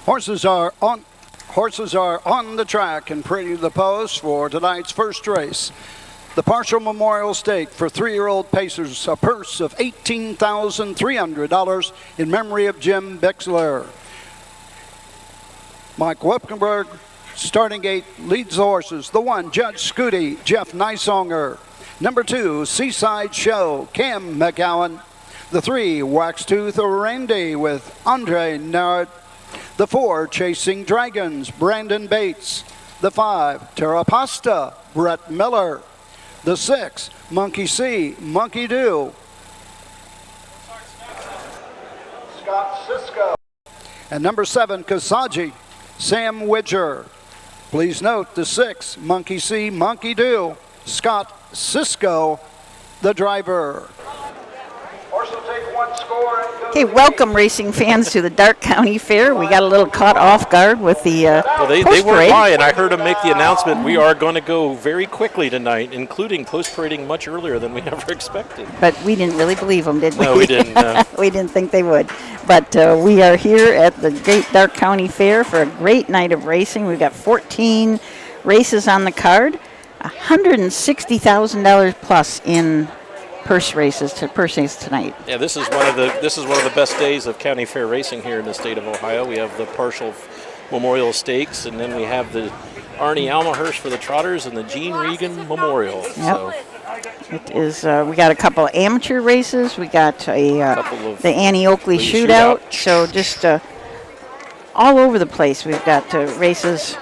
Horses are on the track and pretty to the post for tonight's first race. The partial memorial stake for 3-year-old pacers, a purse of $18,300 in memory of Jim Bixler. Mike Wipkenberg, starting gate, leads the horses. The 1, Judge Scooty, Jeff Nysonger. Number 2, Seaside Show, Cam McGowan. The 3, Waxtooth Randy with Andre Nard. The 4, Chasing Dragons, Brandon Bates. The 5, Terrapasta, Brett Miller. The 6, Monkey C, Monkey Do. Scott Cisco. And number 7, Kasaji, Sam Widger. Please note the 6, Monkey C, Monkey Do, Scott Cisco, the driver. Okay, welcome racing fans to the Darke County Fair. We got a little caught off guard with the they weren't lying. I heard them make the announcement. We are going to go very quickly tonight, including post-parading much earlier than we ever expected. But we didn't really believe them, did we? No, we didn't. We didn't think they would. But we are here at the great Darke County Fair for a great night of racing. We've got 14 races on the card, $160,000 plus in purse races tonight. Yeah, this is one of the best days of county fair racing here in the state of Ohio. We have the partial memorial stakes, and then we have the Arnie Almahurst for the trotters and the Gene Regan Memorial. Yep. So it is. We got a couple of amateur races. We got the Annie Oakley shootout. So just all over the place. We've got races.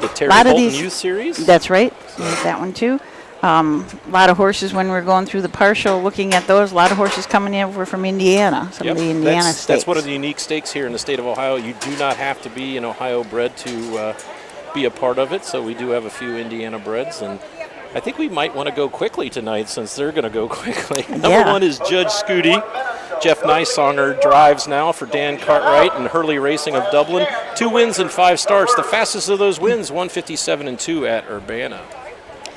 The Terry Bolton Youth Series. That's right. That one too. A lot of horses when we're going through the partial, looking at those. A lot of horses coming in over from Indiana. Some of the Indiana states. That's one of the unique stakes here in the state of Ohio. You do not have to be an Ohio bred to be a part of it. So we do have a few Indiana breds, and I think we might want to go quickly tonight since they're going to go quickly. Number 1 is Judge Scooty. Jeff Nysonger drives now for Dan Cartwright and Hurley Racing of Dublin. 2 wins and 5 starts. The fastest of those wins, 157-2 at Urbana.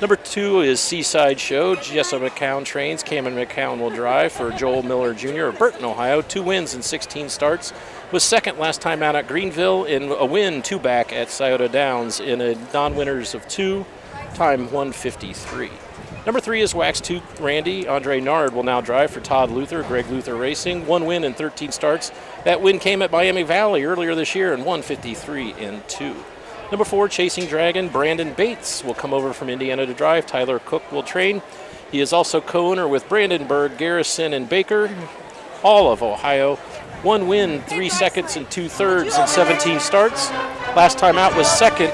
Number 2 is Seaside Show. Jessa McCown trains. Cameron McCown will drive for Joel Miller Jr. of Burton, Ohio. 2 wins and 16 starts. Was second last time out at Greenville in a win 2 back at Scioto Downs in a non-winners of 2, time 153. Number 3 is Waxtooth Randy. Andre Nard will now drive for Todd Luther, Greg Luther Racing. 1 win and 13 starts. That win came at Miami Valley earlier this year in 153-2. Number 4, Chasing Dragon, Brandon Bates will come over from Indiana to drive. Tyler Cook will train. He is also co-owner with Brandenburg, Garrison, and Baker, all of Ohio. 1 win, 3 seconds, and 2/3 in 17 starts. Last time out was second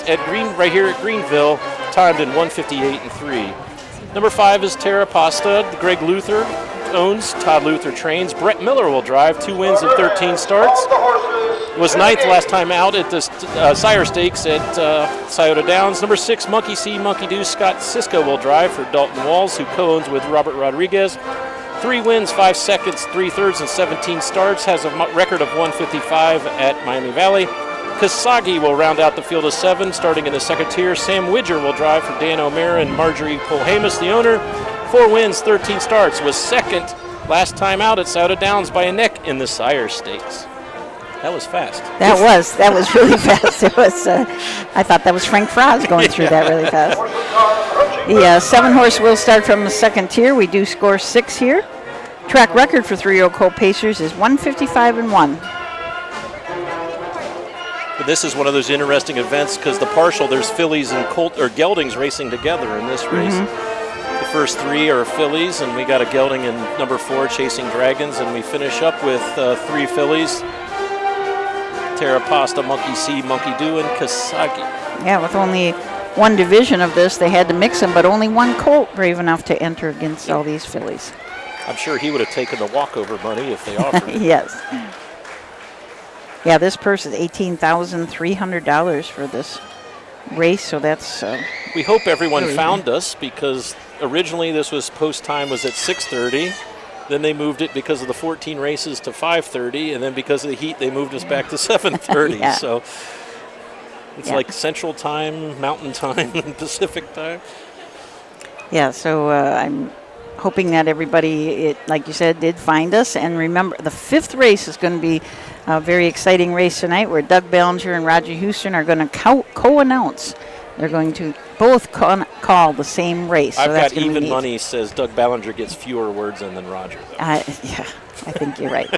right here at Greenville, timed in 158-3. Number 5 is Terrapasta. Greg Luther owns. Todd Luther trains. Brett Miller will drive. 2 wins and 13 starts. Was 9th last time out at the Sire Stakes at Scioto Downs. Number 6, Monkey See, Monkey Do. Scott Cisco will drive for Dalton Walls, who co-owns with Robert Rodriguez. 3 wins, 5 seconds, 3/3 and 17 starts. Has a record of 155 at Miami Valley. Kasagi will round out the field of 7, starting in the second tier. Sam Widger will drive for Dan O'Meara and Marjorie Polhamus, the owner. 4 wins, 13 starts. Was second last time out at Scioto Downs by a neck in the Sire Stakes. That was fast. That was really fast. It was. I thought that was Frank Frost going through that really fast. The 7-horse will start from the second tier. We do score 6 here. Track record for 3-year-old colt pacers is 155-1. But this is one of those interesting events because the partial, there's fillies and geldings racing together in this race. The first 3 are fillies, and we got a gelding in number 4, Chasing Dragons, and we finish up with 3 fillies. Terrapasta, Monkey See, Monkey Do, and Kasagi. Yeah, with only 1 division of this, they had to mix them, but only 1 colt brave enough to enter against all these fillies. I'm sure he would have taken the walkover money if they offered it. Yes. Yeah, this purse is $18,300 for this race, so that's... we hope everyone found us because originally this was post time was at 6:30. Then they moved it because of the 14 races to 5:30, and then because of the heat, they moved us back to 7:30. Yeah. So it's like Central Time, Mountain Time, and Pacific Time. Yeah, so I'm hoping that everybody, like you said, did find us. And remember, the 5th race is going to be a very exciting race tonight, where Doug Ballinger and Roger Houston are going to co-announce. They're going to both call the same race. I've so that's got even neat. money says Doug Ballinger gets fewer words in than Roger. Yeah, I think you're right.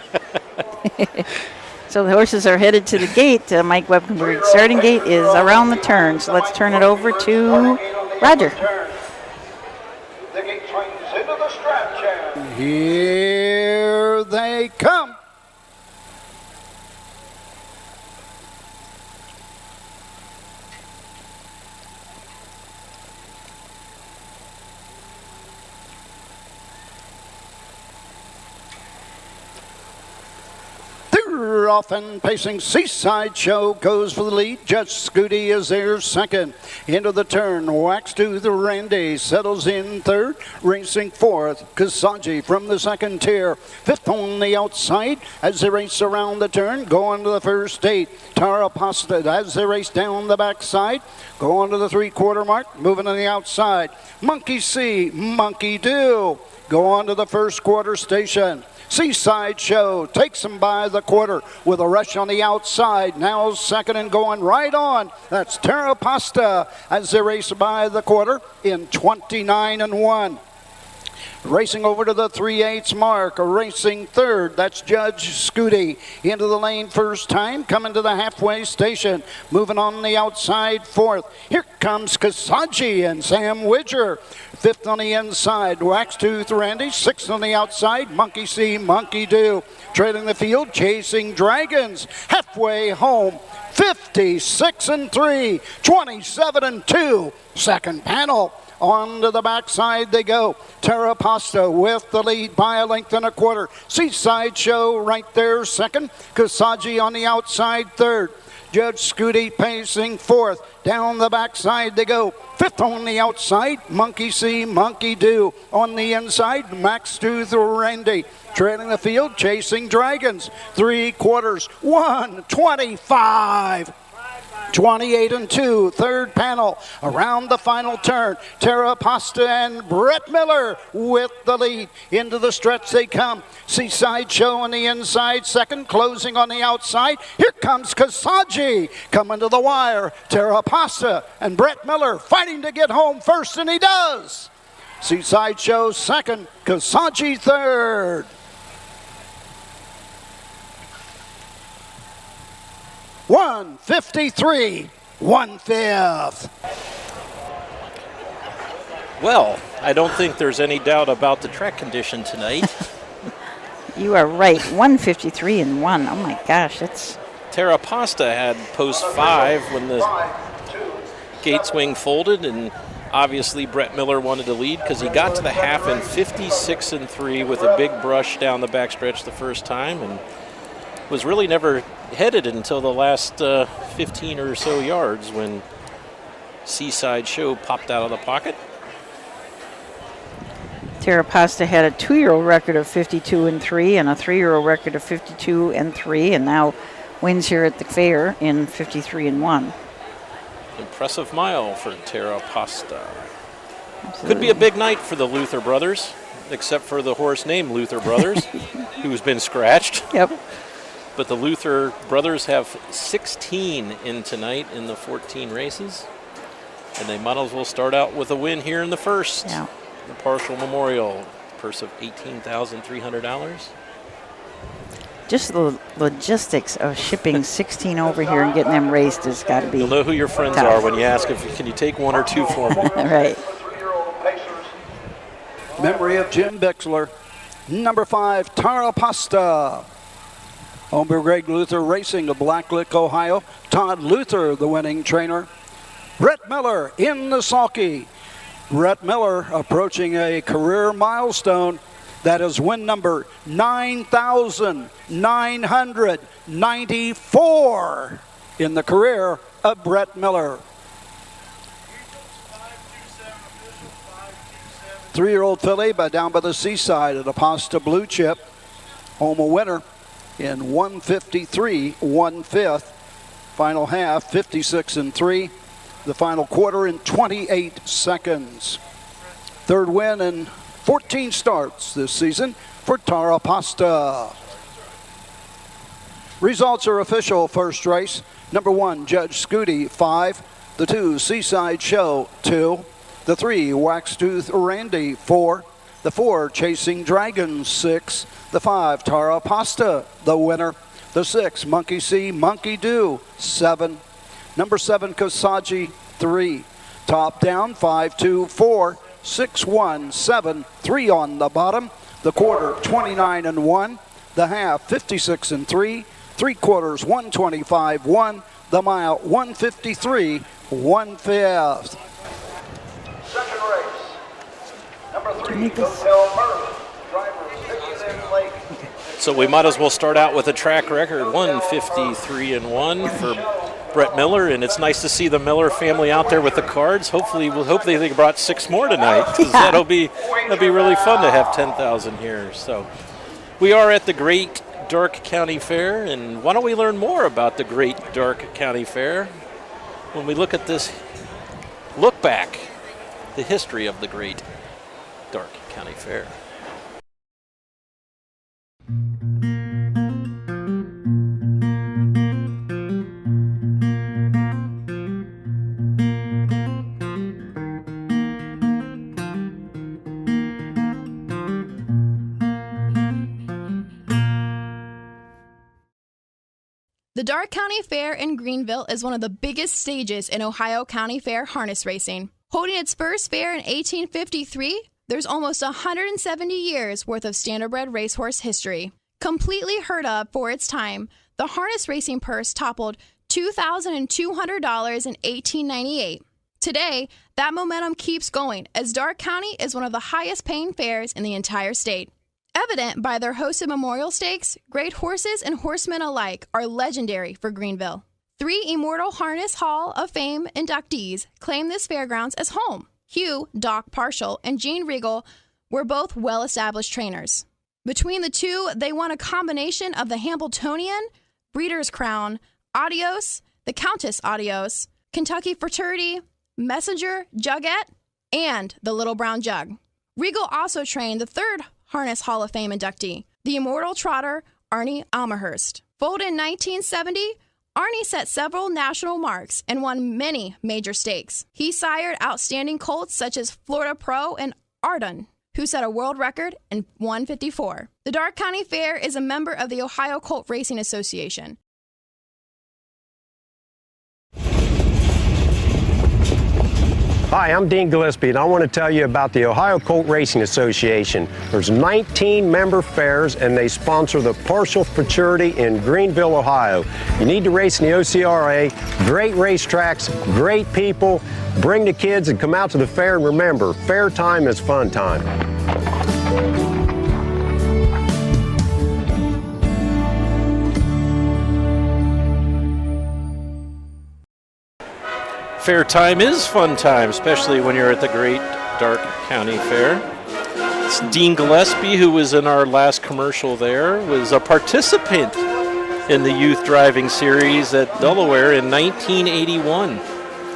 So the horses are headed to the gate. Mike Webkenberg's starting gate is around the turn. So let's turn it over to Roger. The gate swings into the strap chain. Here they come. Off and pacing, Seaside Show goes for the lead. Judge Scooty is there second. Into the turn, Wax to the Randy settles in third. Racing fourth, Kasaji from the second tier. Fifth on the outside as they race around the turn. Go on to the first 8. Tara Pasta as they race down the backside. Go on to the 3/4 mark, moving on the outside. Monkey C, Monkey Do. Go on to the first quarter station. Seaside Show takes them by the quarter with a rush on the outside. Now second and going right on. That's Terra Pasta as they race by the quarter in 29-1. Racing over to the 3/8 mark, racing third, that's Judge Scooty. Into the lane first time, coming to the halfway station. Moving on the outside, fourth. Here comes Kasaji and Sam Widger. Fifth on the inside, Wax Tooth Randy. Sixth on the outside, Monkey See, Monkey Do. Trailing the field, Chasing Dragons. Halfway home, 56-3, 27-2. Second panel. On to the backside they go. Terra Pasta with the lead by a length and a quarter. Seaside Show right there second. Kasaji on the outside third. Judge Scooty pacing fourth. Down the backside they go. Fifth on the outside, Monkey See, Monkey Do. On the inside, Max Tooth Randy. Trailing the field, Chasing Dragons. 3/4, 1:25. 28-2, third panel. Around the final turn, Terra Pasta and Brett Miller with the lead. Into the stretch they come. Seaside Show on the inside, second. Closing on the outside. Here comes Kasaji coming to the wire. Terra Pasta and Brett Miller fighting to get home first, and he does. Seaside Show second, Kasaji third. $153, 1/5. Well, I don't think there's any doubt about the track condition tonight. You are right. 153-1. Oh my gosh, that's. Terra Pasta had post 5 when the gate swing folded, and obviously Brett Miller wanted to lead because he got to the half in 56-3 with a big brush down the backstretch the first time, and was really never headed until the last 15 or so yards when Seaside Show popped out of the pocket. Terra Pasta had a 2-year-old record of 52-3 and a 3-year-old record of 52-3, and now wins here at the fair in 53-1. Impressive mile for Terra Pasta. Absolutely. Could be a big night for the Luther brothers, except for the horse named Luther Brothers, who's been scratched. Yep. But the Luther brothers have 16 in tonight in the 14 races, and they might as well start out with a win here in the first. Yeah. The partial memorial, purse of $18,300. Just the logistics of shipping 16 over here and getting them raced has got to be. You'll know who your friends tough. are when you ask if can you take 1 or 2 for me. Right. Memory of Jim Bixler. Number 5, Tara Pasta. Homebrew Greg Luther Racing of Blacklick, Ohio. Todd Luther, the winning trainer. Brett Miller in the sulky. Brett Miller approaching a career milestone. That is win number 9,994 in the career of Brett Miller. 3-year-old filly down by the seaside at a Pasta Blue Chip. Home a winner in 153, 1/5. Final half, 56-3. The final quarter in 28 seconds. Third win in 14 starts this season for Tara Pasta. Results are official. First race, number 1, Judge Scooty, 5. The 2, Seaside Show, 2. The 3, Waxtooth Randy, 4. The 4, Chasing Dragons, 6. The 5, Tara Pasta, the winner. The 6, Monkey See, Monkey Do, 7. Number 7, Kasaji, 3. Top down, 5, 2, 4, 6, 1, 7, 3 on the bottom. The quarter, 29 and 1. The half, 56 and 3. 3 quarters, 125, 1. The mile, 153, 1/5. Second race, number 3, Hotel Murph. Drivers, Vivian Lake. So we might as well start out with a track record, 153 and 1 for Brett Miller, and it's nice to see the Miller family out there with the cards. Hopefully they brought 6 more tonight, because that'll be really fun to have 10,000 here. So we are at the Great Darke County Fair, and why don't we learn more about the Great Darke County Fair when we look at this look back, the history of the Great Darke County Fair. The Darke County Fair in Greenville is one of the biggest stages in Ohio County Fair harness racing. Holding its first fair in 1853, there's almost 170 years worth of standardbred racehorse history. Completely heard of for its time, the harness racing purse toppled $2,200 in 1898. Today, that momentum keeps going as Darke County is one of the highest paying fairs in the entire state. Evident by their hosted memorial stakes, great horses and horsemen alike are legendary for Greenville. 3 Immortal Harness Hall of Fame inductees claim this fairgrounds as home. Hugh Doc Parshall and Gene Regal were both well-established trainers. Between the two, they won a combination of the Hambletonian, Breeders' Crown, Adios, the Countess Adios, Kentucky Fraternity, Messenger, Jugette, and the Little Brown Jug. Regal also trained the 3rd Harness Hall of Fame inductee, the Immortal Trotter, Arnie Almahurst. Foaled in 1970, Arnie set several national marks and won many major stakes. He sired outstanding colts such as Florida Pro and Ardun, who set a world record in 154. The Darke County Fair is a member of the Ohio Colt Racing Association. Hi, I'm Dean Gillespie, and I want to tell you about the Ohio Colt Racing Association. There's 19 member fairs, and they sponsor the Partial Futurity in Greenville, Ohio. You need to race in the OCRA. Great racetracks, great people. Bring the kids and come out to the fair, and remember, fair time is fun time. Fair time is fun time, especially when you're at the Great Darke County Fair. It's Dean Gillespie, who was in our last commercial there, was a participant in the Youth Driving Series at Delaware in 1981.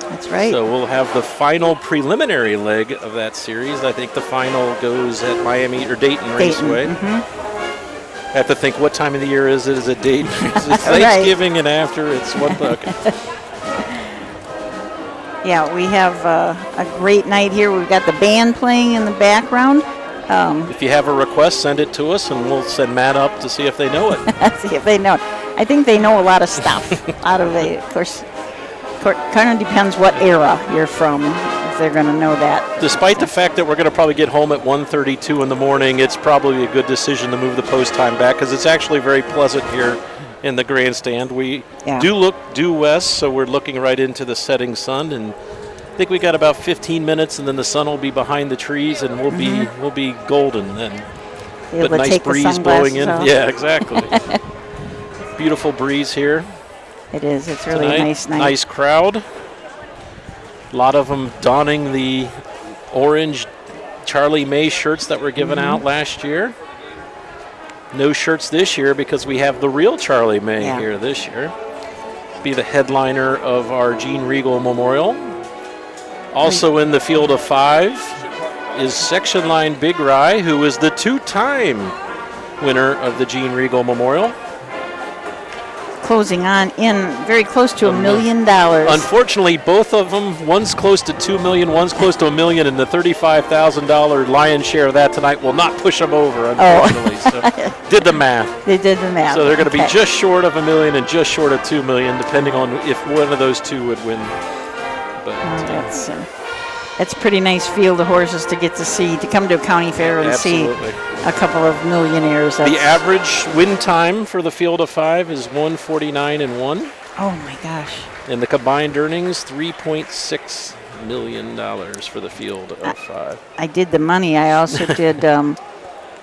That's right. So we'll have the final preliminary leg of that series. I think the final goes at Miami or Dayton Raceway. I have to think, what time of the year is it? Is it Dayton? It's Thanksgiving and after, it's one bucket. Yeah, we have a great night here. We've got the band playing in the background. If you have a request, send it to us, and we'll send Matt up to see if they know it. See if they know it. I think they know a lot of stuff out of it. Of course, kind of depends what era you're from, if they're going to know that. Despite the fact that we're going to probably get home at 1:32 in the morning, it's probably a good decision to move the post time back, because it's actually very pleasant here in the grandstand. We do look due west, so we're looking right into the setting sun, and I think we got about 15 minutes, and then the sun will be behind the trees, and we'll be golden then. But nice breeze blowing in. Off. Yeah, exactly. Beautiful breeze here. It is. It's really tonight. Nice night. Nice crowd. A lot of them donning the orange Charlie May shirts that were given out last year. No shirts this year because we have the real Charlie May here this year. Be the headliner of our Gene Regal Memorial. Also in the field of 5, is Section Line Big Rye, who is the 2-time winner of the Gene Regal Memorial. Closing on in very close to $1 million. Unfortunately, both of them, one's close to $2 million, one's close to $1 million, and the $35,000 lion's share of that tonight will not push them over, unfortunately. So did the math. They did the math. So they're going to be just short of $1 million and just short of $2 million, depending on if one of those two would win. But that's a pretty nice field of horses to get to see, to come to a county fair and absolutely. see a couple of millionaires. The average win time for the field of 5 is 1:49.1. Oh my gosh. And the combined earnings, $3.6 million for the field of 5. I did the money. I also did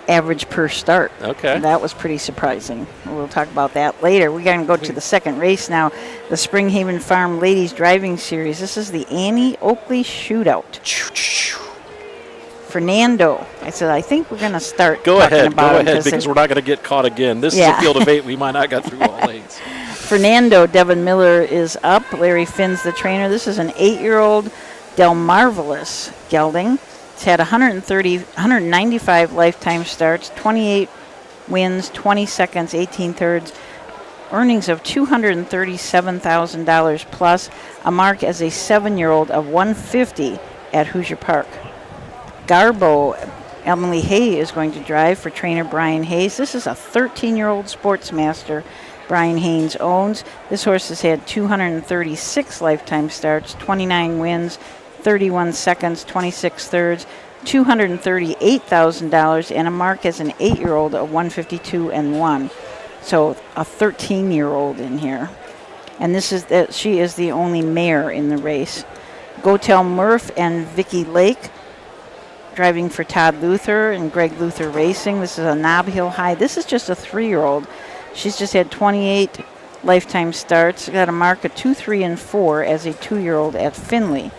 average per start. Okay. That was pretty surprising. We'll talk about that later. We're going to go to the second race now, the Springhaven Farm Ladies Driving Series. This is the Annie Oakley Shootout. Fernando. I think we're going to start Go ahead, because we're not going to get caught again. This is a field of 8. We might not get through all lanes. Fernando, Devin Miller is up. Larry Finn's the trainer. This is an 8-year-old Del Marvelous gelding. It's had 195 lifetime starts, 28 wins, 20 seconds, 18 thirds, earnings of $237,000 plus, a mark as a 7-year-old of 150 at Hoosier Park. Garbo, Emily Hay is going to drive for trainer Brian Hayes. This is a 13-year-old Sportsmaster Brian Haynes owns. This horse has had 236 lifetime starts, 29 wins, 31 seconds, 26 thirds, $238,000, and a mark as an 8-year-old of 152-1. So a 13-year-old in here. And she is the only mare in the race. Gotel Murph and Vicky Lake driving for Todd Luther and Greg Luther Racing. This is a Nob Hill High. This is just a 3-year-old. She's just had 28 lifetime starts. Got a mark of 2, 3, and 4 as a 2-year-old at Findlay.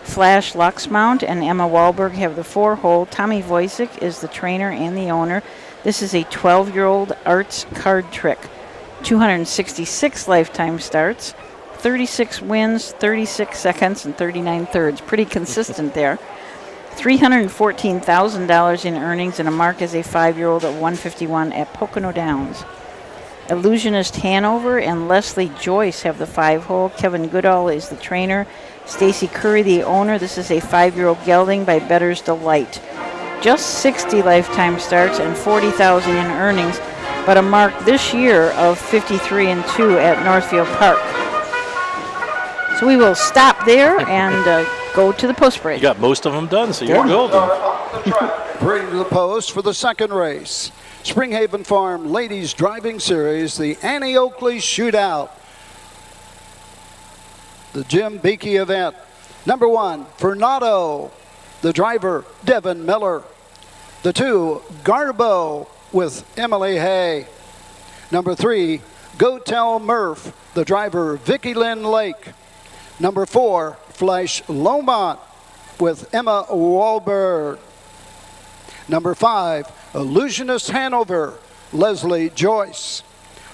Flash Luxmount and Emma Wahlberg have the 4-hole. Tommy Voisick is the trainer and the owner. This is a 12-year-old Arts Card Trick. 266 lifetime starts, 36 wins, 36 seconds, and 39 thirds. Pretty consistent there. $314,000 in earnings and a mark as a 5-year-old at 151 at Pocono Downs. Illusionist Hanover and Leslie Joyce have the 5-hole. Kevin Goodall is the trainer. Stacy Curry, the owner. This is a 5-year-old gelding by Better's Delight. Just 60 lifetime starts and $40,000 in earnings, but a mark this year of 53-2 at Northfield Park. So we will stop there and go to the post break. You got most of them done, so you're golden. Bring to the post for the second race. Springhaven Farm Ladies Driving Series, the Annie Oakley Shootout. The Jim Beakey event. Number 1, Fernando. The driver, Devin Miller. The 2, Garbo with Emily Hay. Number 3, Gotel Murph. The driver, Vicky Lynn Lake. Number 4, Flash Lomont with Emma Wahlberg. Number 5, Illusionist Hanover, Leslie Joyce.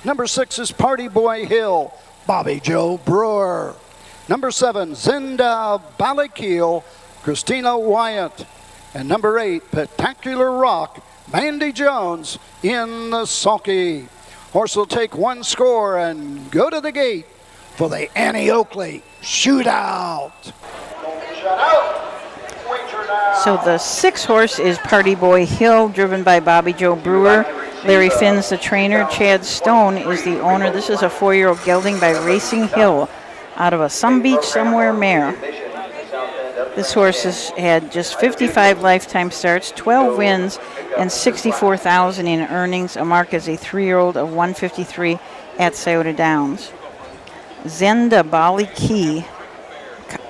Number 6 is Party Boy Hill, Bobby Joe Brewer. Number 7, Zinda Ballykiel, Christina Wyatt. And number 8, Spectacular Rock, Mandy Jones in the sulky. Horse will take one score and go to the gate for the Annie Oakley Shootout. So the 6th horse is Party Boy Hill, driven by Bobby Joe Brewer. Larry Finn's the trainer. Chad Stone is the owner. This is a 4-year-old gelding by Racing Hill out of a Some Beach Somewhere mare. This horse has had just 55 lifetime starts, 12 wins, and $64,000 in earnings, a mark as a 3-year-old of 153 at Scioto Downs. Zenda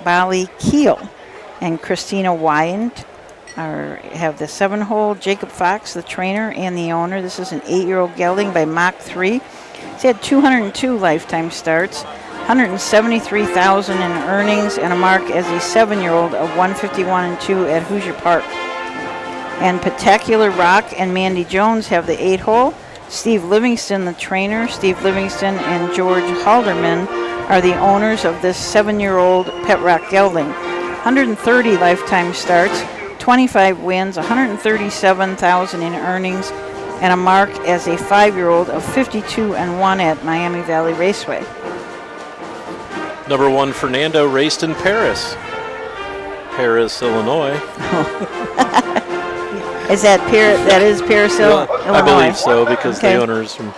Ballykiel and Christina Wyant have the 7-hole. Jacob Fox, the trainer and the owner. This is an 8-year-old gelding by Mach 3. He's had 202 lifetime starts, $173,000 in earnings, and a mark as a 7-year-old of 151-2 at Hoosier Park. And Spectacular Rock and Mandy Jones have the 8-hole. Steve Livingston, the trainer. Steve Livingston and George Halderman are the owners of this 7-year-old Pet Rock gelding. 130 lifetime starts, 25 wins, 137,000 in earnings, and a mark as a 5-year-old of 52-1 at Miami Valley Raceway. Number 1, Fernando, raced in Paris, Illinois. Is that Paris, Illinois? I believe so, because the owner's from...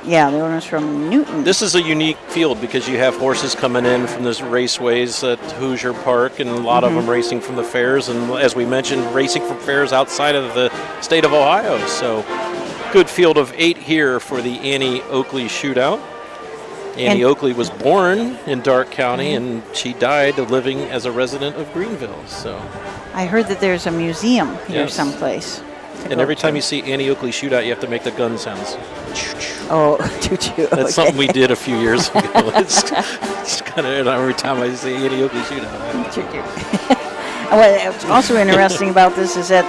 Yeah, the owner's from Newton. This is a unique field because you have horses coming in from those raceways at Hoosier Park, and a lot of them racing from the fairs, and as we mentioned, racing from fairs outside of the state of Ohio. So good field of 8 here for the Annie Oakley Shootout. Annie Oakley was born in Darke County, and she died living as a resident of Greenville. So I heard that there's a museum here someplace. And every time you see Annie Oakley Shootout, you have to make the gun sounds. Oh, choo-choo. That's something we did a few years ago. It's kind of every time I see Annie Oakley Shootout. What's also interesting about this is that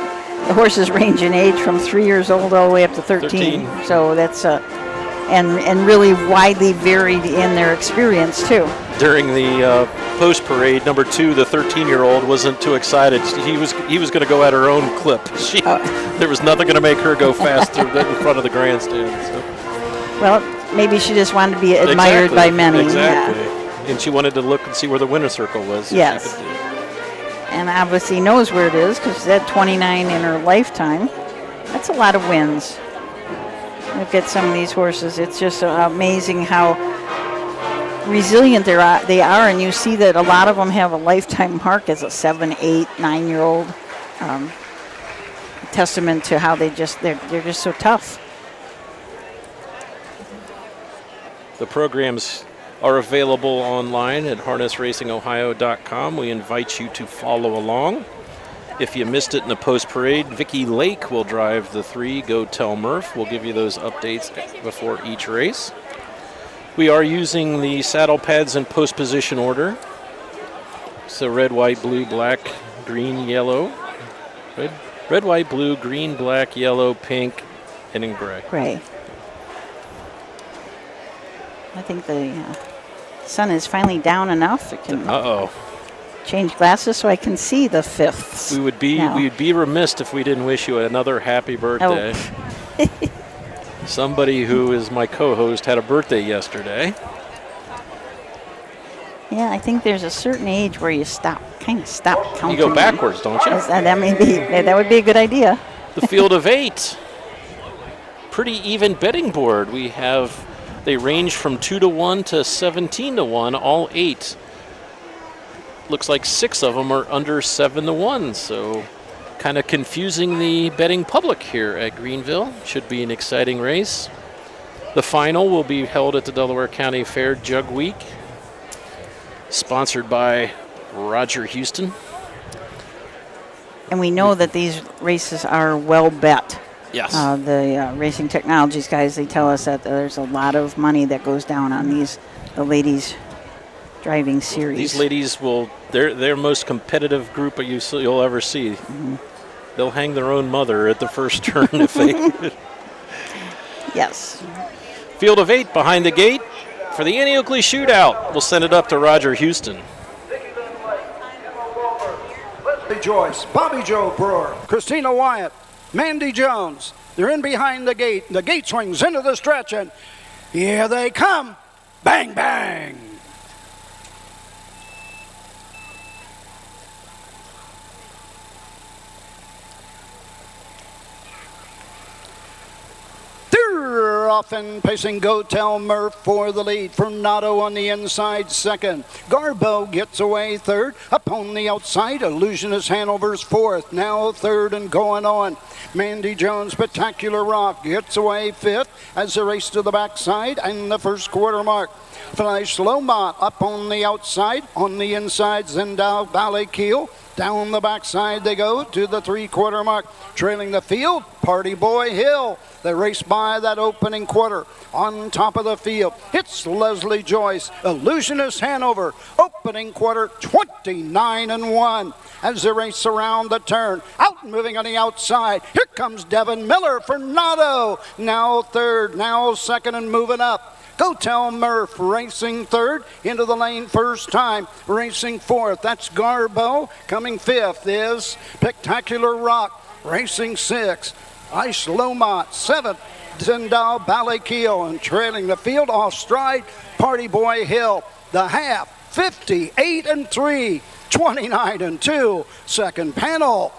the horses range in age from 3 years old all the way up to 13. So that's and really widely varied in their experience too. During the post parade, number 2, the 13-year-old wasn't too excited. He was going to go at her own clip. There was nothing going to make her go faster in front of the grandstand. So. Well, maybe she just wanted to be admired by many. Exactly. Yeah. And she wanted to look and see where the winner's circle was. Yes. And obviously knows where it is because she had 29 in her lifetime. That's a lot of wins. Look at some of these horses. It's just amazing how resilient they are, and you see that a lot of them have a lifetime mark as a 7, 8, 9-year-old. Testament to how they're just so tough. The programs are available online at harnessracingohio.com. We invite you to follow along. If you missed it in the post parade, Vicki Lake will drive the 3 Go Tell Murph. We'll give you those updates before each race. We are using the saddle pads in post position order. So red, white, blue, black, green, yellow. Red, white, blue, green, black, yellow, pink, and in gray. Gray. I think the sun is finally down enough. It can change glasses so I can see the fifths. We'd be remiss if we didn't wish you another happy birthday. Oh. Somebody who is my co-host had a birthday yesterday. Yeah, I think there's a certain age where you kind of stop counting. You go backwards, don't you? That would be a good idea. The field of 8. Pretty even betting board. They range from 2-1 to 17-1, all 8. Looks like 6 of them are under 7-1, so kind of confusing the betting public here at Greenville. Should be an exciting race. The final will be held at the Delaware County Fair Jug Week, sponsored by Roger Houston. And we know that these races are well bet. Yes. The Racing Technologies guys, they tell us that there's a lot of money that goes down on the ladies driving series. These ladies they're most competitive group you'll ever see. Mm-hmm. They'll hang their own mother at the first turn if they. Yes. Field of 8 behind the gate for the Annie Oakley Shootout. We'll send it up to Roger Houston. Leslie Joyce, Bobby Joe Brewer, Christina Wyatt, Mandy Jones. They're in behind the gate. The gate swings into the stretch, and here they come. Bang, bang. Off and pacing Go Tell Murph for the lead. Fernando on the inside second. Garbo gets away third. Up on the outside, Illusionist Hanover's fourth. Now third and going on. Mandy Jones, Spectacular Rock gets away fifth as they race to the backside and the first quarter mark. Flash Lomont up on the outside. On the inside, Zendow Valley Keel. Down the backside they go to the 3-quarter mark. Trailing the field, Party Boy Hill. They race by that opening quarter. On top of the field, it's Leslie Joyce, Illusionist Hanover. Opening quarter, 29-1. As they race around the turn, out moving on the outside. Here comes Devin Miller, Fernando. Now third, now second, and moving up. Go Tell Murph racing third, into the lane first time, racing fourth. That's Garbo. Coming fifth is Spectacular Rock, racing sixth. Ice Lomont, seventh. Zendal Ballykiel, and trailing the field off stride, Party Boy Hill. The half, 58-3, 29-2. Second panel.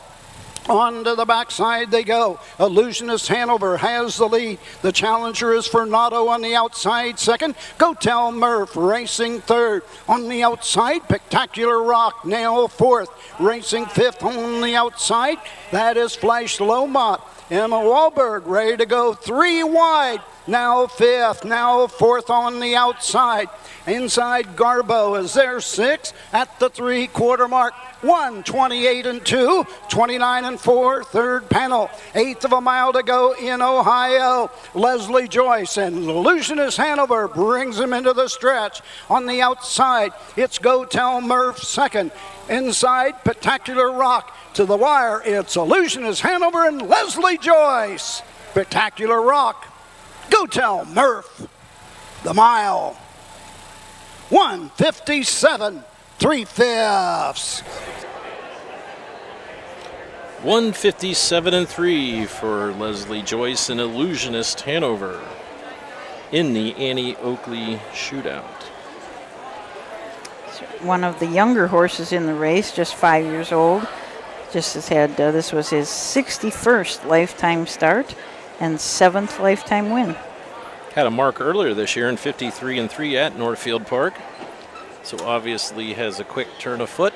On to the backside they go. Illusionist Hanover has the lead. The challenger is Fernando on the outside second. Go Tell Murph racing third. On the outside, Spectacular Rock now fourth. Racing fifth on the outside. That is Flash Lomont. Emma Wahlberg ready to go three wide. Now fifth, now fourth on the outside. Inside Garbo is there sixth at the 3/4 mark. 1:28-2, 29-4, third panel. Eighth of a mile to go in Ohio. Leslie Joyce and Illusionist Hanover brings him into the stretch. On the outside, it's Go Tell Murph second. Inside, Spectacular Rock. To the wire, it's Illusionist Hanover and Leslie Joyce. Spectacular Rock. Go Tell Murph. The mile. 1:57, 3/5. 1:57-3 for Leslie Joyce and Illusionist Hanover in the Annie Oakley Shootout. One of the younger horses in the race, just 5 years old, just has had, this was his 61st lifetime start and 7th lifetime win. Had a mark earlier this year in 53-3 at Northfield Park. So obviously has a quick turn of foot.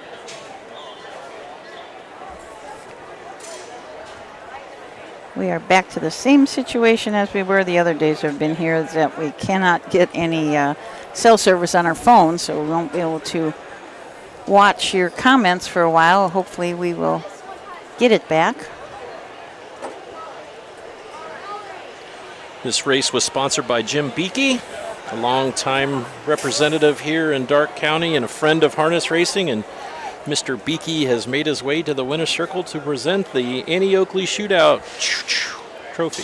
We are back to the same situation as we were the other days we've been here, is that we cannot get any cell service on our phone, so we won't be able to watch your comments for a while. Hopefully we will get it back. This race was sponsored by Jim Beakey, a longtime representative here in Darke County and a friend of harness racing. And Mr. Beakey has made his way to the winner's circle to present the Annie Oakley Shootout trophy.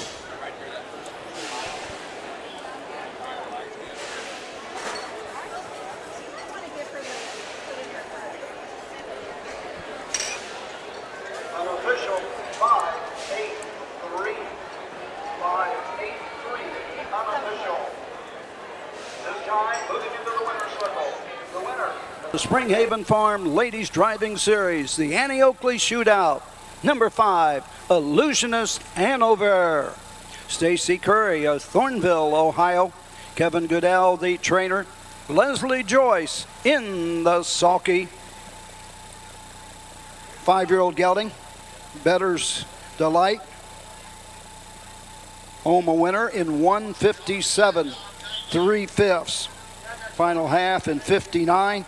Unofficial 5-8-3. 5-8-3. Unofficial. This time moving into the winner's circle. The winner. The Springhaven Farm Ladies Driving Series, the Annie Oakley Shootout. Number 5, Illusionist Hanover. Stacy Curry of Thornville, Ohio. Kevin Goodell, the trainer. Leslie Joyce in the sulky. 5-year-old gelding. Better's Delight. Home a winner in 1:57, 3/5. Final half in 59.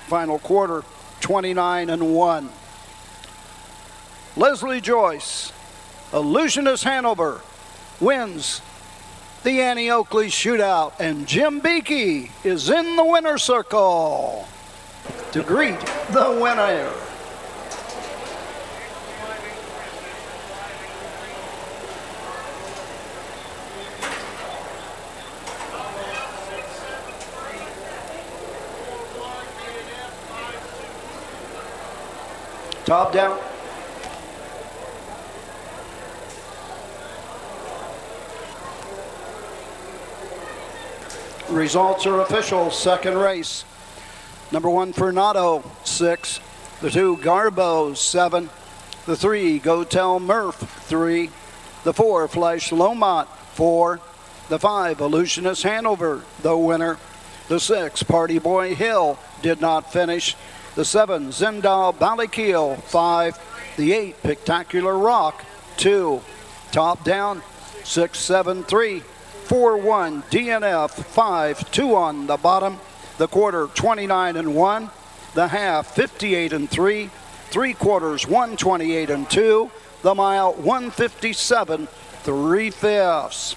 Final quarter, 29-1. Leslie Joyce, Illusionist Hanover, wins the Annie Oakley Shootout, and Jim Beakey is in the winner's circle to greet the winner. Top down. Results are official. Second race. Number 1, Fernando, 6. The 2, Garbo, 7. The 3, Go Tell Murph, 3. The 4, Flash Lomont, 4. The 5, Illusionist Hanover, the winner. The 6, Party Boy Hill, did not finish. The 7, Zendal Ballykiel, 5. The 8, Spectacular Rock, 2. Top down, 6-7-3. 4-1 DNF, 5-2 on the bottom. The quarter, 29-1. The half, 58-3. 3/4, 128-2. The mile, 1:57, 3/5.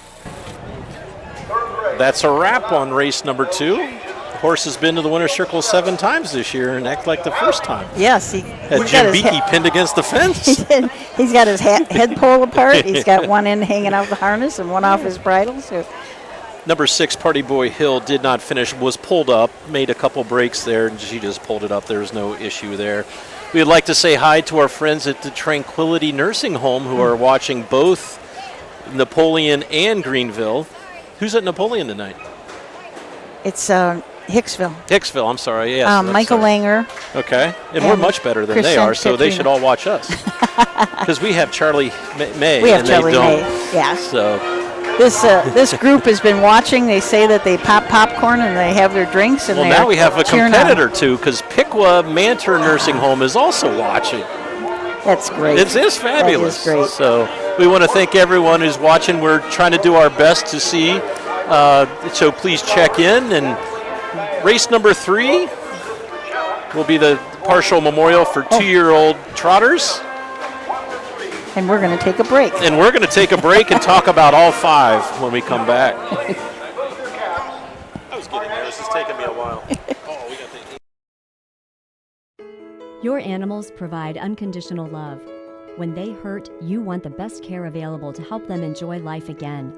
That's a wrap on race number 2. The horse has been to the winner's circle 7 times this year and act like the first time. Yes, Had Jim Beakey pinned against the fence. He's got his head pulled apart. He's got one end hanging out of the harness and one off his bridle. So Number 6, Party Boy Hill, did not finish, was pulled up, made a couple breaks there, and she just pulled it up. There was no issue there. We'd like to say hi to our friends at the Tranquility Nursing Home who are watching both Napoleon and Greenville. Who's at Napoleon tonight? It's Hicksville. Hicksville, I'm sorry. Yes, Michael Langer. Okay. And we're much better than they are, so they should all watch us. Because we have Charlie May. We have and Charlie they don't. May, yes. So this group has been watching. They say that they pop popcorn and they have their drinks. And well, now we have a competitor, too, because Piqua Mantor Nursing Home is also watching. That's great. It is fabulous. That is great. So we want to thank everyone who's watching. We're trying to do our best to see. So please check in. And race number 3 will be the partial memorial for 2-year-old trotters. And we're going to take a break. And we're going to take a break and talk about all 5 when we come back. I was getting there. This is taking me a while. Your animals provide unconditional love. When they hurt, you want the best care available to help them enjoy life again.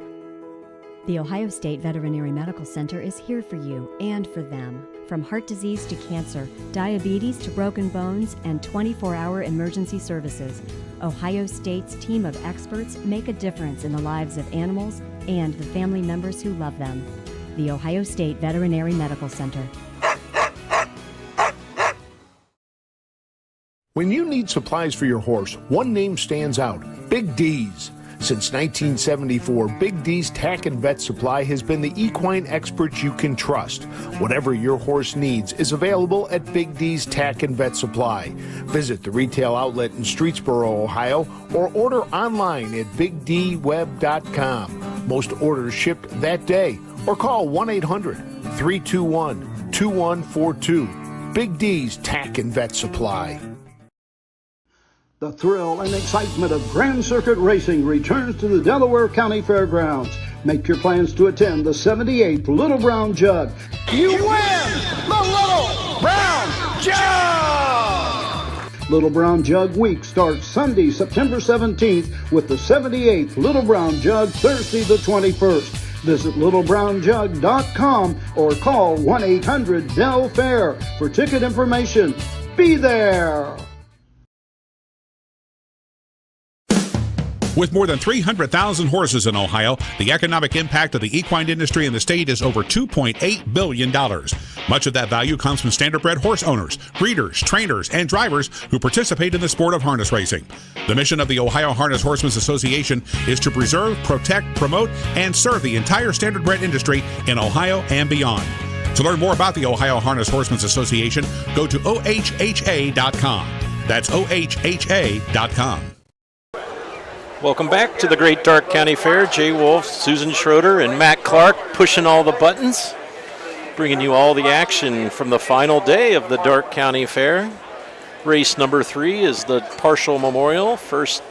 The Ohio State Veterinary Medical Center is here for you and for them. From heart disease to cancer, diabetes to broken bones, and 24-hour emergency services, Ohio State's team of experts make a difference in the lives of animals and the family members who love them. The Ohio State Veterinary Medical Center. When you need supplies for your horse, one name stands out: Big D's. Since 1974, Big D's Tack and Vet Supply has been the equine experts you can trust. Whatever your horse needs is available at Big D's Tack and Vet Supply. Visit the retail outlet in Streetsboro, Ohio, or order online at bigdweb.com. Most orders shipped that day, or call 1-800-321-2142. Big D's Tack and Vet Supply. The thrill and excitement of Grand Circuit Racing returns to the Delaware County Fairgrounds. Make your plans to attend the 78th Little Brown Jug. You win the Little Brown Jug! Little Brown Jug Week starts Sunday, September 17th with the 78th Little Brown Jug Thursday the 21st. Visit littlebrownjug.com or call 1-800-DEL-FAIR for ticket information. Be there! With more than 300,000 horses in Ohio, the economic impact of the equine industry in the state is over $2.8 billion. Much of that value comes from standardbred horse owners, breeders, trainers, and drivers who participate in the sport of harness racing. The mission of the Ohio Harness Horsemen's Association is to preserve, protect, promote, and serve the entire standardbred industry in Ohio and beyond. To learn more about the Ohio Harness Horsemen's Association, go to ohha.com. That's ohha.com. Welcome back to the Great Dark County Fair. Jay Wolf, Susan Schroeder, and Matt Clark pushing all the buttons, bringing you all the action from the final day of the Dark County Fair. Race number 3 is the partial memorial, first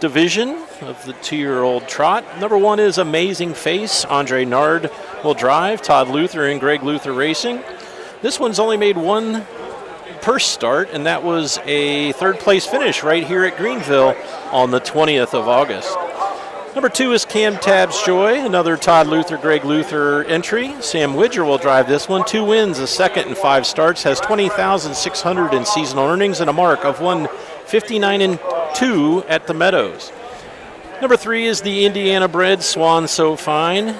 division of the 2-year-old trot. Number 1 is Amazing Face. Andre Nard will drive. Todd Luther and Greg Luther Racing. This one's only made one purse start, and that was a 3rd place finish right here at Greenville on the 20th of August. Number 2 is Cam Tabs Joy, another Todd Luther, Greg Luther entry. Sam Widger will drive this one. 2 wins, a 2nd and 5 starts, has $20,600 in seasonal earnings and a mark of 159-2 at the Meadows. Number 3 is the Indiana bred Swan So Fine.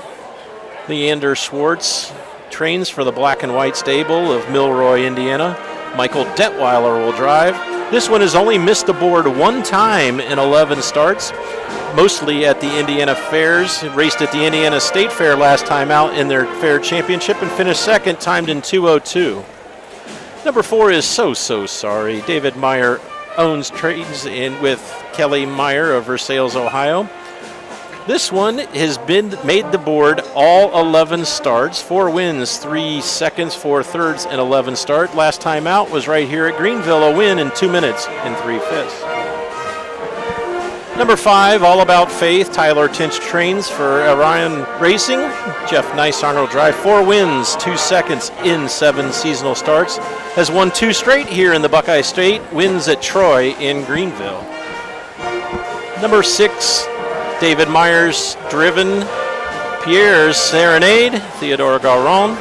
Leander Schwartz trains for the Black and White stable of Milroy, Indiana. Michael Detweiler will drive. This one has only missed the board one time in 11 starts, mostly at the Indiana Fairs. It raced at the Indiana State Fair last time out in their fair championship and finished 2nd, timed in 2:02. Number 4 is So Sorry. David Meyer owns trains with Kelly Meyer of Versailles, Ohio. This one has made the board all 11 starts, 4 wins, 3 seconds, 4 thirds, and 11 start. Last time out was right here at Greenville, a win in 2 minutes and 3/5. Number 5, All About Faith. Tyler Tinch trains for Orion Racing. Jeff Nice-Arnold drive. 4 wins, 2 seconds in 7 seasonal starts. Has won 2 straight here in the Buckeye State. Wins at Troy in Greenville. Number 6, David Myers driven Pierre's Serenade. Theodore Garon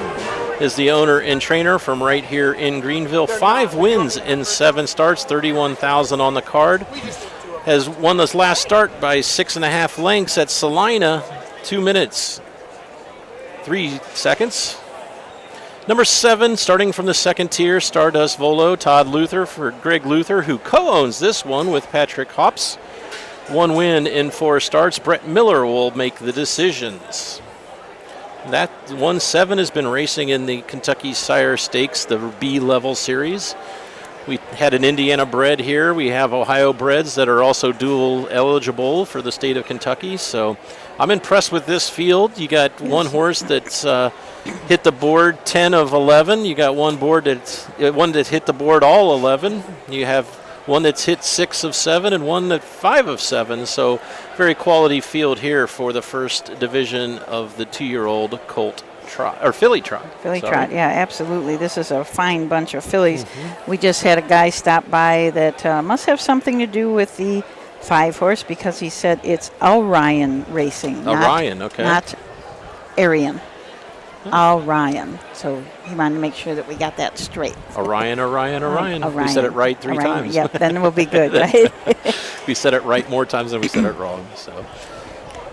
is the owner and trainer from right here in Greenville. 5 wins in 7 starts, 31,000 on the card. Has won this last start by 6.5 lengths at Salina, 2 minutes, 3 seconds. Number 7, starting from the second tier, Stardust Volo, Todd Luther for Greg Luther, who co-owns this one with Patrick Hops. 1 win in 4 starts. Brett Miller will make the decisions. That 1-7 has been racing in the Kentucky Sire Stakes, the B-level series. We had an Indiana bred here. We have Ohio breds that are also dual eligible for the state of Kentucky. So I'm impressed with this field. You got one horse that's hit the board 10 of 11. You got one that hit the board all 11. You have one that's hit 6 of 7 and one that 5 of 7. So very quality field here for the first division of the 2-year-old colt trot, or filly trot. Filly trot, yeah, absolutely. This is a fine bunch of fillies. We just had a guy stop by that must have something to do with the 5-horse, because he said it's Orion Racing. Orion, okay. Not Arian. Orion. So he wanted to make sure that we got that straight. Orion. We said it right 3 times. Yep, then we'll be good, right? We said it right more times than we said it wrong. So,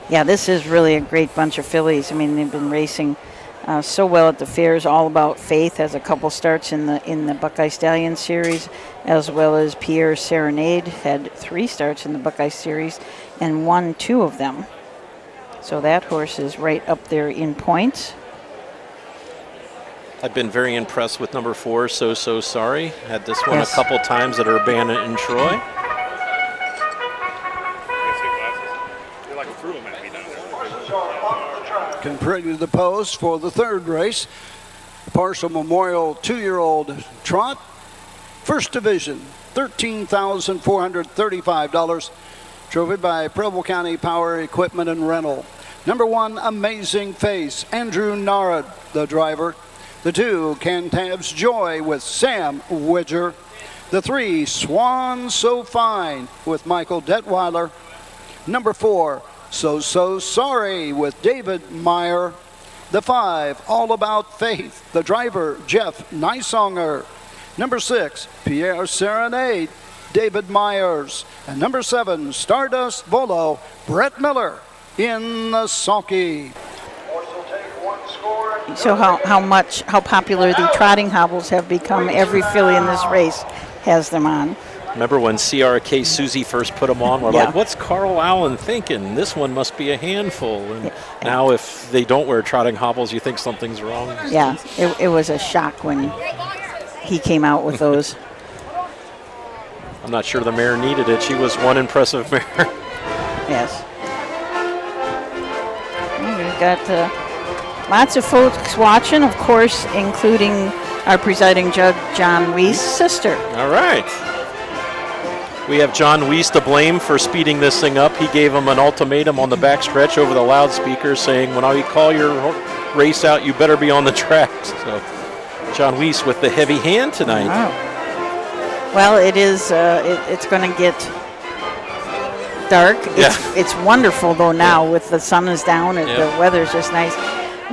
yeah, this is really a great bunch of fillies. I mean, they've been racing so well at the fairs. All About Faith has a couple starts in the Buckeye Stallion Series, as well as Pierre's Serenade had 3 starts in the Buckeye Series and won 2 of them. So that horse is right up there in points. I've been very impressed with number 4, So Sorry. Had this one a couple times at Urbana in Troy. Completed the post for the 3rd race. Partial Memorial 2-year-old trot. First division, $13,435. Trophy by Preble County Power Equipment and Rental. Number 1, Amazing Face, Andrew Narad, the driver. The 2, Cantab's Joy with Sam Widger. The 3, Swan So Fine with Michael Detweiler. Number 4, So Sorry with David Meyer. The 5, All About Faith, the driver Jeff Nysonger. Number 6, Pierre Serenade, David Myers. And number 7, Stardust Volo, Brett Miller in the sulky. So how popular the trotting hobbles have become. Every filly in this race has them on. Remember when CRK Susie first put them on? We're like, what's Carl Allen thinking? This one must be a handful. And now if they don't wear trotting hobbles, you think something's wrong. Yeah, it was a shock when he came out with those. I'm not sure the mare needed it. She was one impressive mare. Yes. Well, we've got lots of folks watching, of course, including our presiding judge, John Weiss' sister. All right. We have John Weiss to blame for speeding this thing up. He gave him an ultimatum on the backstretch over the loudspeaker saying, when I call your race out, you better be on the track. So John Weiss with the heavy hand tonight. Wow. Well, it is. It's going to get dark. It's wonderful, though, now with the sun is down. The weather's just nice.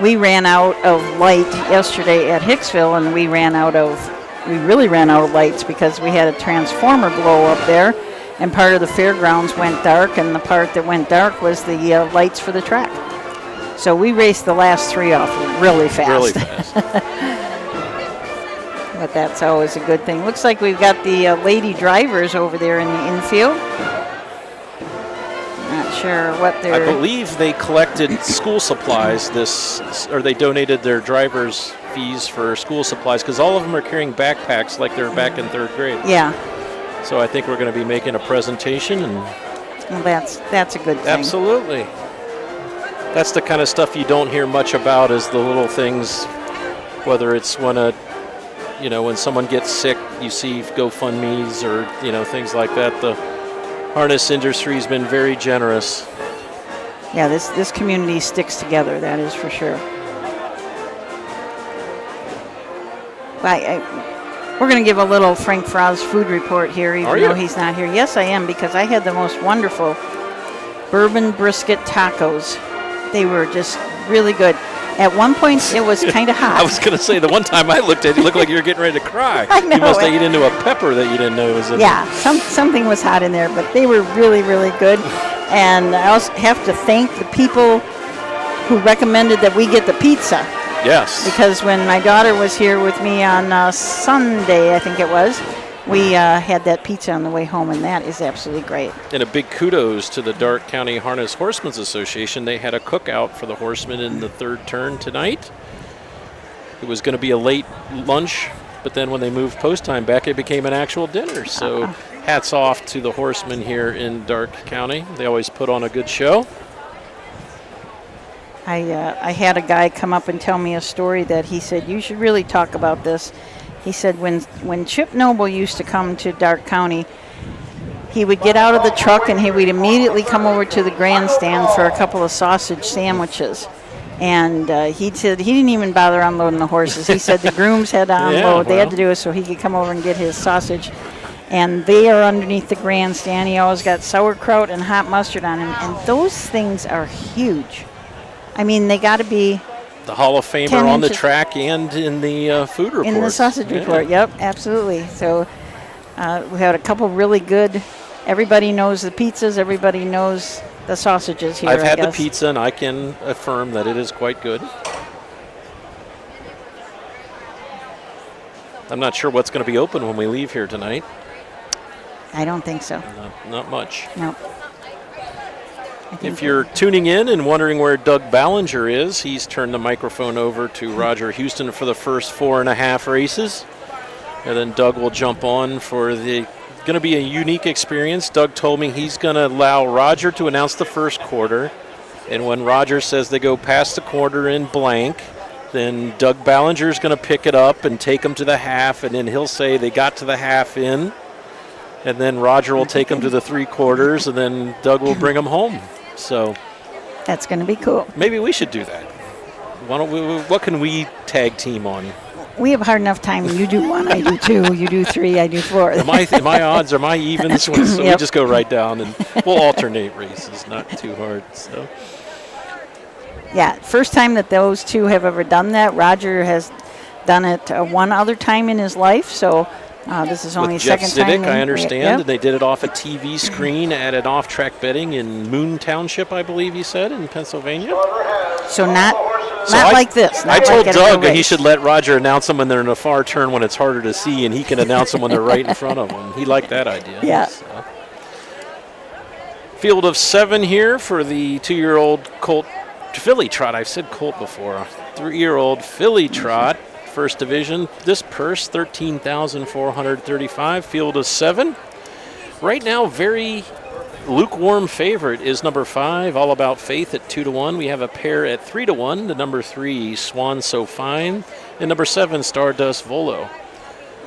We ran out of light yesterday at Hicksville, and we really ran out of lights because we had a transformer blow up there, and part of the fairgrounds went dark, and the part that went dark was the lights for the track. So we raced the last 3 off really fast. Really fast. But that's always a good thing. Looks like we've got the lady drivers over there in the infield. Not sure what they're... I believe they collected school supplies or they donated their drivers' fees for school supplies, because all of them are carrying backpacks like they're back in 3rd grade. Yeah. So I think we're going to be making a presentation. Well, that's a good thing. Absolutely. That's the kind of stuff you don't hear much about, is the little things, whether it's when when someone gets sick, you see GoFundMe's or, things like that. The harness industry has been very generous. Yeah, this community sticks together, that is for sure. We're going to give a little Frank Frost food report here, even though he's not here. Yes, I am, because I had the most wonderful bourbon brisket tacos. They were just really good. At one point, it was kind of hot. I was going to say, the one time I looked at you, looked like you were getting ready to cry. I know. You must have eaten into a pepper that you didn't know was in Yeah, something was hot in there, but they were really, really good. And I also have to thank the people who recommended that we get the pizza. Yes. Because when my daughter was here with me on Sunday, I think it was, we had that pizza on the way home, and that is absolutely great. And a big kudos to the Darke County Harness Horsemen's Association. They had a cookout for the horsemen in the third turn tonight. It was going to be a late lunch, but then when they moved post time back, it became an actual dinner. So hats off to the horsemen here in Darke County. They always put on a good show. I had a guy come up and tell me a story that he said, you should really talk about this. He said when Chip Noble used to come to Darke County, he would get out of the truck and he would immediately come over to the grandstand for a couple of sausage sandwiches. And he said he didn't even bother unloading the horses. He said the grooms had to unload. They had to do it so he could come over and get his sausage. And they are underneath the grandstand. He always got sauerkraut and hot mustard on him. And those things are huge. I mean, they got to be the Hall of Famer on the track and in the food report. In the sausage report, yep, absolutely. So we had a couple really good, everybody knows the pizzas, everybody knows the sausages here, I've had the pizza, and I can affirm that it is quite good. I'm not sure what's going to be open when we leave here tonight. I don't think so. Not much. No. If you're tuning in and wondering where Doug Ballinger is, he's turned the microphone over to Roger Houston for the first 4.5 races. And then Doug will jump on for the going to be a unique experience. Doug told me he's going to allow Roger to announce the first quarter. And when Roger says they go past the quarter in blank, then Doug Ballinger is going to pick it up and take them to the half. And then he'll say they got to the half in. And then Roger will take them to the 3 quarters. And then Doug will bring them home. So that's going to be cool. Maybe we should do that. What can we tag team on? We have a hard enough time. You do 1, I do 2. You do 3, I do 4. Am I odds? Are my evens? So we just go right down and we'll alternate races. Not too hard. So. Yeah, first time that those two have ever done that. Roger has done it one other time in his life. So. This is only with second Jeff Siddick, time. I understand, and they did it off a TV screen at an off-track betting in Moon Township, I believe he said, in Pennsylvania. So not like this. I told Doug he should let Roger announce them when they're in a far turn when it's harder to see, and he can announce them when they're right in front of him. He liked that idea. Yeah. So. Field of 7 here for the 2-year-old colt filly trot. I've said colt before. 3-year-old filly trot. First division. This purse, $13,435. Field of 7. Right now, very lukewarm favorite is number 5, All About Faith, at 2-1. We have a pair at 3-1. The number 3, Swan So Fine, and number 7, Stardust Volo.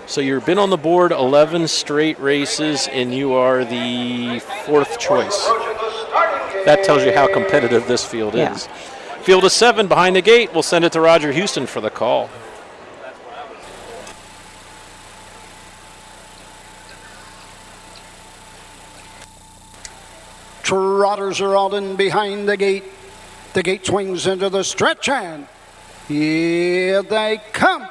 So you've been on the board 11 straight races, and you are the 4th choice. That tells you how competitive this field is. Field of 7 behind the gate. We'll send it to Roger Houston for the call. Trotters are all in behind the gate. The gate swings into the stretch, and here they come.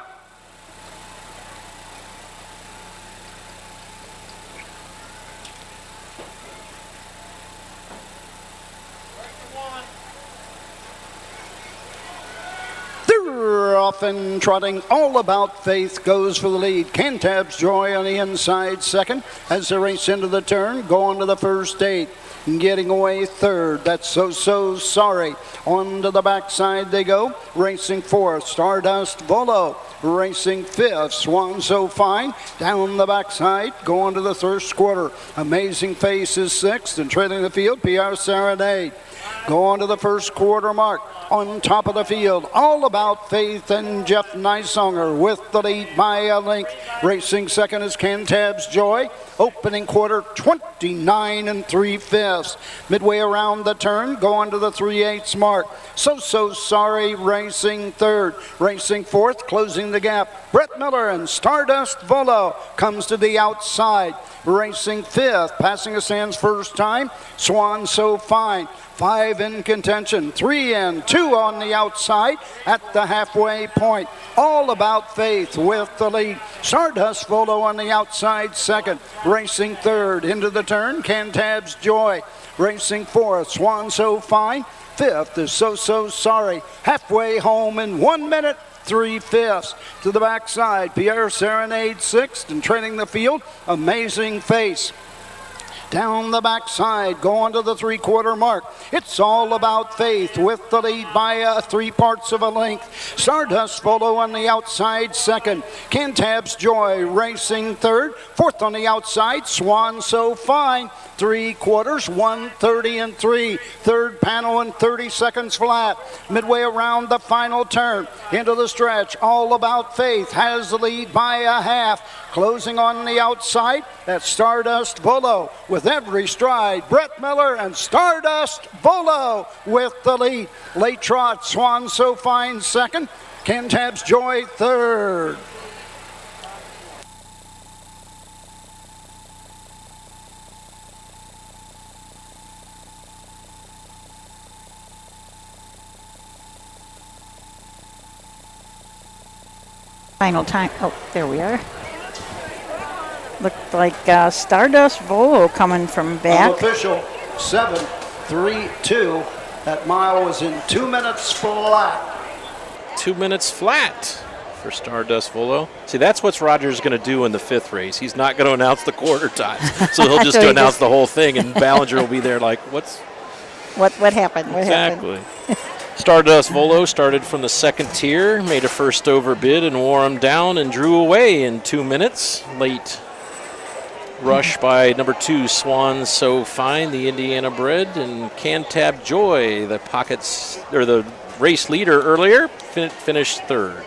They're off and trotting. All About Faith goes for the lead. Cantab's Joy on the inside second as they race into the turn, going to the first 8. Getting away third, that's So Sorry. On to the backside they go, racing 4th, Stardust Volo. Racing 5th, Swan So Fine. Down the backside, going to the first quarter. Amazing Face is 6th, and trailing the field, PR Serenade. Going to the first quarter mark. On top of the field, All About Faith and Jeff Nysonger with the lead by a length. Racing second is Cantab's Joy. Opening quarter, 29 3/5. Midway around the turn, going to the 3/8 mark. So Sorry racing third. Racing 4th, closing the gap. Brett Miller and Stardust Volo comes to the outside. Racing 5th, passing the stands first time, Swan So Fine. 5 in contention, 3 and 2 on the outside at the halfway point. All About Faith with the lead. Stardust Volo on the outside second, racing third. Into the turn, Cantab's Joy. Racing fourth, Swan So Fine. Fifth is So So Sorry. Halfway home in 1 minute, 3/5. To the backside, Pierre Serenade sixth, and trailing the field, Amazing Face. Down the backside, going to the 3/4 mark. It's All About Faith with the lead by 3/4 of a length. Stardust Volo on the outside second. Cantab's Joy racing third. Fourth on the outside, Swan So Fine. 3/4, 1:30 and 3. Third panel in 30 seconds flat. Midway around the final turn. Into the stretch, All About Faith has the lead by a half. Closing on the outside, that's Stardust Volo. With every stride, Brett Miller and Stardust Volo with the lead. Late trot, Swan So Fine second. Cantab's Joy third. Final time. Oh, there we are. Looked like Stardust Volo coming from back. Official 7:32. That mile was in 2 minutes flat. 2 minutes flat for Stardust Volo. See, that's what Rogers going to do in the 5th race. He's not going to announce the quarter times. So he'll just announce the whole thing, and Ballinger will be there like, what happened? What exactly. Stardust Volo started from the 2nd tier, made a first over bid and wore him down and drew away in 2 minutes. Late rush by number 2, Swan So Fine, the Indiana bred, and Cantab Joy, the the race leader earlier, finished third.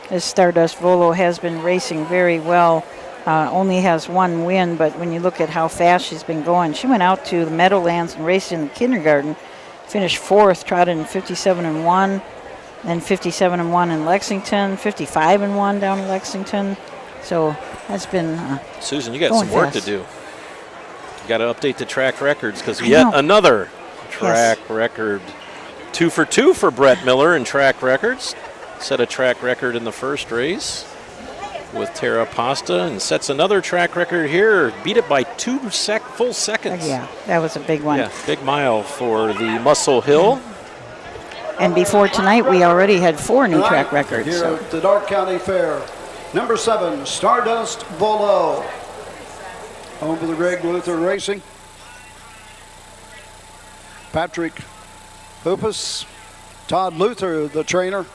This Stardust Volo has been racing very well. Only has one win, but when you look at how fast she's been going, she went out to the Meadowlands and raced in the kindergarten. Finished fourth, trotted in 57-1, then 57-1 in Lexington, 55-1 down in Lexington. So that's been Susan, you got some work to do. You got to update the track records because yet another track record. 2 for 2 for Brett Miller in track records. Set a track record in the first race with Terra Pasta and sets another track record here. Beat it by 2 full seconds. Yeah, that was a big one. Yeah, big mile for the Muscle Hill. And before tonight, we already had 4 new track records. Here at the Dark County Fair. Number 7, Stardust Volo. Home for the Greg Luther Racing. Patrick Hoopus, Todd Luther, the trainer.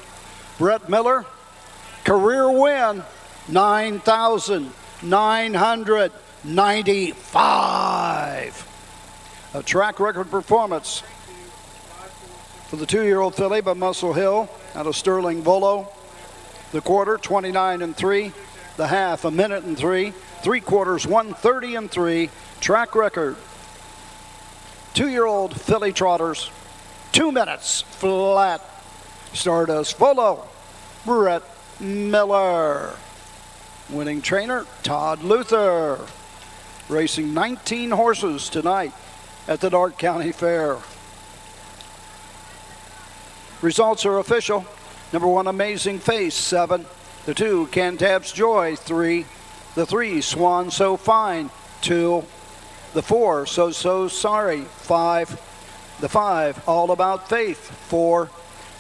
Brett Miller, career win, 9,995. A track record performance for the 2-year-old filly by Muscle Hill out of Sterling Volo. The quarter, 29 and 3. The half, 1 minute and 3. 3/4, 1:30 and 3. Track record. 2-year-old filly trotters, 2 minutes flat. Stardust Volo, Brett Miller. Winning trainer, Todd Luther. Racing 19 horses tonight at the Dark County Fair. Results are official. Number 1, Amazing Face, 7. The 2, Cantab's Joy, 3. The 3, Swan So Fine, 2. The 4, So So Sorry, 5. The 5, All About Faith, 4.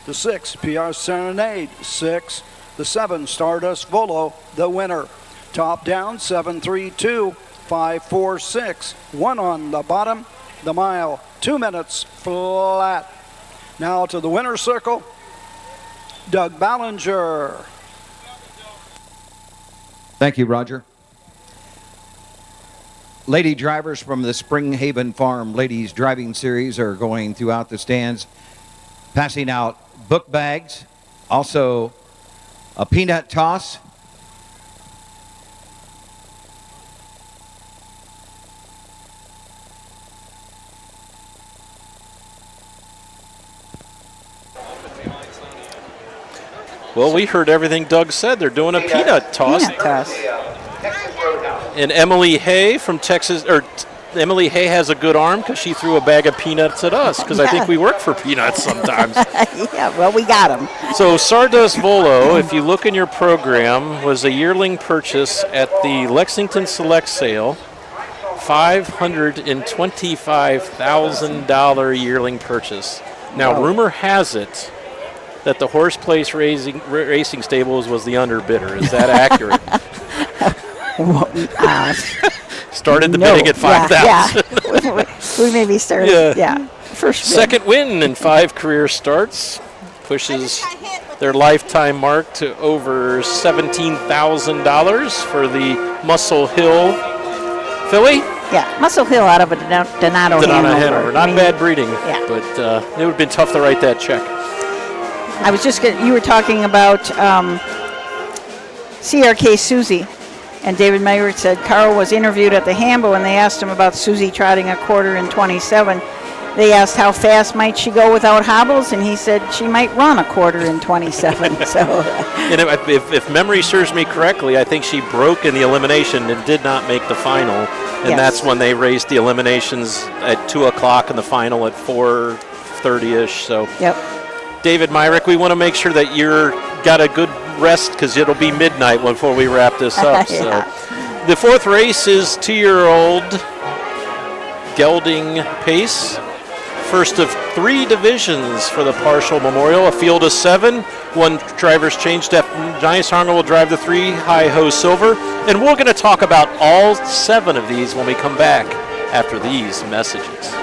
The 6, PR Serenade, 6. The 7, Stardust Volo, the winner. Top down, 7-3-2, 5-4-6. 1 on the bottom, the mile, 2 minutes flat. Now to the winner's circle, Doug Ballinger. Thank you, Roger. Lady drivers from the Springhaven Farm Ladies Driving Series are going throughout the stands, passing out book bags, also a peanut toss. Well, we heard everything Doug said. They're doing a peanut toss. Peanut toss. And Emily Hay from Texas, or Emily Hay has a good arm because she threw a bag of peanuts at us because I think we work for peanuts sometimes. Yeah, well, we got them. So Stardust Volo, if you look in your program, was a yearling purchase at the Lexington Select Sale. $525,000 yearling purchase. Now, rumor has it that the Horse Place Racing Stables was the underbidder. Is that accurate? Started the bidding at 5,000. Yeah. We maybe started. Yeah. First bid. Second win in 5 career starts. Pushes their lifetime mark to over $17,000 for the Muscle Hill filly. Yeah, Muscle Hill out of a Donato Hanover. Not bad breeding, but it would have been tough to write that check. I was just you were talking about CRK Susie, and David Mayer said Carl was interviewed at the Hambo, and they asked him about Susie trotting a quarter in 27. They asked how fast might she go without hobbles, and he said she might run a quarter in 27. So, and if memory serves me correctly, I think she broke in the elimination and did not make the final. And that's when they raced the eliminations at 2 o'clock and the final at 4:30ish. So, David Myrick, we want to make sure that you're got a good rest because it'll be midnight before we wrap this up. So, the 4th race is 2-year-old gelding pace. First of 3 divisions for the Partial Memorial, a field of 7. 1 driver's change. Jeff Nicehonger will drive the 3 Hi-Ho Silver. And we're going to talk about all 7 of these when we come back after these messages.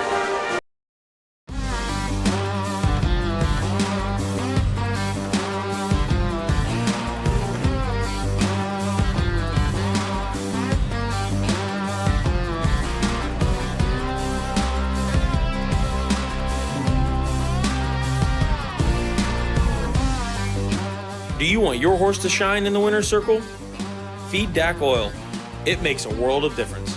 Do you want your horse to shine in the winner's circle? Feed DAC Oil. It makes a world of difference.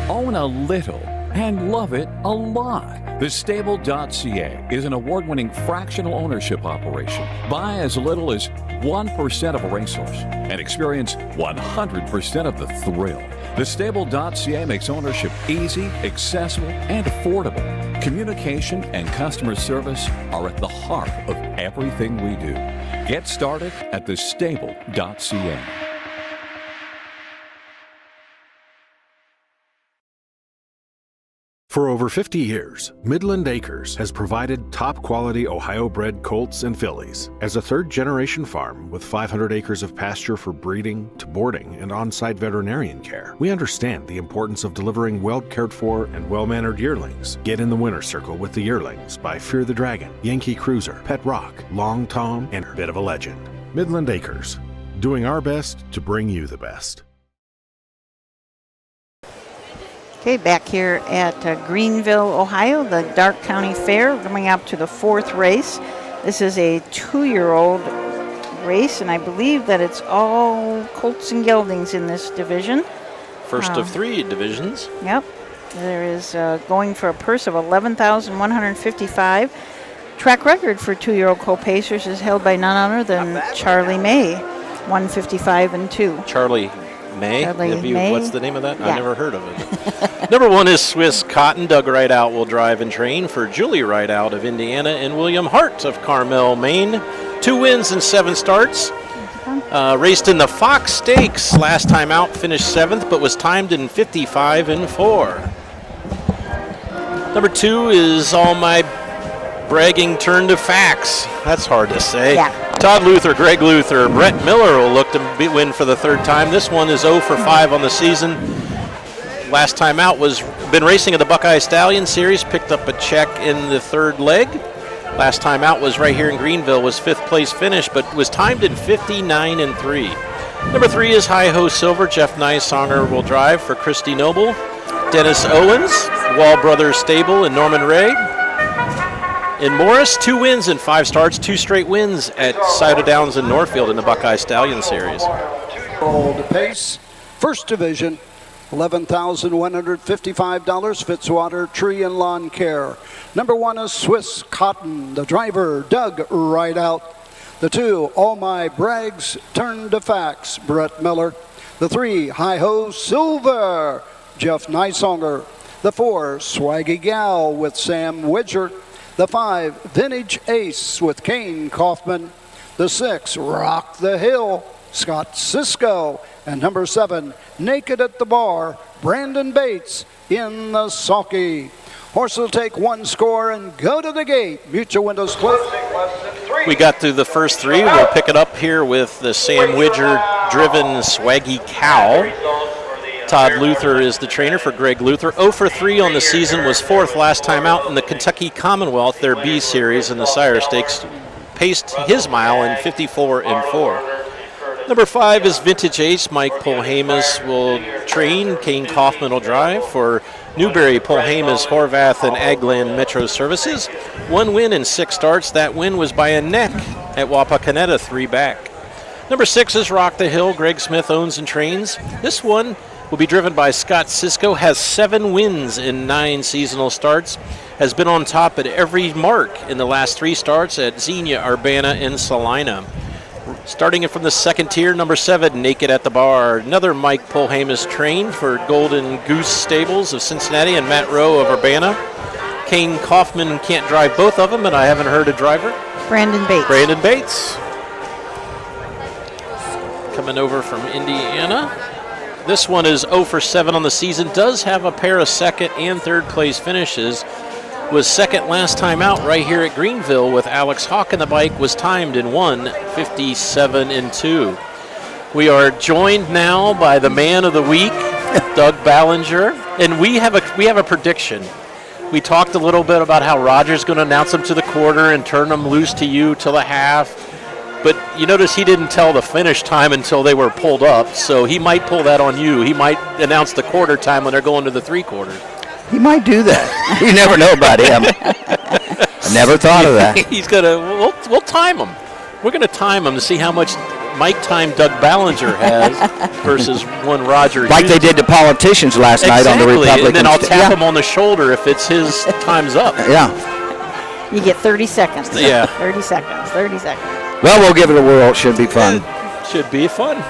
Own a little and love it a lot. TheStable.ca is an award-winning fractional ownership operation. Buy as little as 1% of a racehorse and experience 100% of the thrill. TheStable.ca makes ownership easy, accessible, and affordable. Communication and customer service are at the heart of everything we do. Get started at TheStable.ca. For over 50 years, Midland Acres has provided top-quality Ohio-bred colts and fillies. As a third-generation farm with 500 acres of pasture for breeding to boarding and on-site veterinarian care, we understand the importance of delivering well-cared-for and well-mannered yearlings. Get in the winner's circle with the yearlings by Fear the Dragon, Yankee Cruiser, Pet Rock, Long Tom, and a bit of a legend. Midland Acres, doing our best to bring you the best. okay, back here at Greenville, Ohio, the Darke County Fair, coming up to the 4th race. This is a 2-year-old race, and I believe that it's all colts and geldings in this division. First of 3 divisions. Yep. There is going for a purse of $11,155. Track record for 2-year-old colt pacers is held by none other than Charlie May, 155-2. Charlie May? May. What's the name of that? Yeah. I never heard of it. Number 1 is Swiss Cotton. Doug Rideout will drive and train for Julie Rideout of Indiana and William Hart of Carmel, Maine. 2 wins and 7 starts. Raced in the Fox Stakes last time out, finished 7th, but was timed in 55-4. Number 2 is All My Bragging Turn to Facts. That's hard to say. Yeah. Todd Luther, Greg Luther, Brett Miller will look to win for the 3rd time. This one is 0 for 5 on the season. Last time out been racing in the Buckeye Stallion Series, picked up a check in the 3rd leg. Last time out was right here in Greenville, was 5th place finish, but was timed in 59-3. Number 3 is Hi-Ho Silver. Jeff Nicehonger will drive for Christy Noble. Dennis Owens, Wall Brothers Stable, and Norman Ray. In Morris, 2 wins and 5 starts, 2 straight wins at Cider Downs and Northfield in the Buckeye Stallion Series. Old pace, 1st division, $11,155. Fitzwater Tree and Lawn Care. Number 1 is Swiss Cotton. The driver, Doug Rideout. The 2, All My Brags Turn to Facts, Brett Miller. The 3, Hi Ho Silver, Jeff Neisonger. The 4, Swaggy Gal with Sam Widger. The 5, Vintage Ace with Kane Kaufman. The 6, Rock the Hill, Scott Cisco. And number 7, Naked at the Bar, Brandon Bates in the sulky. Horse will take one score and go to the gate. Mutual windows closing. We got through the first 3. We'll pick it up here with the Sam Widger-driven Swaggy Cow. Todd Luther is the trainer for Greg Luther. 0 for 3 on the season, was 4th last time out in the Kentucky Commonwealth, their B Series in the Sire Stakes. Paced his mile in 54 and 4. Number 5 is Vintage Ace. Mike Polhamus will train. Kane Kaufman will drive for Newberry, Polhamus, Horvath, and Agland Metro Services. 1 win in 6 starts. That win was by a neck at Wapakoneta, 3 back. Number 6 is Rock the Hill. Greg Smith owns and trains. This one will be driven by Scott Cisco, has 7 wins in 9 seasonal starts, has been on top at every mark in the last 3 starts at Xenia, Urbana, and Salina. Starting it from the second tier, number 7, Naked at the Bar. Another Mike Polhamus train for Golden Goose Stables of Cincinnati and Matt Rowe of Urbana. Kane Kaufman can't drive both of them, and I haven't heard a driver. Brandon Bates. Brandon Bates. Coming over from Indiana. This one is 0 for 7 on the season. Does have a pair of second and third place finishes. Was second last time out right here at Greenville with Alex Hawk, and the bike was timed in 1:57 and 2. We are joined now by the man of the week, Doug Ballinger, and we have a prediction. We talked a little bit about how Roger's going to announce them to the quarter and turn them loose to you till the half. But you notice he didn't tell the finish time until they were pulled up, so he might pull that on you. He might announce the quarter time when they're going to the 3/4. He might do that. You never know about him. I never thought of that. He's gonna. We'll time him. We're gonna time him to see how much mic time Doug Ballinger has versus one Roger. Like they did to politicians last night on the Republican. And then I'll tap him on the shoulder if it's his time's up. Yeah. You get 30 seconds. Yeah. 30 seconds. 30 seconds. Well, we'll give it a whirl. It should be fun. Should be fun.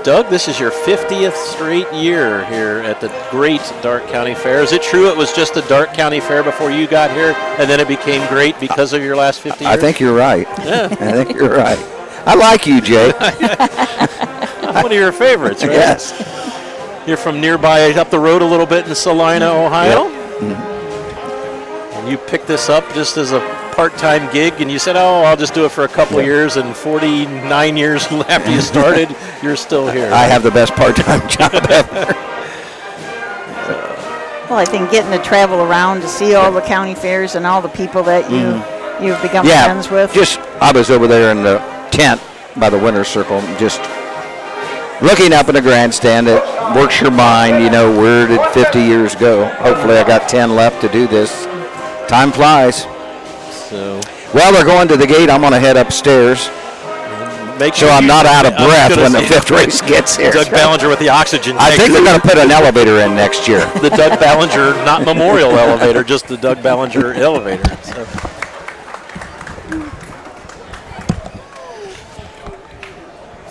Doug, this is your 50th straight year here at the great Darke County Fair. Is it true it was just a Darke County Fair before you got here, and then it became great because of your last 50 years? I think you're right. Yeah. I think you're right. I like you, Jake. One of your favorites, right? Yes. You're from nearby, up the road a little bit in Salina, Ohio? Yep. Mm-hmm. And you picked this up just as a part-time gig, and you said, oh, I'll just do it for a couple of years, and 49 years after you started, you're still here. I have the best part-time job ever. Well, I think getting to travel around to see all the county fairs and all the people that you've become friends with. I was over there in the tent by the winner's circle, just looking up in the grandstand. It works your mind, where did 50 years go? Hopefully I got 10 left to do this. Time flies. So, well, they're going to the gate. I'm going to head upstairs. Make sure I'm not out of breath when the 5th race gets here. Doug Ballinger with the oxygen tank. I think they're going to put an elevator in next year. The Doug Ballinger, not memorial elevator, just the Doug Ballinger elevator. So.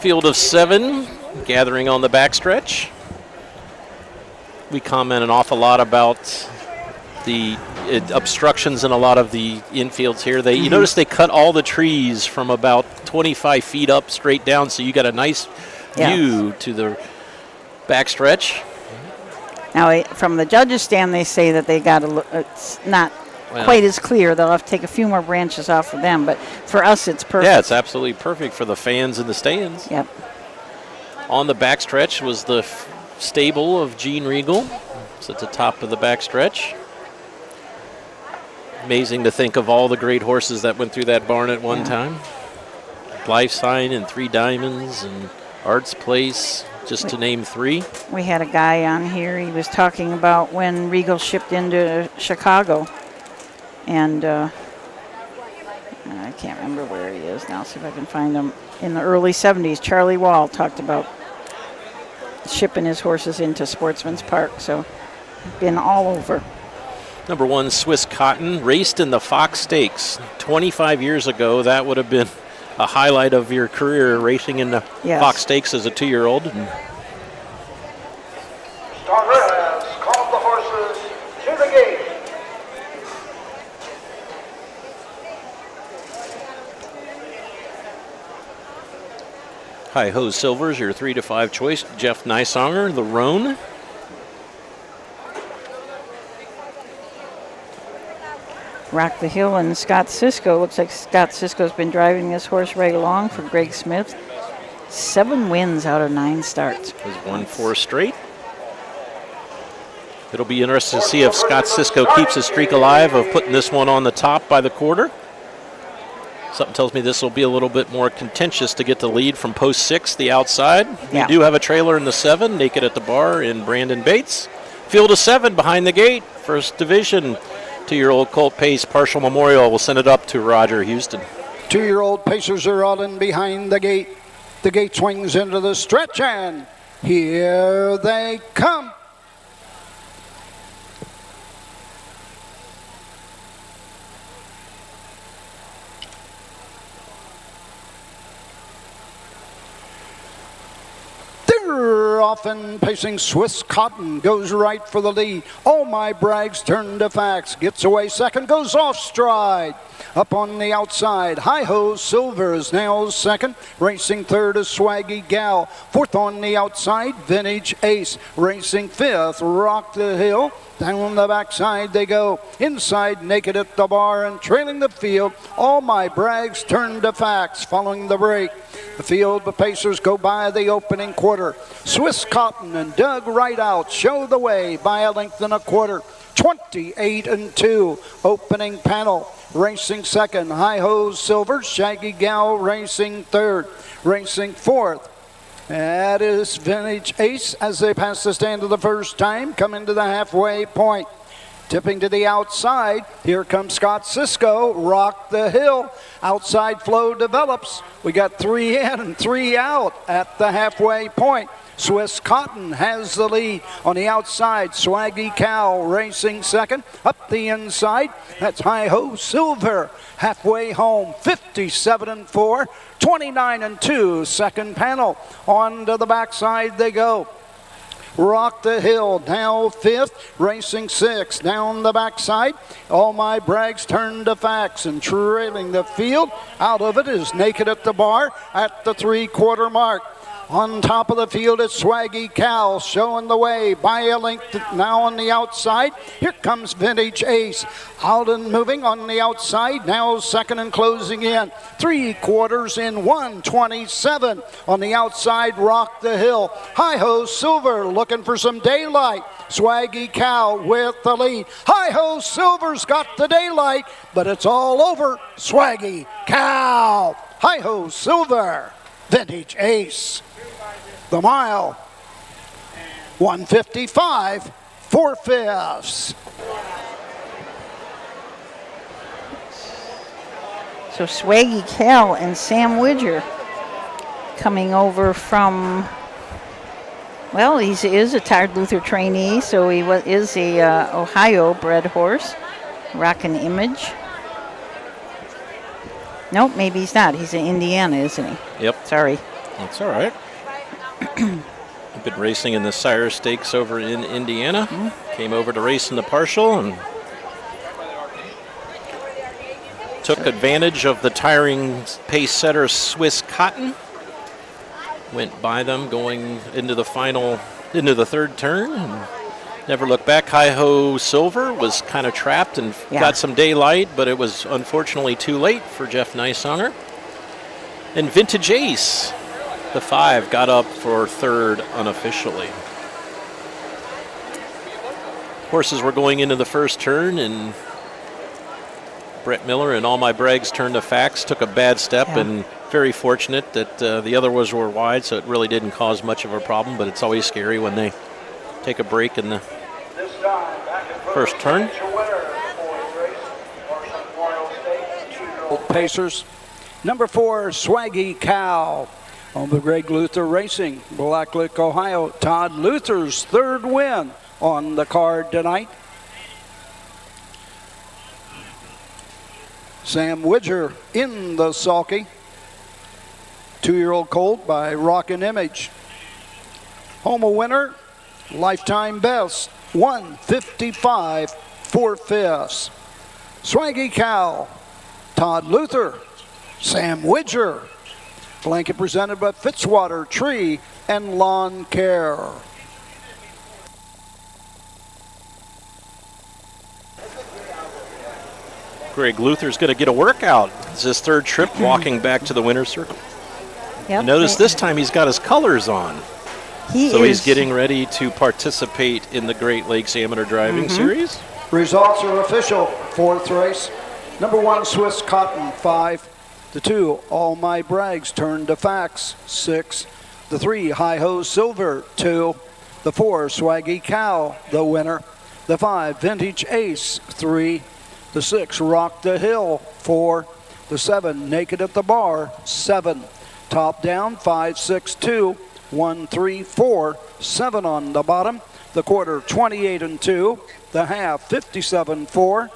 Field of 7, gathering on the backstretch. We comment an awful lot about the obstructions in a lot of the infields here. You notice they cut all the trees from about 25 feet up straight down, so you got a nice view to the backstretch. Now, from the judges' stand, they say that they got it's not quite as clear. They'll have to take a few more branches off of them, but for us, it's perfect. Yeah, it's absolutely perfect for the fans in the stands. Yep. On the backstretch was the stable of Gene Regal. It's at the top of the backstretch. Amazing to think of all the great horses that went through that barn at one time. Life Sign and 3 Diamonds and Arts Place, just to name 3. We had a guy on here. He was talking about when Regal shipped into Chicago. And I can't remember where he is now. See if I can find him. In the early 70s, Charlie Wall talked about shipping his horses into Sportsman's Park. So been all over. Number 1, Swiss Cotton, raced in the Fox Stakes 25 years ago. That would have been a highlight of your career, racing in the Fox Stakes as a 2-year-old. Starter has called the horses to the gate. Hi Ho Silvers, your 3 to 5 choice. Jeff Nysonger, the Roan. Rock the Hill and Scott Cisco. Looks like Scott Cisco's been driving this horse right along for Greg Smith. 7 wins out of 9 starts. Has won 4 straight. It'll be interesting to see if Scott Cisco keeps his streak alive of putting this one on the top by the quarter. Something tells me this will be a little bit more contentious to get the lead from post 6, the outside. We do have a trailer in the 7, naked at the bar in Brandon Bates. Field of 7 behind the gate, first division. 2-year-old Colt Pace, Partial Memorial. We'll send it up to Roger Houston. 2-year-old Pacers are out and behind the gate. The gate swings into the stretch, and here they come. Often pacing Swiss Cotton goes right for the lead. Oh My Bragg's turn to facts. Gets away second, goes off stride. Up on the outside, Hi Ho Silver is now second. Racing third is Swaggy Gal. Fourth on the outside, Vintage Ace. Racing fifth, Rock the Hill. Down the backside they go. Inside, Naked at the Bar, and trailing the field, All My Bragg's turn to facts following the break. The field, the Pacers go by the opening quarter. Swiss Cotton and Doug Rideout show the way by a length and a quarter. 28-2, opening panel. Racing second, Hi Ho Silver. Shaggy Gal racing third. Racing fourth, that is Vintage Ace as they pass the stand for the first time, coming to the halfway point. Tipping to the outside, here comes Scott Cisco, Rock the Hill. Outside flow develops. We got 3 in and 3 out at the halfway point. Swiss Cotton has the lead on the outside. Swaggy Cow racing second. Up the inside, that's Hi Ho Silver. Halfway home, 57-4, 29-2, second panel. On to the backside they go. Rock the Hill now fifth, racing sixth. Down the backside, All My Bragg's turn to facts, and trailing the field. Out of it is Naked at the Bar at the 3-quarter mark. On top of the field is Swaggy Cal showing the way by a length now on the outside. Here comes Vintage Ace. Out and moving on the outside. Now second and closing in. 3 quarters in 1:27. On the outside, Rock the Hill. Hi Ho Silver looking for some daylight. Swaggy Cal with the lead. Hi Ho Silver's got the daylight, but it's all over Swaggy Cal. Hi Ho Silver. Vintage Ace. The mile, 1:55, 4/5. So Swaggy Cal and Sam Widger coming over from, well, he is a Todd Luther trainee, so he is a Ohio-bred horse. Rockin' Image. Nope, maybe he's not. He's in Indiana, isn't he? Yep. Sorry. That's all right. I've been racing in the Sire Stakes over in Indiana. Came over to race in the Partial and took advantage of the tiring pace setter Swiss Cotton. Went by them going into the third turn and never looked back. Hi Ho Silver was kind of trapped and got some daylight, but it was unfortunately too late for Jeff Nysonger. And Vintage Ace, the 5, got up for third unofficially. Horses were going into the first turn, and Brett Miller and All My Bragg's turn to facts took a bad step, and very fortunate that the other ones were wide, so it really didn't cause much of a problem, but it's always scary when they take a break in the first turn. Pacers. Number 4, Swaggy Cow. On the Greg Luther Racing, Blacklick, Ohio. Todd Luther's third win on the card tonight. Sam Widger in the sulky. 2-year-old colt by Rockin' Image. Homa winner, lifetime best, 155 4/5. Swaggy Cow, Todd Luther, Sam Widger. Blanket presented by Fitzwater Tree and Lawn Care. Greg Luther's going to get a workout. It's his third trip walking back to the winner's circle. Yep. Notice this time he's got his colors on. He's getting ready to participate in the Great Lakes Amateur Driving Series. Results are official. 4th race. Number 1, Swiss Cotton, 5. The 2, All My Brags turned to facts, 6. The 3, Hi Ho Silver, 2. The 4, Swaggy Cow, the winner. The 5, Vintage Ace, 3. The 6, Rock the Hill, 4. The 7, Naked at the Bar, 7. Top down, 5, 6, 2. 1, 3, 4, 7 on the bottom. The quarter, 28 and 2. The half, 57, 4.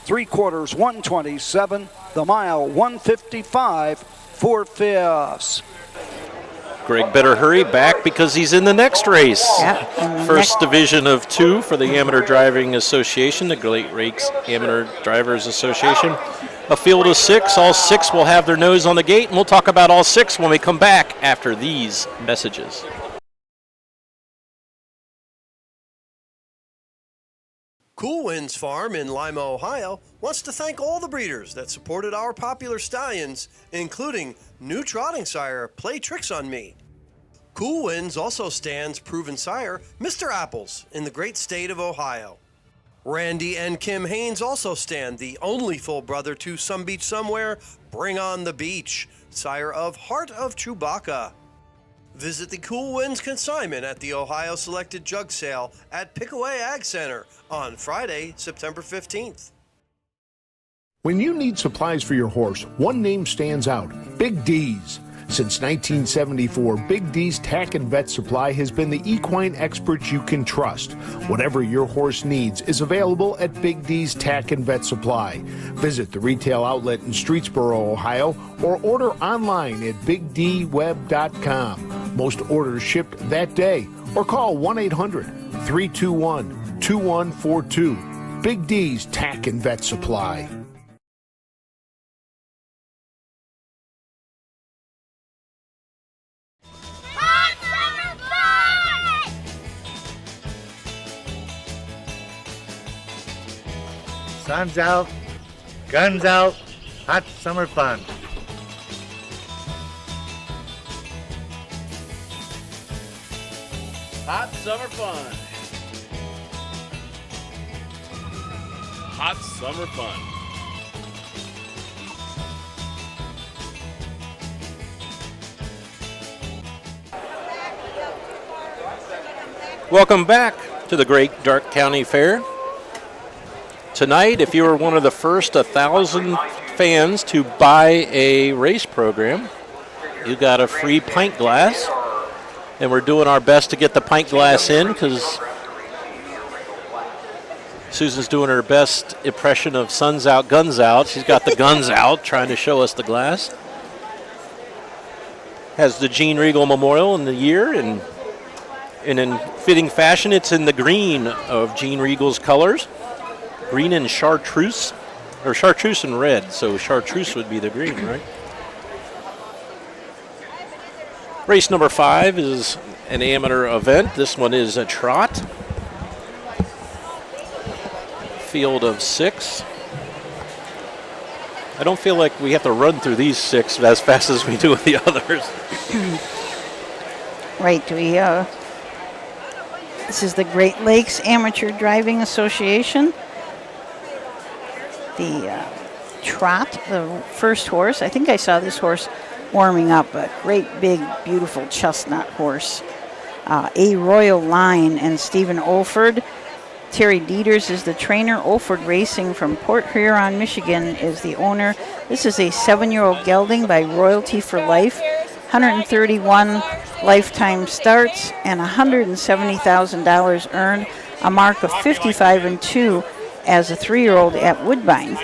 3/4, 127. The mile, 155 4/5. Greg better hurry back because he's in the next race. Yep. First division of 2 for the Amateur Driving Association, the Great Lakes Amateur Drivers Association. A field of 6. All 6 will have their nose on the gate, and we'll talk about all 6 when we come back after these messages. Cool Winds Farm in Lima, Ohio wants to thank all the breeders that supported our popular stallions, including new trotting sire Play Tricks on Me. Cool Winds also stands proven sire Mr. Apples in the great state of Ohio. Randy and Kim Haynes also stand the only full brother to Some Beach Somewhere, Bring on the Beach, sire of Heart of Chewbacca. Visit the Cool Winds consignment at the Ohio Selected Jug Sale at Pickaway Ag Center on Friday, September 15th. When you need supplies for your horse, one name stands out, Big D's. Since 1974, Big D's Tack and Vet Supply has been the equine experts you can trust. Whatever your horse needs is available at Big D's Tack and Vet Supply. Visit the retail outlet in Streetsboro, Ohio, or order online at bigdweb.com. Most orders shipped that day, or call 1-800-321-2142. Big D's Tack and Vet Supply. Sun's out, guns out, hot summer fun. Hot summer fun. Hot summer fun. Welcome back to the Great Dark County Fair. Tonight, if you were one of the first 1,000 fans to buy a race program, you got a free pint glass. And we're doing our best to get the pint glass in because Susan's doing her best impression of Sun's Out, Guns Out. She's got the guns out trying to show us the glass. Has the Gene Regal Memorial in the year, and in fitting fashion, it's in the green of Gene Regal's colors. Green and chartreuse, or chartreuse and red, so chartreuse would be the green, right? Race number 5 is an amateur event. This one is a trot. Field of 6. I don't feel like we have to run through these 6 as fast as we do with the others. Right, this is the Great Lakes Amateur Driving Association. The trot, the first horse. I think I saw this horse warming up, a great big beautiful chestnut horse. A Royal Line and Stephen Olford. Terry Dieters is the trainer. Olford Racing from Port Huron, Michigan is the owner. This is a 7-year-old gelding by Royalty for Life. 131 lifetime starts and $170,000 earned. A mark of 55 and 2 as a 3-year-old at Woodbine.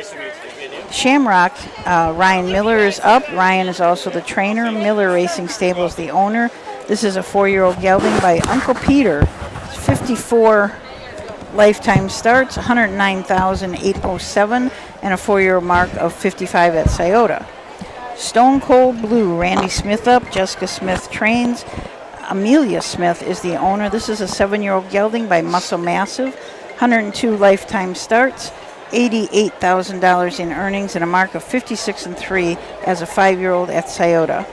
Shamrock, Ryan Miller is up. Ryan is also the trainer. Miller Racing Stable is the owner. This is a 4-year-old gelding by Uncle Peter. 54 lifetime starts, 109,807, and a 4-year mark of 55 at Scioto. Stone Cold Blue, Randy Smith up. Jessica Smith trains. Amelia Smith is the owner. This is a 7-year-old gelding by Muscle Massive. 102 lifetime starts, $88,000 in earnings, and a mark of 56-3 as a 5-year-old at Scioto.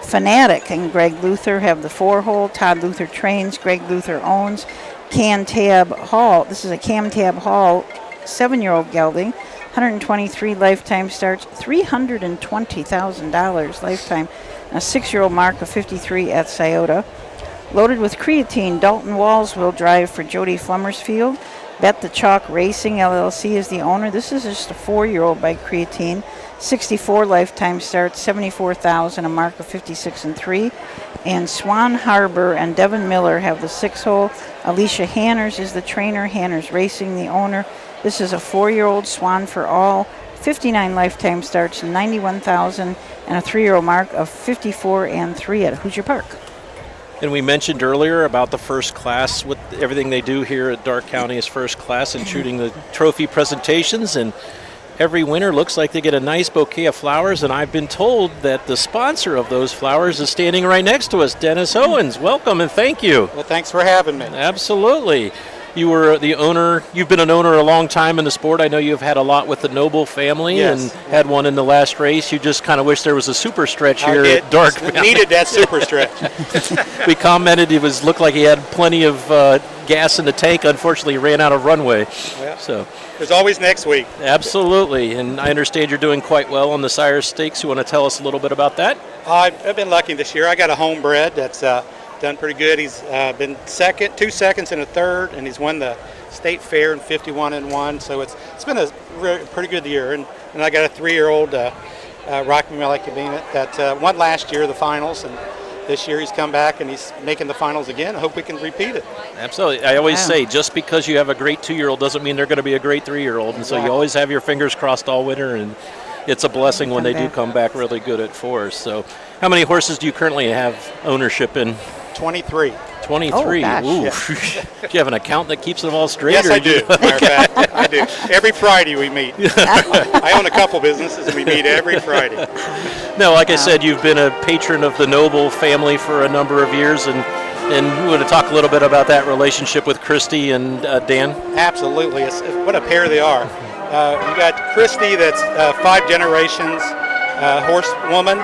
Fanatic and Greg Luther have the 4-hole. Todd Luther trains. Greg Luther owns. Cantab Hall. This is a Cantab Hall 7-year-old gelding. 123 lifetime starts, $320,000 lifetime, and a 6-year-old mark of 53 at Scioto. Loaded with creatine, Dalton Walls will drive for Jody Flummersfield. Bet the Chalk Racing LLC is the owner. This is just a 4-year-old by creatine. 64 lifetime starts, $74,000, a mark of 56-3. And Swan Harbor and Devin Miller have the 6-hole. Alicia Hanners is the trainer. Hanners Racing, the owner. This is a 4-year-old Swan for All. 59 lifetime starts, $91,000, and a 3-year-old mark of 54-3 at Hoosier Park. And we mentioned earlier about the first class, with everything they do here at Darke County is first class, including the trophy presentations. And every winner looks like they get a nice bouquet of flowers. And I've been told that the sponsor of those flowers is standing right next to us, Dennis Owens. Welcome and thank you. Well, thanks for having me. Absolutely. You were the owner. You've been an owner a long time in the sport. I know you've had a lot with the Noble family, yes, and had one in the last race. You just kind of wish there was a super stretch here at Darke. Needed that super stretch. We commented it looked like he had plenty of gas in the tank. Unfortunately, he ran out of runway. Well, so there's always next week. Absolutely, and I understand you're doing quite well on the Sire Stakes. You want to tell us a little bit about that? I've been lucky this year. I got a homebred that's done pretty good. He's been second, 2 seconds and a third, and he's won the state fair in 51-1. So it's been a pretty good year. And I got a 3-year-old Rock Me Like You Mean It that won last year the finals, and this year he's come back and he's making the finals again. I hope we can repeat it. Absolutely. I always say just because you have a great 2-year-old doesn't mean they're going to be a great 3-year-old, and so you always have your fingers crossed all winter, and it's a blessing when they do come back really good at 4. So how many horses do you currently have ownership in? 23. 23. Oh, ooh. Yeah. Do you have an account that keeps them all straight? Yes, I do. Matter of fact, I do. Every Friday we meet. I own a couple businesses, and we meet every Friday. No, like I said, you've been a patron of the Noble family for a number of years, and we want to talk a little bit about that relationship with Christy and Dan. Absolutely. What a pair they are. You got Christy, that's 5 generations horsewoman,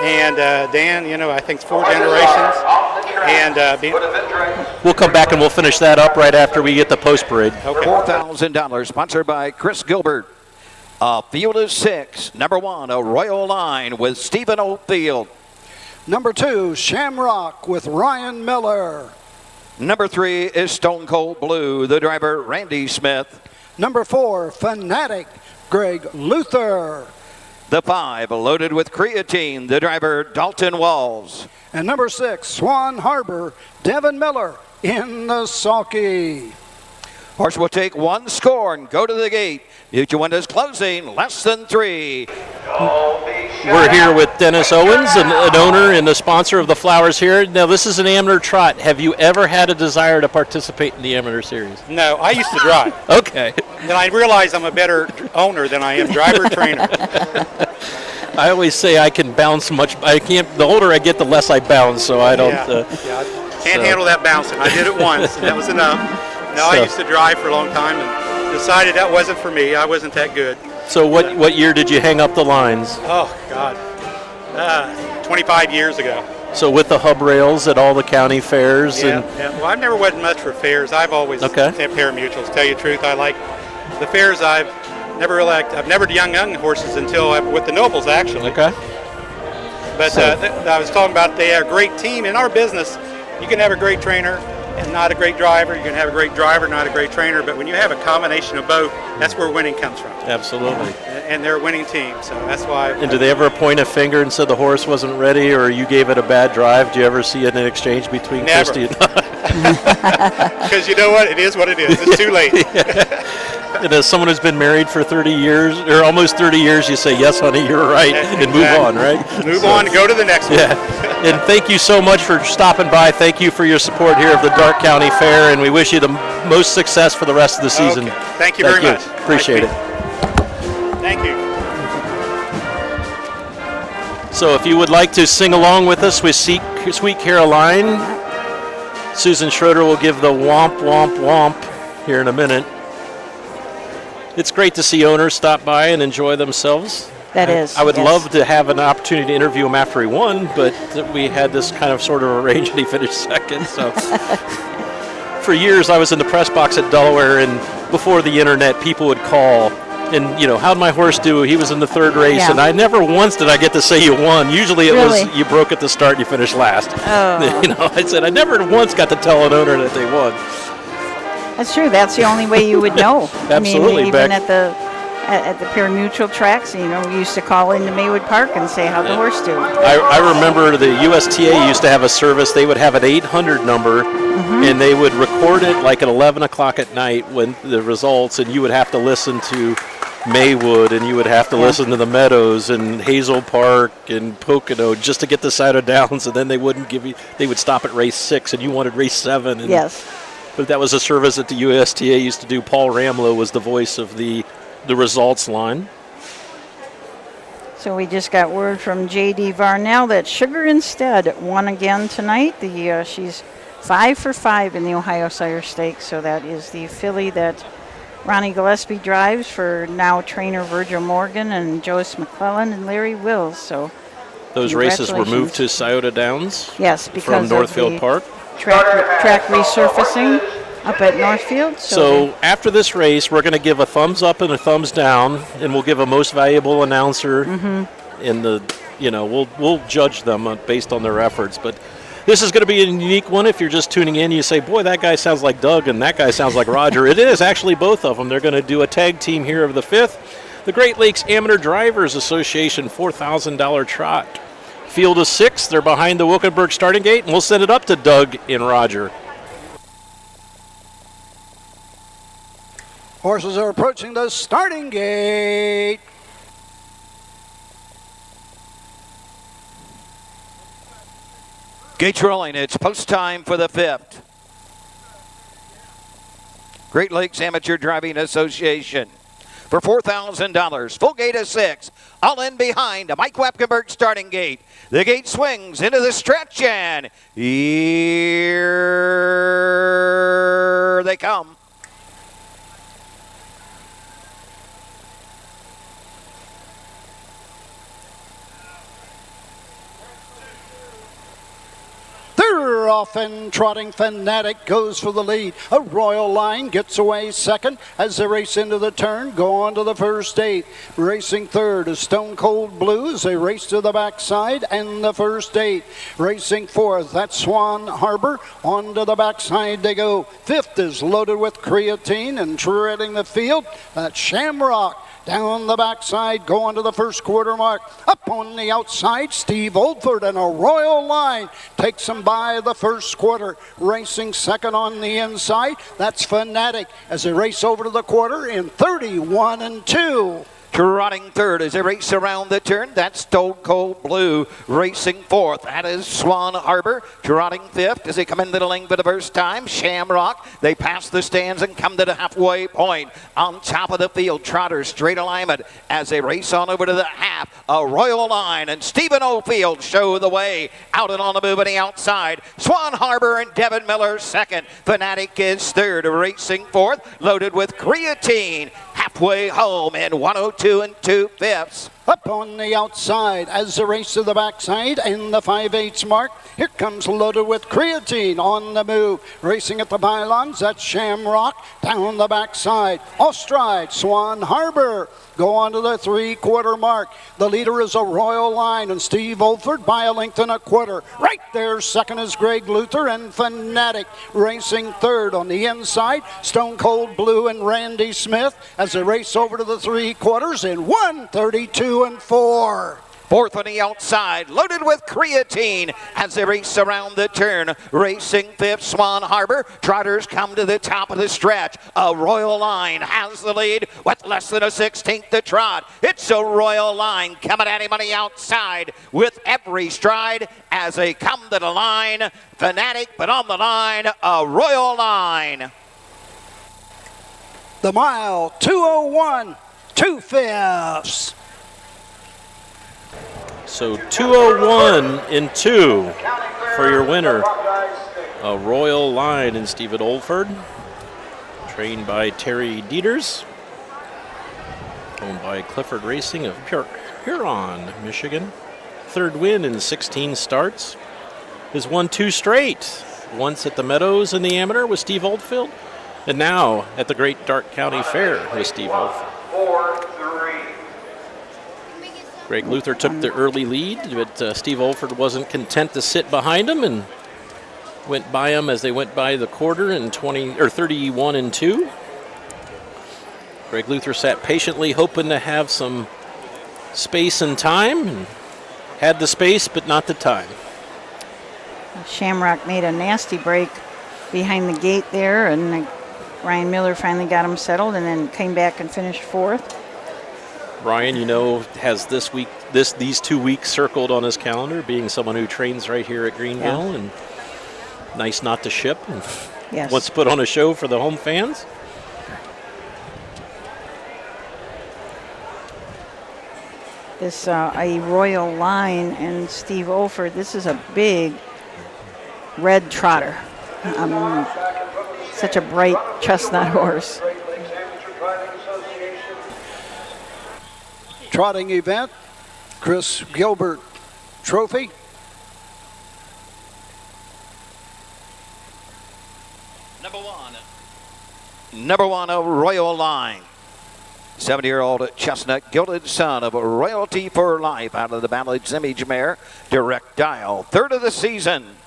and Dan, I think it's 4 generations. And we'll come back and we'll finish that up right after we get the post parade. Okay. $4,000 sponsored by Chris Gilbert. Field is 6. Number 1, a Royal Line with Stephen Oldfield. Number 2, Shamrock with Ryan Miller. Number 3 is Stone Cold Blue, the driver Randy Smith. Number 4, Fanatic, Greg Luther. The 5, loaded with creatine, the driver Dalton Walls. And number 6, Swan Harbor, Devin Miller in the sulky. Horse will take 1 score and go to the gate. Future windows closing, less than 3. We're here with Dennis Owens, an owner and the sponsor of the flowers here. Now, this is an amateur trot. Have you ever had a desire to participate in the amateur series? No, I used to drive. Okay. Then I realized I'm a better owner than I am driver trainer. I always say I can bounce much. I can't. The older I get, the less I bounce. So I don't. Can't handle that bouncing. I did it once, and that was enough. No, I used to drive for a long time and decided that wasn't for me. I wasn't that good. So what year did you hang up the lines? Oh God, 25 years ago. So with the hub rails at all the county fairs. Yeah. Well, I've never went much for fairs. I've always had pari-mutuels. Tell you the truth, I like the fairs. I've never young horses until with the Nobles actually. Okay. But I was talking about they are a great team in our business. You can have a great trainer and not a great driver. You can have a great driver, not a great trainer. But when you have a combination of both, that's where winning comes from. Absolutely. And they're a winning team, so that's why. And do they ever point a finger and say the horse wasn't ready, or you gave it a bad drive? Do you ever see an exchange between Christy and? Because you know what? It is what it is. It's too late. And as someone who's been married for 30 years, or almost 30 years, you say, yes, honey, you're right, and move on, right? Move on, go to the next one. Yeah. And thank you so much for stopping by. Thank you for your support here of the Darke County Fair, and we wish you the most success for the rest of the season. Okay. Thank you very much. Appreciate it. Thank you. So if you would like to sing along with us with Sweet Caroline, Susan Schroeder will give the womp, womp, womp here in a minute. It's great to see owners stop by and enjoy themselves. That is. I would yes. love to have an opportunity to interview him after he won, but we had this kind of sort of arranged and he finished second. So for years I was in the press box at Delaware, and before the internet, people would call and, how'd my horse do? He was in the third race, Yeah. and I never once did I get to say you won. Usually it Really? was you broke at the start and you finished last. Oh. I said I never once got to tell an owner that they won. That's true. That's the only way you would know. Absolutely, I mean, Beck. even at the pure neutral tracks, we used to call into Maywood Park and say, how'd the horse do? I remember the USTA used to have a service. They would have an 800 number, and they would record it like at 11 o'clock at night when the results, and you would have to listen to Maywood, and you would have to listen to the Meadows and Hazel Park and Pocono just to get the side of downs, and then they wouldn't give you. They would stop at race 6, and you wanted race 7. And, Yes. But that was a service that the USTA used to do. Paul Ramlow was the voice of the results line. So we just got word from J.D. Varnell that Sugar Instead won again tonight. She's 5 for 5 in the Ohio Sire Stakes, so that is the filly that Ronnie Gillespie drives for now trainer Virgil Morgan and Joyce McClellan and Larry Wills. So Those races were moved to Scioto Downs. Yes, because from of Northfield the Park. Track resurfacing up at Northfield. So after this race, we're going to give a thumbs up and a thumbs down, and we'll give a most valuable announcer. In the, we'll judge them based on their efforts. But this is going to be a unique one. If you're just tuning in, you say, boy, that guy sounds like Doug and that guy sounds like Roger. It is actually both of them. They're going to do a tag team here of the 5th. The Great Lakes Amateur Drivers Association $4,000 trot. Field of 6. They're behind the Wilkenberg starting gate, and we'll send it up to Doug and Roger. Horses are approaching the starting gate. Gates rolling. It's post time for the 5th. Great Lakes Amateur Driving Association. For $4,000, full gate of 6. All in behind a Mike Wapkenberg starting gate. The gate swings into the stretch, and here they come. They're off and trotting. Fanatic goes for the lead. A Royal Line gets away second as they race into the turn. Go on to the first 8. Racing third is Stone Cold Blue as they race to the backside and the first 8. Racing fourth, that's Swan Harbor. On to the backside they go. 5th is Loaded with Creatine, and treading the field, that's Shamrock. Down the backside, going to the first quarter mark. Up on the outside, Steve Oldford and a Royal Line takes them by the first quarter. Racing second on the inside, that's Fanatic as they race over to the quarter in 31-2. Trotting third as they race around the turn. That's Stone Cold Blue. Racing fourth, that is Swan Harbor. Trotting fifth as they come into the lane for the first time. Shamrock. They pass the stands and come to the halfway point. On top of the field, Trotter straight alignment as they race on over to the half. A Royal Line and Stephen Oldfield show the way. Out and on the move on the outside. Swan Harbor and Devin Miller second. Fanatic is third. Racing fourth, Loaded with Creatine. Halfway home in 102 2/5. Up on the outside as the race to the backside and the 5/8 mark. Here comes Loaded with Creatine on the move. Racing at the pylons, that's Shamrock. Down the backside, Ostride, Swan Harbor. Go on to the 3/4 mark. The leader is a Royal Line and Steve Oldford by a length and a quarter. Right there, second is Greg Luther and Fanatic. Racing third on the inside, Stone Cold Blue and Randy Smith as they race over to the 3/4 in 1:32-4. Fourth on the outside, loaded with creatine as they race around the turn. Racing fifth, Swan Harbor. Trotters come to the top of the stretch. A Royal Line has the lead with less than a 16th to trot. It's a Royal Line coming at him on the outside with every stride as they come to the line. Fanatic, but on the line, a Royal Line. The mile, 2:01, 2/5. So 2:01 in 2 for your winner. A Royal Line in Stephen Oldford, trained by Terry Dieters, owned by Clifford Racing of Huron, Michigan. Third win in 16 starts. Has won 2 straight. Once at the Meadows in the Amateur with Steve Oldfield, and now at the Great Dark County Fair with Steve Oldfield. Greg Luther took the early lead, but Steve Oldford wasn't content to sit behind him and went by him as they went by the quarter in 31 and 2. Greg Luther sat patiently, hoping to have some space and time, and had the space but not the time. Shamrock made a nasty break behind the gate there, and Ryan Miller finally got him settled and then came back and finished fourth. Ryan, has these 2 weeks circled on his calendar, being someone who trains right here at Greenville, and nice not to ship, and wants to put on a show for the home fans. This a Royal Line and Steve Oldford. This is a big red trotter. Such a bright chestnut horse. Trotting event, Chris Gilbert Trophy. Number one, a Royal Line. 70-year-old chestnut gilded son of Royalty for Life out of the Ballard's Image mare, Direct Dial. Third of the season.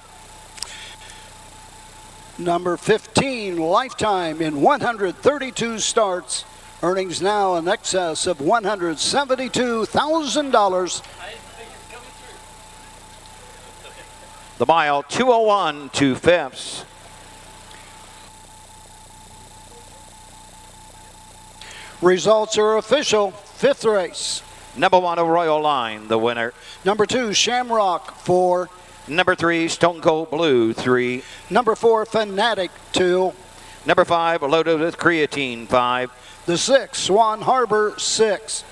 Number 15, Lifetime in 132 starts. Earnings now in excess of $172,000. The mile, 2:01, 2/5. Results are official. Fifth race. Number one, a Royal Line, the winner. Number 2, Shamrock, 4. Number 3, Stone Cold Blue, 3. Number 4, Fanatic, 2. Number 5, Loaded with Creatine, 5. The 6, Swan Harbor, 6.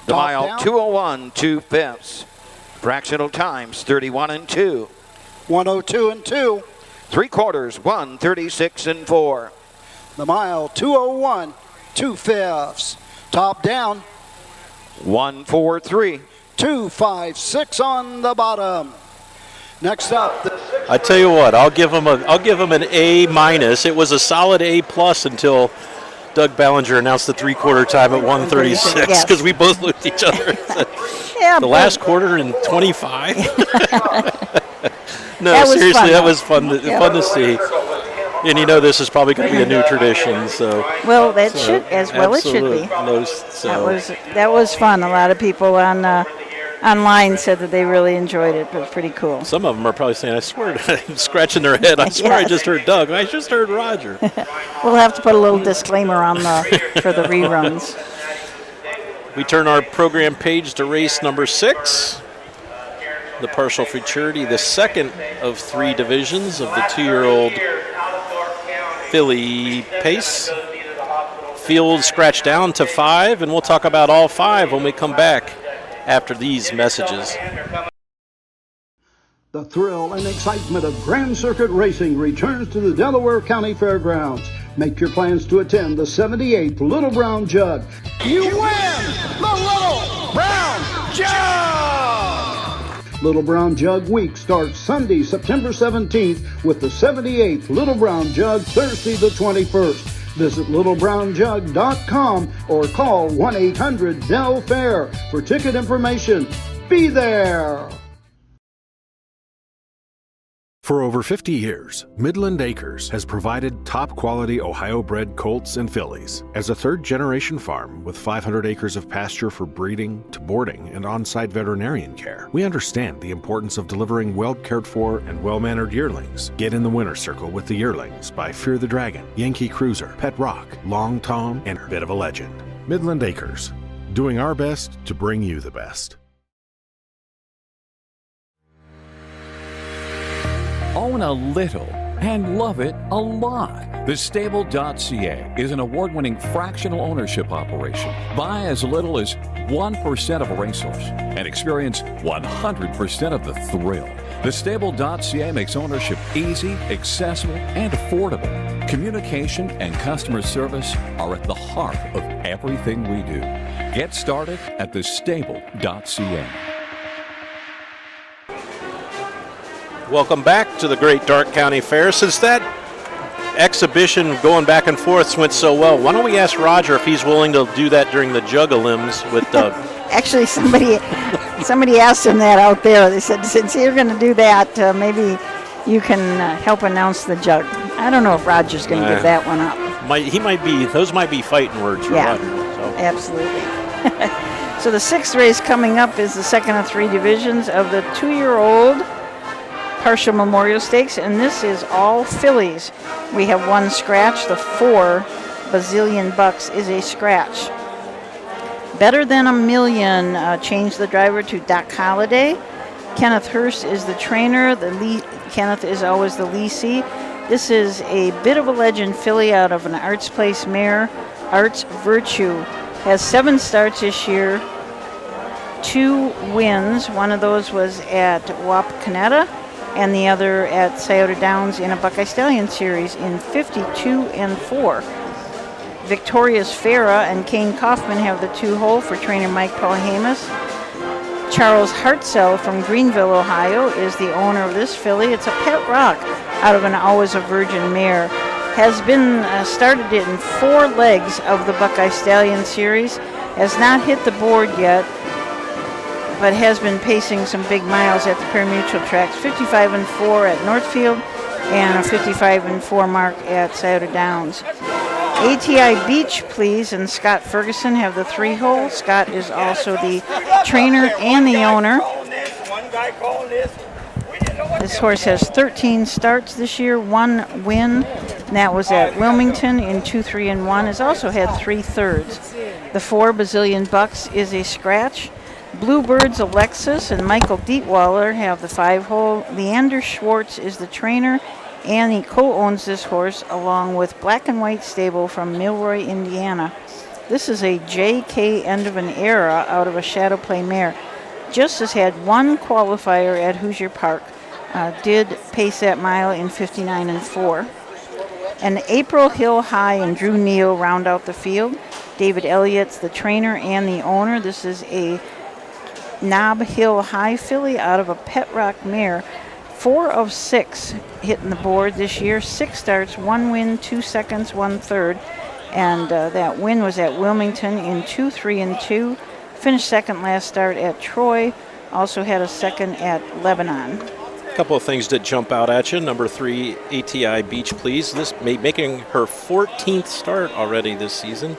The mile, 2:01, 2/5. Fractional times, 31 and 2. 1:02 and 2. 3/4, 1:36 and 4. The mile, 2:01, 2/5. Top down. 1:43. 2:56 on the bottom. Next up, I tell you what, I'll give him an A minus. It was a solid A plus until Doug Ballinger announced the 3/4 time at 1:36 because we both looked at each other and said, the last quarter in 25. No, seriously, that was fun to see. And this is probably going to be a new tradition. So well, it should it should be. That was fun. A lot of people online said that they really enjoyed it. It was pretty cool. Some of them are probably saying, "I swear," scratching their head. I swear, I just heard Doug. I just heard Roger. We'll have to put a little disclaimer on for the reruns. We turn our program page to race number 6. The partial futurity, the second of 3 divisions of the 2-year-old filly pace. Field scratched down to 5, and we'll talk about all 5 when we come back after these messages. the thrill and excitement of Grand Circuit Racing returns to the Delaware County Fairgrounds. Make your plans to attend the 78th Little Brown Jug. You win the Little Brown Jug! Little Brown Jug Week starts Sunday, September 17th with the 78th Little Brown Jug, Thursday the 21st. Visit littlebrownjug.com or call 1-800-DEL-FAIR for ticket information. Be there! For over 50 years, Midland Acres has provided top-quality Ohio-bred colts and fillies. As a third-generation farm with 500 acres of pasture for breeding to boarding and on-site veterinarian care, we understand the importance of delivering well-cared-for and well-mannered yearlings. Get in the winner's circle with the yearlings by Fear the Dragon, Yankee Cruiser, Pet Rock, Long Tom, and Bit of a Legend. Midland Acres, doing our best to bring you the best. Own a little and love it a lot. The Stable.ca is an award-winning fractional ownership operation. Buy as little as 1% of a racehorse and experience 100% of the thrill. The Stable.ca makes ownership easy, accessible, and affordable. Communication and customer service are at the heart of everything we do. Get started at thestable.ca. Welcome back to the Great Dark County Fair. Since that exhibition going back and forth went so well, why don't we ask Roger if he's willing to do that during the Jug-a-limbs with Actually, somebody asked him that out there. They said, since you're going to do that, maybe you can help announce the jug. I don't know if Roger's going to give that one up. Those might be fighting words for Roger. So. Absolutely. So the sixth race coming up is the second of three divisions of the 2-year-old Partial Memorial Stakes, and this is all fillies. We have one scratch. The 4 Bazillion Bucks is a scratch. Better Than a Million changed the driver to Doc Holliday. Kenneth Hurst is the trainer. Kenneth is always the leasee. This is a Bit of a Legend filly out of an Arts Place mare. Arts Virtue has 7 starts this year, 2 wins. One of those was at Wapakoneta, and the other at Scioto Downs in a Buckeye Stallion Series in 52-4. Victorious Farah and Kane Kaufman have the 2-hole for trainer Mike Paul-Hamus. Charles Hartzell from Greenville, Ohio is the owner of this filly. It's a Pet Rock out of an Always a Virgin mare. Has been started in 4 legs of the Buckeye Stallion Series. Has not hit the board yet, but has been pacing some big miles at the pari-mutuel tracks. 55-4 at Northfield and a 55-4 mark at Scioto Downs. ATI Beach Please and Scott Ferguson have the 3-hole. Scott is also the trainer and the owner. This horse has 13 starts this year, 1 win, and that was at Wilmington in 2-3-1. Has also had 3 thirds. The 4 Bazillion Bucks is a scratch. Bluebirds Alexis and Michael Dietwaller have the 5-hole. Leander Schwartz is the trainer, and he co-owns this horse along with Black and White Stable from Milroy, Indiana. This is a JK End of an Era out of a Shadow Play mare. Just has had 1 qualifier at Hoosier Park. Did pace that mile in 59-4. And April Hill High and Drew Neal round out the field. David Elliott's the trainer and the owner. This is a Knob Hill High filly out of a Pet Rock mare. 4 of 6 hitting the board this year. 6 starts, 1 win, 2 seconds, 1 third. And that win was at Wilmington in 2-3-2. Finished second last start at Troy. Also had a second at Lebanon. A couple of things that jump out at you. Number 3, ATI Beach Please. This making her 14th start already this season.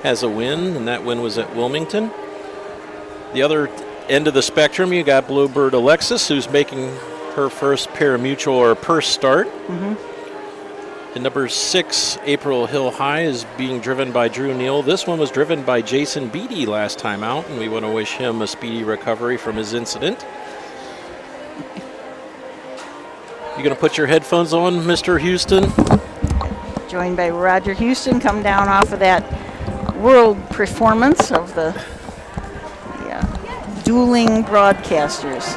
Has a win, and that win was at Wilmington. The other end of the spectrum, you got Bluebird Alexis, who's making her first pari-mutuel or purse start. And number 6, April Hill High, is being driven by Drew Neal. This one was driven by Jason Beatty last time out, and we want to wish him a speedy recovery from his incident. You going to put your headphones on, Mr. Houston? Joined by Roger Houston, come down off of that world performance of the dueling broadcasters.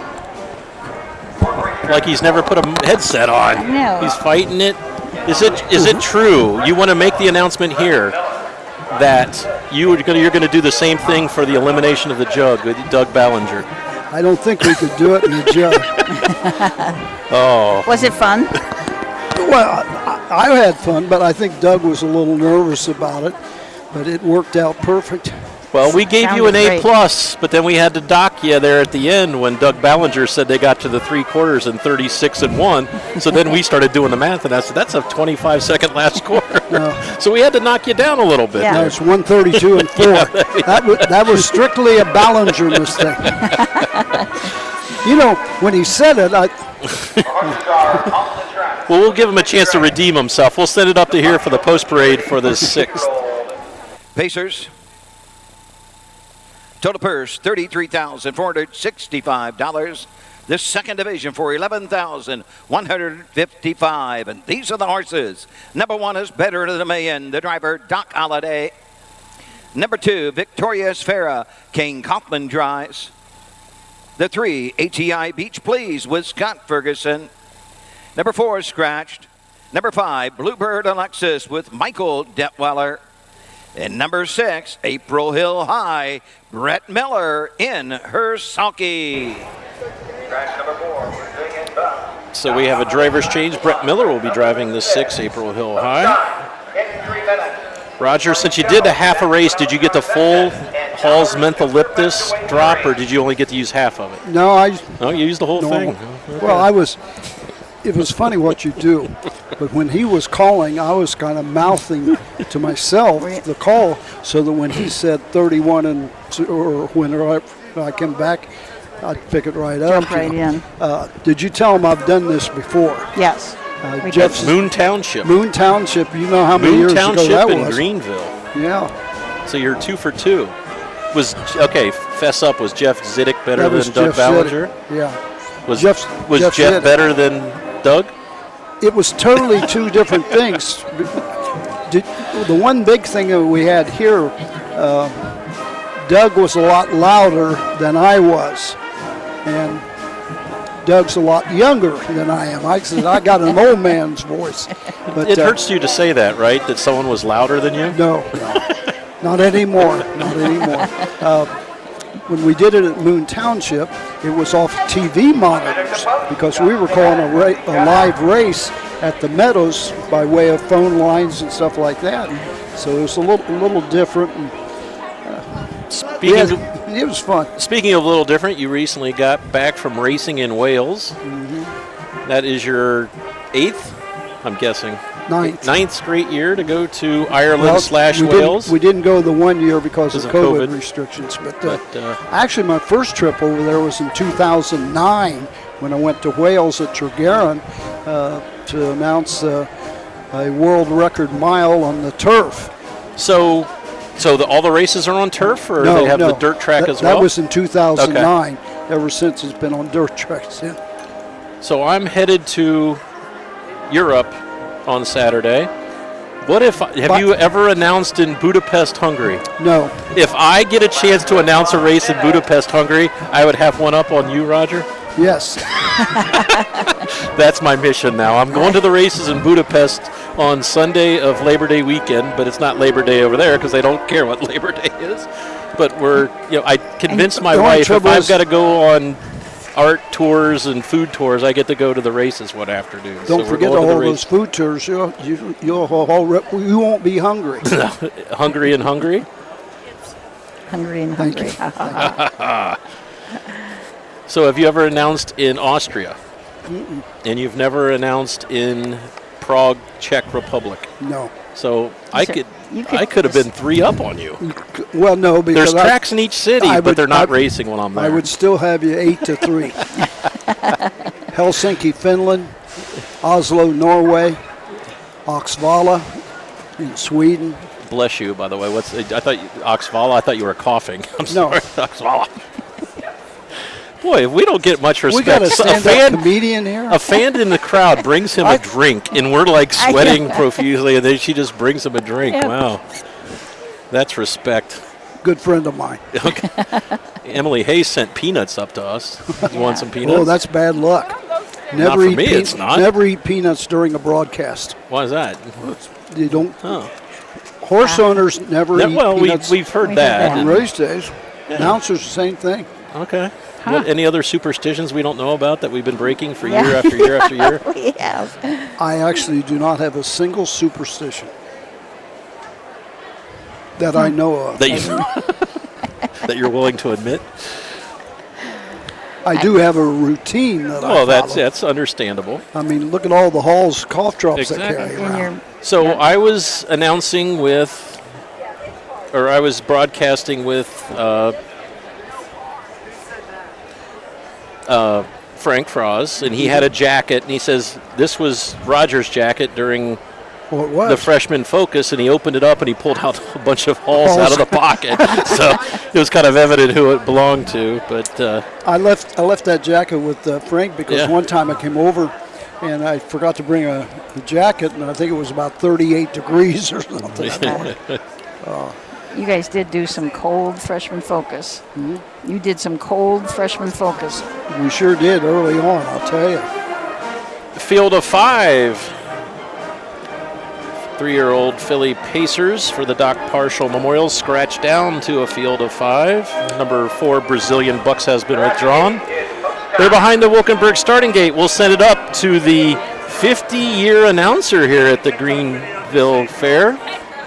Like he's never put a headset on. No. He's fighting it. Is it true? You want to make the announcement here that you're going to do the same thing for the elimination of the jug with Doug Ballinger? I don't think we could do it in the jug. Oh. Was it fun? Well, I had fun, but I think Doug was a little nervous about it. But it worked out perfect. Well, we gave you an Sounded A+, great. but then we had to dock you there at the end when Doug Ballinger said they got to the 3 quarters in 36-1. So then we started doing the math, and I said, that's a 25-second last quarter. So we had to knock you down a little bit. No, there. it's 132-4. That was strictly a Ballinger mistake. You know, when he said it, Well, we'll give him a chance to redeem himself. We'll send it up to here for the post parade for the 6th. Pacers. Total purse, $33,465. This second division for $11,155. And these are the horses. Number 1 is Better Than a Million, the driver, Doc Holliday. Number 2, Victorious Farah, King Kaufman drives. The 3, ATI Beach Please with Scott Ferguson. Number 4, Scratched. Number 5, Bluebird Alexis with Michael Detweiler. And number 6, April Hill High, Brett Miller in her sulky. So we have a driver's change. Brett Miller will be driving the 6 April Hill High. Roger, since you did a half a race, did you get the full Hall's Mentholyptus drop, or did you only get to use half of it? No, you used the whole thing. Okay. Well, it was funny what you do, but when he was calling, I was kind of mouthing to myself the call, so that when he said 31 or when I came back, I'd pick it right up. Jump right in. Did you tell him I've done this before? Yes. Jeff's Moon Township. Moon Township. You know how many Moon years Township ago that in was? Greenville. Yeah. So you're 2 for 2. Fess up. Was Jeff Ziddick better That was than Doug Jeff Ballinger? Ziddick. Yeah. Was Jeff Ziddick. better than Doug? It was totally two different things. The one big thing that we had here, Doug was a lot louder than I was, and Doug's a lot younger than I am. I said, I got an old man's voice. But It hurts you to say that, right? That someone was louder than you? No, not anymore. Not anymore. When we did it at Moon Township, it was off TV monitors because we were calling a live race at the Meadows by way of phone lines and stuff like that. So it was a little different. And, it was fun. Speaking of a little different, you recently got back from racing in Wales. Mm-hmm. That is your 8th, I'm guessing. Ninth straight year to go to Ireland/Wales. We didn't go the one year because of COVID restrictions, but actually my first trip over there was in 2009 when I went to Wales at Tregaron to announce a world record mile on the turf. So all the races are on turf, or they have the dirt track as well? That was in 2009. Okay. Ever since it's been on dirt tracks. Yeah. So I'm headed to Europe on Saturday. Have you ever announced in Budapest, Hungary? No. If I get a chance to announce a race in Budapest, Hungary, I would have one up on you, Roger? Yes. That's my mission now. I'm going to the races in Budapest on Sunday of Labor Day weekend, but it's not Labor Day over there because they don't care what Labor Day is. But I convinced my wife if I've got to go on art tours and food tours, I get to go to the races one afternoon. Don't forget all those food tours. You won't be hungry. Hungry and hungry? Hungry and hungry. So have you ever announced in Austria? Mm-mm. And you've never announced in Prague, Czech Republic? No. So I could have been 3 up on you. Well, no, because there's tracks in each city, but they're not racing when I'm there. I would still have you 8-3. Helsinki, Finland, Oslo, Norway, Oxvalla in Sweden. Bless you, by the way. I thought Oxvalla. I thought you were coughing. I'm sorry, Oxvalla. Boy, we don't get much respect. We got a stand-up comedian here. A fan in the crowd brings him a drink, and we're like sweating profusely, and then she just brings him a drink. Yep. Wow, that's respect. Good friend of mine. Okay. Emily Hayes sent peanuts up to us. You want some peanuts? Oh, that's bad luck. Not for me, it's not. Never eat peanuts during a broadcast. Why is that? You don't. Oh. Horse owners never eat peanuts. We've heard that. On race days. Yeah. Announcers, the same thing. Okay. Huh. Any other superstitions we don't know about that we've been breaking for year after year after year? We have. I actually do not have a single superstition that I know of. that you're willing to admit. I do have a routine that I follow. That's understandable. I mean, look at all the Hall's cough drops Exactly. I carry around. So I was announcing with, or I was broadcasting with Frank Froz, and he had a jacket, and he says this was Roger's jacket during the freshman focus, and he opened it up and he pulled out a bunch of Halls out of the pocket. So it was kind of evident who it belonged to. But I left that jacket with Frank because one time I came over and I forgot to bring a jacket, and I think it was about 38 degrees or something. You guys did do some cold freshman focus. Mm-hmm. You did some cold freshman focus. We sure did early on, I'll tell you. Field of 5. 3-year-old Philly Pacers for the Doc Parshall Memorial scratched down to a field of 5. Number 4 Brazilian Bucks has been withdrawn. They're behind the Wilkenberg starting gate. We'll send it up to the 50-year announcer here at the Greenville Fair,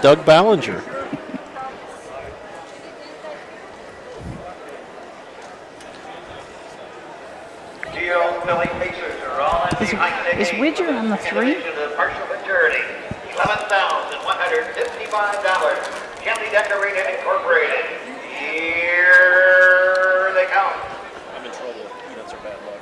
Doug Ballinger. Is Widger on the 3? $11,155. Gently Decorated Incorporated. Here they come. I'm in trouble. Peanuts are bad luck.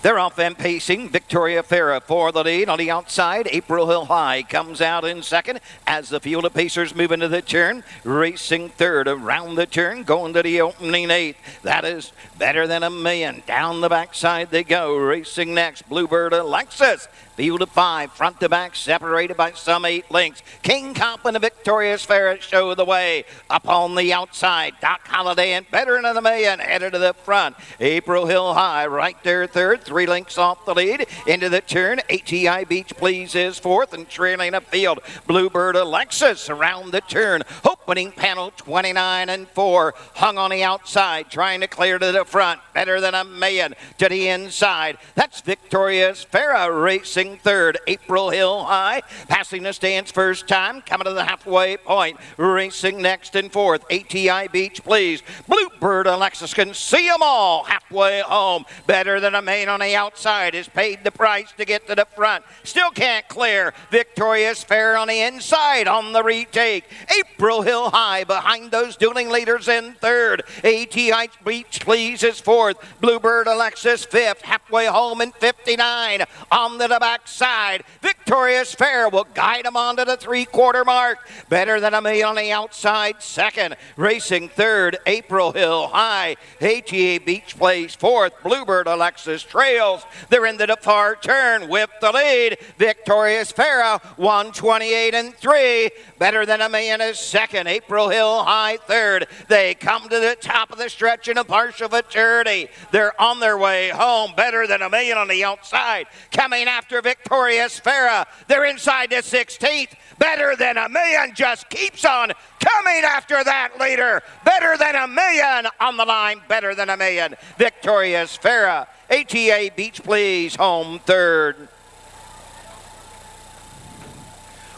They're off and pacing. Victoria Farah for the lead. On the outside, April Hill High comes out in second as the field of Pacers move into the turn. Racing third around the turn, going to the opening 8. That is Better Than a Million. Down the backside they go. Racing next, Bluebird Alexis. Field of 5, front to back, separated by some 8 lengths. King Comp and the Victorious Fair show the way. Up on the outside, Doc Holliday and Better Than a Million headed to the front. April Hill High right there third, 3 lengths off the lead. Into the turn, ATI Beach Please is fourth and trailing a field. Bluebird Alexis around the turn. Opening panel 29 and 4. Hung on the outside, trying to clear to the front. Better Than a Million to the inside. That's Victorious Fair racing third. April Hill High passing the stands first time, coming to the halfway point. Racing next and fourth, ATI Beach Please. Bluebird Alexis can see them all halfway home. Better Than a Million on the outside has paid the price to get to the front. Still can't clear. Victorious Fair on the inside on the retake. April Hill High behind those dueling leaders in third. ATI Beach Please is fourth. Bluebird Alexis fifth. Halfway home in 59. On the backside, Victorious Fair will guide them on to the 3/4 mark. Better Than a Million on the outside second. Racing third, April Hill High. ATA Beach Place fourth. Bluebird Alexis trails. They're into the far turn with the lead. Victorious Fair 128 and 3. Better Than a Million is second. April Hill High third. They come to the top of the stretch in a partial maturity. They're on their way home. Better Than a Million on the outside. Coming after Victorious Fair. They're inside the 16th. Better Than a Million just keeps on coming after that leader. Better Than a Million on the line. Better Than a Million. Victorious Fair. ATA Beach Please home third.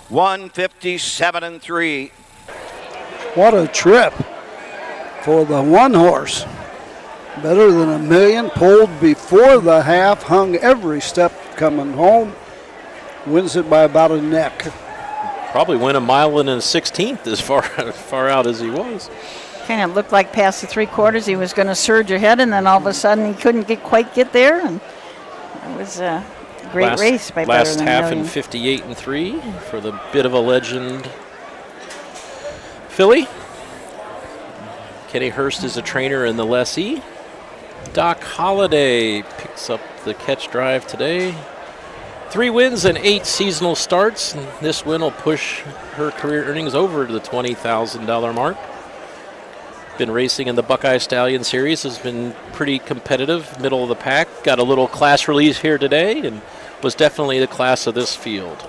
157 and 3. What a trip for the one horse. Better Than a Million, pulled before the half, hung every step coming home. Wins it by about a neck. Probably went a mile and a 16th as far out as he was. Kind of looked like past the 3/4 he was going to surge ahead, and then all of a sudden he couldn't quite get there. And it was a great race by Better last Than a half Million. in 58 and 3 for the bit of a legend Philly. Kenny Hurst is a trainer in the lessee. Doc Holliday picks up the catch drive today. 3 wins and 8 seasonal starts. And this win will push her career earnings over to the $20,000 mark. Been racing in the Buckeye Stallion Series, has been pretty competitive, middle of the pack. Got a little class release here today and was definitely the class of this field.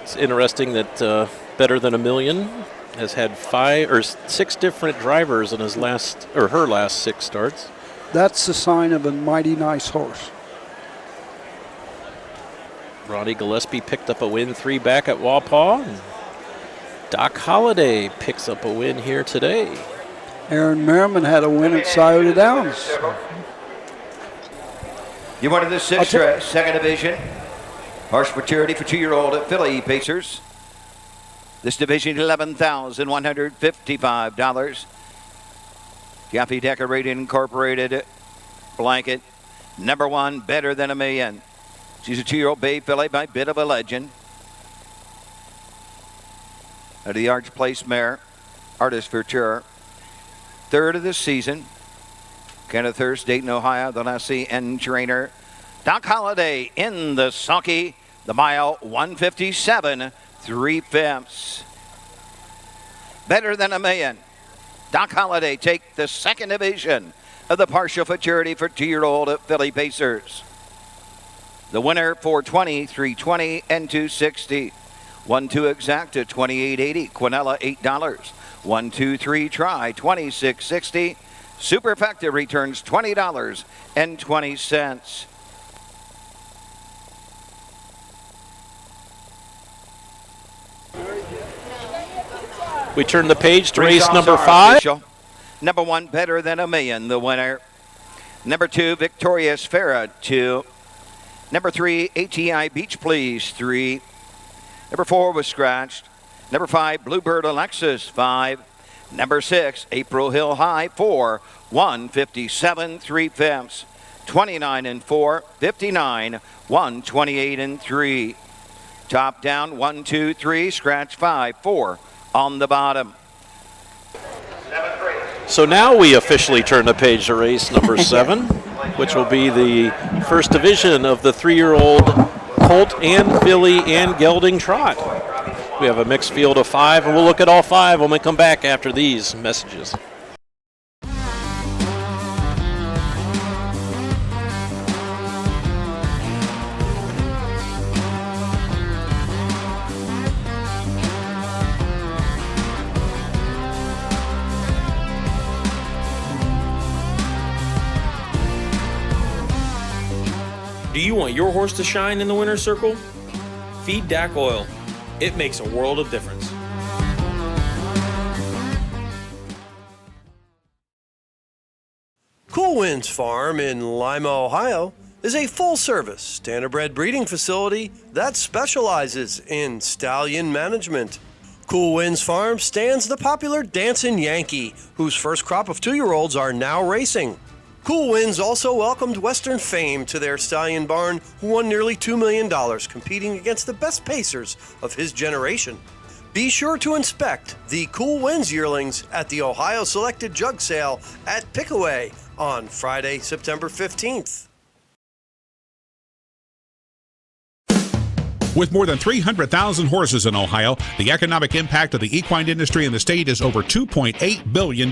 It's interesting that Better Than a Million has had 5 or 6 different drivers in her last 6 starts. That's the sign of a mighty nice horse. Ronnie Gillespie picked up a win 3 back at Wapaw. And Doc Holliday picks up a win here today. Aaron Merriman had a win at Scioto Downs. You wanted the second division. Horse Maturity for 2-year-old Philly Pacers. This division, $11,155. Jaffe Decorated Incorporated blanket. Number 1, Better Than a Million. She's a 2-year-old bay filly by Bit of a Legend. Out of the Arch Place mare, Artist Future. 3rd of the season. Kenneth Hurst, Dayton, Ohio, the Lassie and trainer. Doc Holliday in the sulky. The mile, 157, 3/5. Better Than a Million. Doc Holliday take the second division of the partial futurity for 2-year-old Philly Pacers. The winner, 420, 320, and 260. 1-2 exact to 28.80. Quinella, $8. 1-2-3 try, 26.60. Superfecta returns $20.20. We turn the page to race number 5. Official. Number 1, Better Than a Million, the winner. Number 2, Victorious Farah, 2. Number 3, ATI Beach Please, 3. Number 4 was scratched. Number 5, Bluebird Alexis, 5. Number 6, April Hill High, 4. 157, 3/5. 29 and 4, 59, 128 and 3. Top down, 1, 2, 3, scratch 5, 4 on the bottom. So now we officially turn the page to race number 7, which will be the first division of the 3-year-old Colt and Filly and Gelding Trot. We have a mixed field of 5, and we'll look at all 5 when we come back after these messages. Do you want your horse to shine in the winner's circle? Feed DAC Oil. It makes a world of difference. Cool Winds Farm in Lima, Ohio is a full-service standardbred breeding facility that specializes in stallion management. Cool Winds Farm stands the popular Dancin' Yankee, whose first crop of 2-year-olds are now racing. Cool Winds also welcomed Western Fame to their stallion barn, who won nearly $2 million competing against the best pacers of his generation. Be sure to inspect the Cool Winds yearlings at the Ohio Selected Jug Sale at Pickaway on Friday, September 15th. With more than 300,000 horses in Ohio, the economic impact of the equine industry in the state is over $2.8 billion.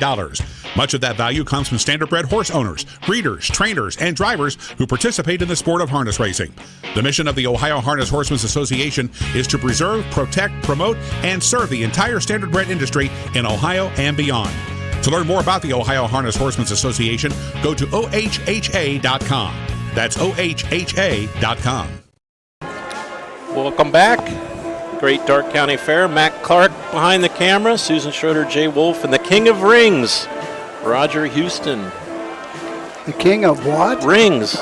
Much of that value comes from standardbred horse owners, breeders, trainers, and drivers who participate in the sport of harness racing. The mission of the Ohio Harness Horsemen's Association is to preserve, protect, promote, and serve the entire standardbred industry in Ohio and beyond. To learn more about the Ohio Harness Horsemen's Association, go to ohha.com. That's ohha.com. Welcome back. Great Dark County Fair. Matt Clark behind the camera. Susan Schroeder, Jay Wolf, and the King of Rings, Roger Houston. The King of what? Rings.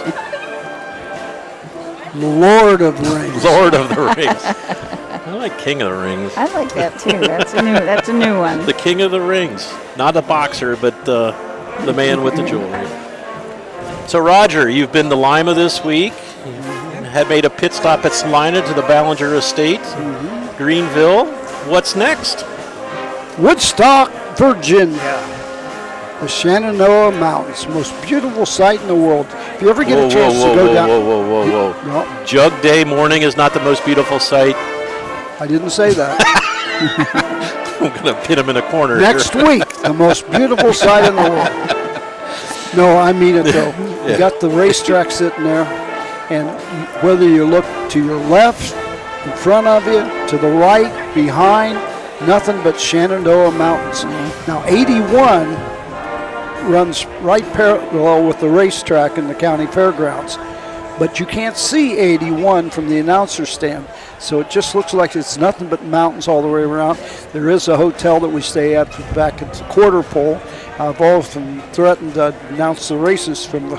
Lord of the Rings. Lord of the Rings. I like King of the Rings. I like that too. That's a new one. The King of the Rings. Not a boxer, but the man with the jewelry. So Roger, you've been to Lima this week. Had made a pit stop at Salina to the Ballinger Estate, Greenville. What's next? Woodstock, Virginia. The Shenandoah Mountains, most beautiful sight in the world. If you ever get a chance to go down. Whoa. No, Jug Day morning is not the most beautiful sight. I didn't say that. I'm going to pin him in a corner. Next week, the most beautiful sight in the world. No, I mean it though. Yeah. You got the racetrack sitting there. And whether you look to your left, in front of you, to the right, behind, nothing but Shenandoah Mountains. Now, 81 runs right parallel with the racetrack in the county fairgrounds. But you can't see 81 from the announcer stand. So it just looks like it's nothing but mountains all the way around. There is a hotel that we stay at back at the quarter pole. I've often threatened to announce the races from the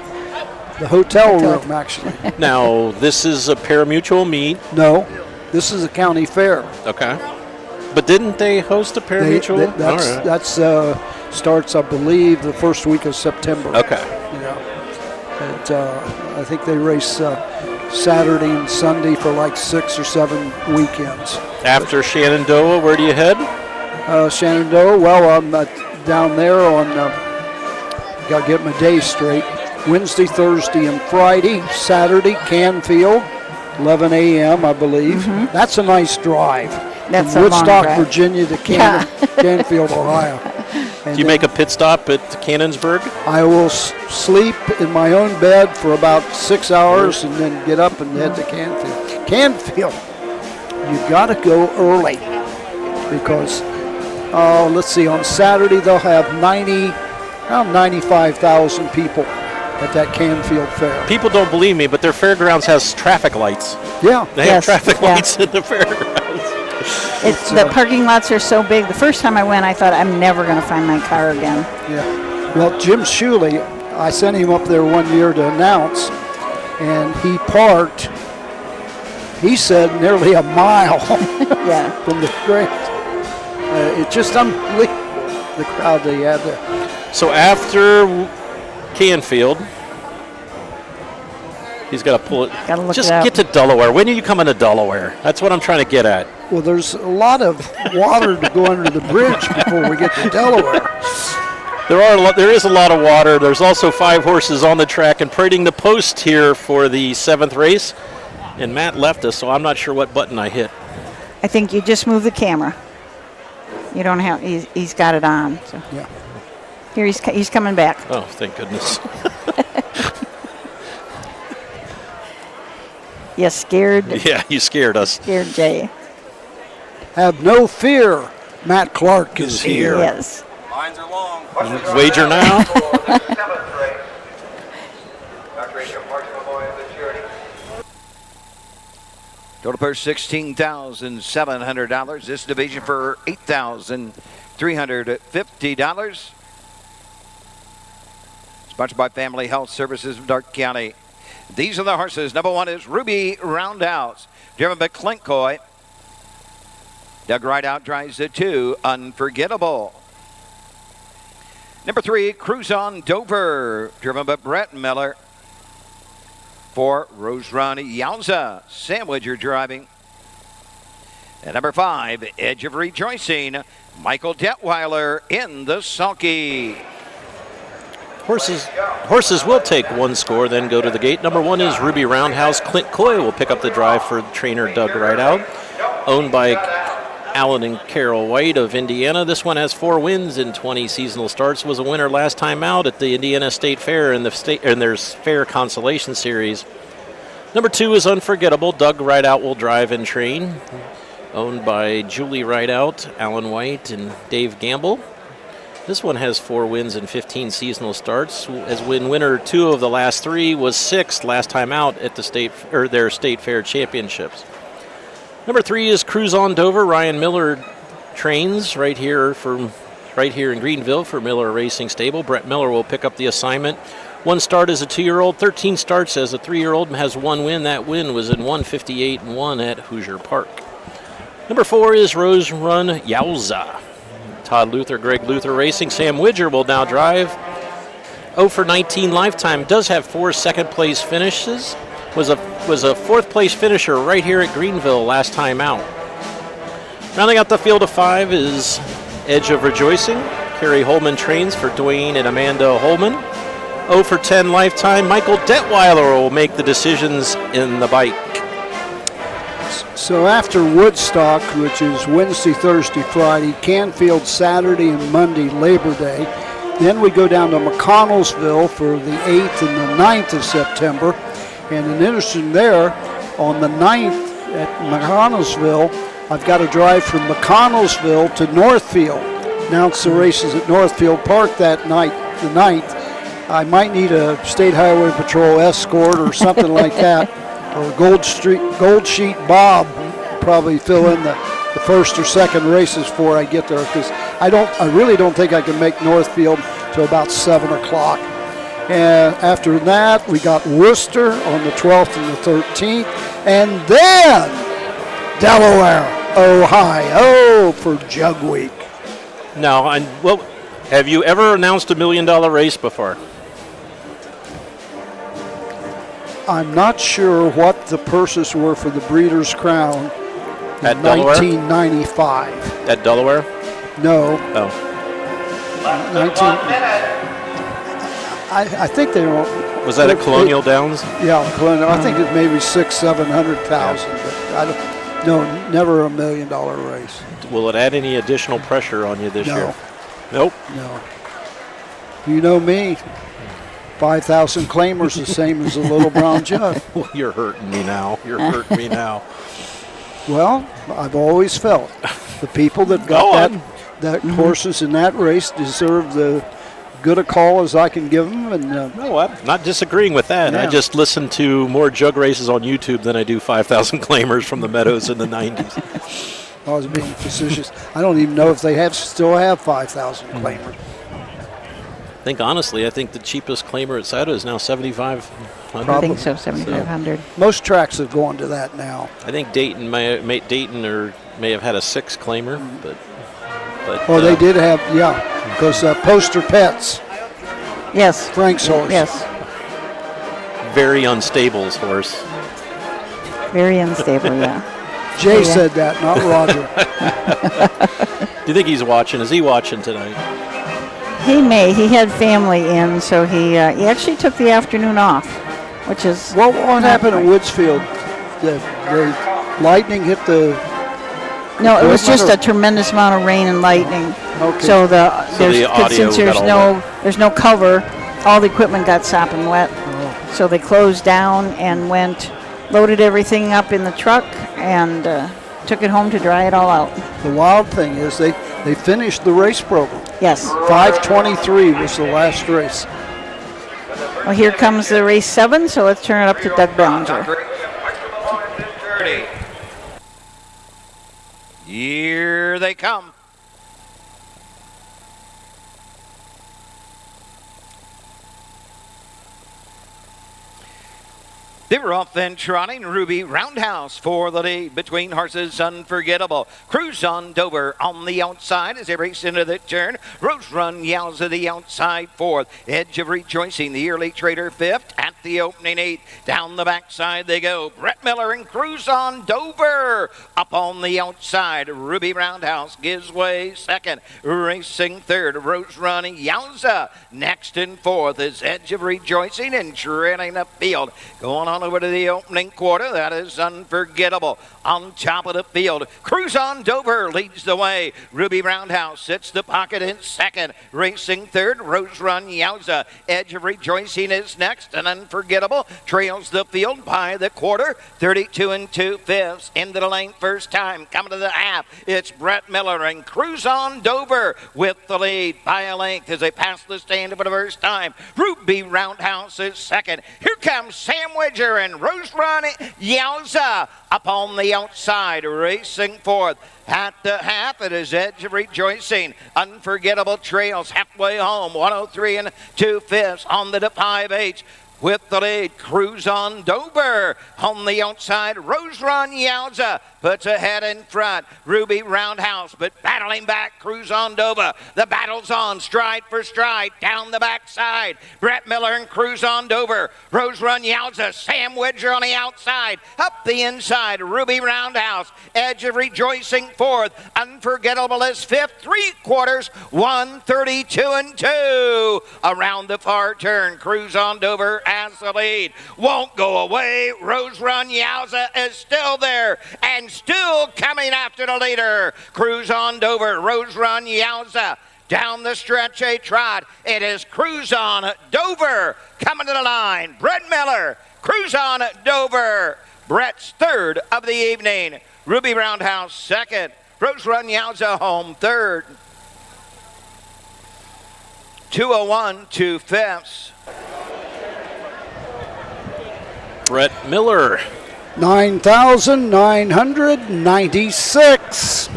hotel room, actually. Now, this is a parimutuel meet. No, this is a county fair. Okay. But didn't they host a parimutual? That's starts, I believe, the first week of September. Okay. Yeah. And I think they race Saturday and Sunday for like 6 or 7 weekends. After Shenandoah, where do you head? Shenandoah, well, I'm down there on, got to get my days straight. Wednesday, Thursday, and Friday. Saturday, Canfield, 11 a.m., I believe. Mm-hmm. That's a nice drive. That's from a long Woodstock, drive. Virginia to Canfield, Ohio. And Do you make a pit stop at Cannonsburg? I will sleep in my own bed for about 6 hours and then get up and head to Canfield. Canfield, you got to go early because, let's see, on Saturday they'll have around 95,000 people at that Canfield Fair. People don't believe me, but their fairgrounds has traffic lights. Yeah. They have traffic lights in the fairgrounds. The parking lots are so big. The first time I went, I thought I'm never going to find my car again. Yeah. Well, Jim Shuley, I sent him up there one year to announce, and he parked, he said, nearly a mile from the grade. It's just unbelievable, the crowd they had there. So after Canfield, he's got to pull it. Just get to Delaware. When are you coming to Delaware? That's what I'm trying to get at. Well, there's a lot of water to go under the bridge before we get to Delaware. There is a lot of water. There's also 5 horses on the track and parading the post here for the 7th race. And Matt left us, so I'm not sure what button I hit. I think you just move the camera. You don't have. He's got it on. So. Yeah. Here he's coming back. Oh, thank goodness. You scared. Yeah, you scared us. Scared Jay. Have no fear. Matt Clark is here. Yes. Lines are long. Wager now. Total purse $16,700. This division for $8,350. Sponsored by Family Health Services of Darke County. These are the horses. Number 1 is Ruby Roundhouse, driven by Clint Coy. Doug Rideout drives the 2, Unforgettable. Number 3, Cruise on Dover, driven by Brett Miller. 4, Rose Run Yowza, Sandwicher driving. And number 5, Edge of Rejoicing, Michael Detweiler in the sulky. Horses will take one score, then go to the gate. Number 1 is Ruby Roundhouse. Clint Coy will pick up the drive for trainer Doug Rideout, owned by Alan and Carol White of Indiana. This one has 4 wins in 20 seasonal starts. Was a winner last time out at the Indiana State Fair in their Fair Consolation Series. Number 2 is Unforgettable. Doug Rideout will drive and train, owned by Julie Rideout, Alan White, and Dave Gamble. This one has 4 wins in 15 seasonal starts. As winner 2 of the last 3 was 6th last time out at the their State Fair Championships. Number 3 is Cruise on Dover. Ryan Miller trains right here in Greenville for Miller Racing Stable. Brett Miller will pick up the assignment. 1 start as a 2-year-old, 13 starts as a 3-year-old, and has 1 win. That win was in 158-1 at Hoosier Park. Number 4 is Rose Run Yowza. Todd Luther, Greg Luther Racing. Sam Widger will now drive. 0 for 19 lifetime. Does have 4 second-place finishes. Was a 4th-place finisher right here at Greenville last time out. Rounding out the field of 5 is Edge of Rejoicing. Carrie Holman trains for Dwayne and Amanda Holman. 0 for 10 lifetime. Michael Detweiler will make the decisions in the bike. So after Woodstock, which is Wednesday, Thursday, Friday, Canfield Saturday and Monday, Labor Day, then we go down to McConnellsville for the 8th and the 9th of September. And an interesting there, on the 9th at McConnellsville, I've got to drive from McConnellsville to Northfield. Announce the races at Northfield Park that night. the 9th. I might need a State Highway Patrol escort or something like that, or Gold Sheet Bob probably fill in the first or second races before I get there, because I really don't think I can make Northfield till about 7 o'clock. And after that, we got Worcester on the 12th and the 13th, and then Delaware, Ohio for Jug Week. Now, have you ever announced $1 million race before? I'm not sure what the purses were for the Breeders' Crown in Delaware? 1995. At Delaware? No. Oh. I think they were. Was that at Colonial Downs? Yeah, Colonial. I think it's maybe 600,000-700,000, but I don't. No, never $1 million race. Will it add any additional pressure on you this year? Nope. No. You know me. 5,000 claimers, the same as a little brown jug. Well, you're hurting me now. You're hurting me now. Well, I've always felt the people that got that horses in that race deserve the good a call as I can give them. And no, I'm not disagreeing with that. Yeah. I just listen to more jug races on YouTube than I do 5,000 claimers from the Meadows in the 90s. I was being facetious. I don't even know if they still have 5,000 claimers. I think the cheapest claimer at SATA is now 7,500. I think so, 7,500. Most tracks have gone to that now. I think Dayton may have had a 6 claimer, but they did have, because Poster Pets. Yes. Frank's horse. Yes. Very unstable horse. Very unstable, yeah. Jay said that, not Roger. Do you think he's watching? Is he watching tonight? He may. He had family in, so he actually took the afternoon off, which is... What happened at Woodsfield? The lightning hit the... No, it was just a tremendous amount of rain and lightning. Okay. So since there's no cover, all the equipment got sopping wet. Oh. So they closed down and loaded everything up in the truck and took it home to dry it all out. The wild thing is they finished the race program. Yes. 5:23 was the last race. Well, here comes the race 7, so let's turn it up to Doug Bellinger. Here they come. They were off then trotting. Ruby Roundhouse for the lead between horses. Unforgettable. Cruise on Dover on the outside as they race into the turn. Rose Run yells at the outside 4th. Edge of Rejoicing, the Early Trader 5th at the opening 8th. Down the backside they go. Brett Miller and Cruise on Dover up on the outside. Ruby Roundhouse gives way 2nd. Racing 3rd. Rose Run Yowza next in 4th is Edge of Rejoicing and trailing the field. Going on over to the opening quarter. That is Unforgettable. On top of the field, Cruise on Dover leads the way. Ruby Roundhouse sits the pocket in 2nd. Racing 3rd, Rose Run Yowza. Edge of Rejoicing is next, and Unforgettable trails the field by the quarter. 32 2/5 into the lane first time. Coming to the half, it's Brett Miller and Cruise on Dover with the lead by a length as they pass the stand for the first time. Ruby Roundhouse is 2nd. Here comes Sam Widger and Rose Run Yowza up on the outside, racing 4th. At the half, it is Edge of Rejoicing. Unforgettable trails halfway home, 103 2/5 on the 5/8. With the lead, Cruise on Dover. On the outside, Rose Run Yowza puts ahead in front. Ruby Roundhouse, but battling back, Cruise on Dover. The battle's on, stride for stride, down the backside. Brett Miller and Cruise on Dover. Rose Run Yowza, Sam Widger on the outside. Up the inside, Ruby Roundhouse. Edge of Rejoicing 4th. Unforgettable is 5th. 3/4, 132 2. Around the far turn, Cruise on Dover has the lead. Won't go away. Rose Run Yowza is still there and still coming after the leader. Cruise on Dover. Rose Run Yowza. Down the stretch a trot. It is Cruise on Dover coming to the line. Brett Miller. Cruise on Dover. Brett's 3rd of the evening. Ruby Roundhouse 2nd. Rose Run Yowza home 3rd. 201 2/5. Brett Miller. 9,996.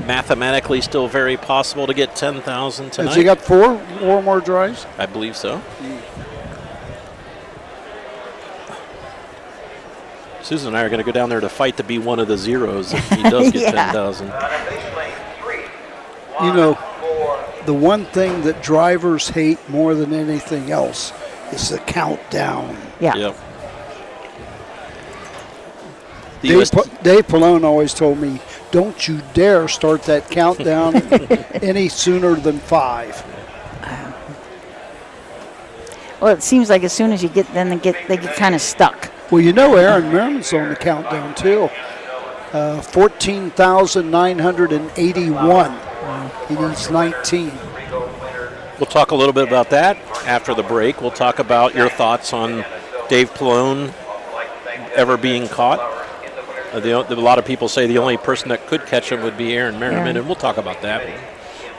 Mathematically still very possible to get 10,000 tonight. Has he got four more drives? I believe so. Susan and I are going to go down there to fight to be one of the zeros if he does get 10,000. You know, the one thing that drivers hate more than anything else is the countdown. Yeah. Yep. Dave Pallone always told me, don't you dare start that countdown any sooner than 5. Well, it seems like as soon as you get, they get kind of stuck. Well, you know, Aaron Merriman's on the countdown too. 14,981. He needs 19. We'll talk a little bit about that after the break. We'll talk about your thoughts on Dave Pallone ever being caught. A lot of people say the only person that could catch him would be Aaron Merriman, and we'll talk about that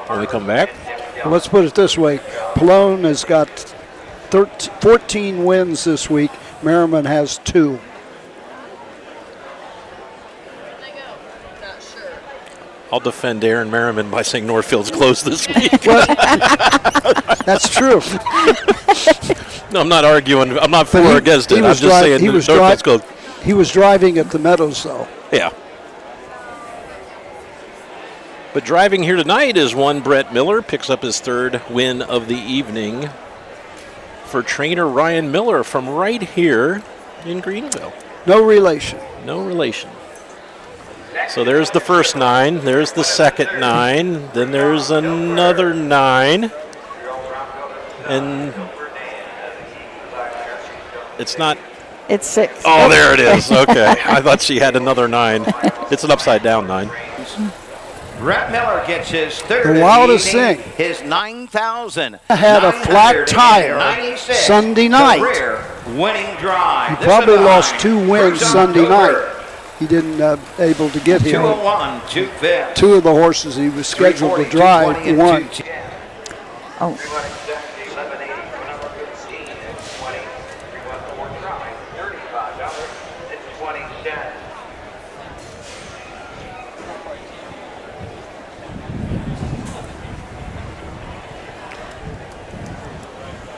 when we come back. Well, let's put it this way. Pallone has got 14 wins this week. Merriman has 2. I'll defend Aaron Merriman by saying Northfield's closed this week. That's true. No, I'm not arguing. I'm not for or against it. I'm just saying Northfield's closed. He was driving at the Meadows, though. Yeah. But driving here tonight is one Brett Miller. Picks up his 3rd win of the evening for trainer Ryan Miller from right here in Greenville. No relation. No relation. So there's the first 9. There's the second 9. Then there's another 9. And it's not... It's 6. Oh, there it is. Okay. I thought she had another 9. It's an upside down 9. Brett Miller gets his 3rd. The wildest thing. His 9,000. Had a flat tire Sunday night. Winning drive. He probably lost 2 wins Sunday night. He didn't able to get here. 201 2/5. 2 of the horses he was scheduled to drive won. Oh.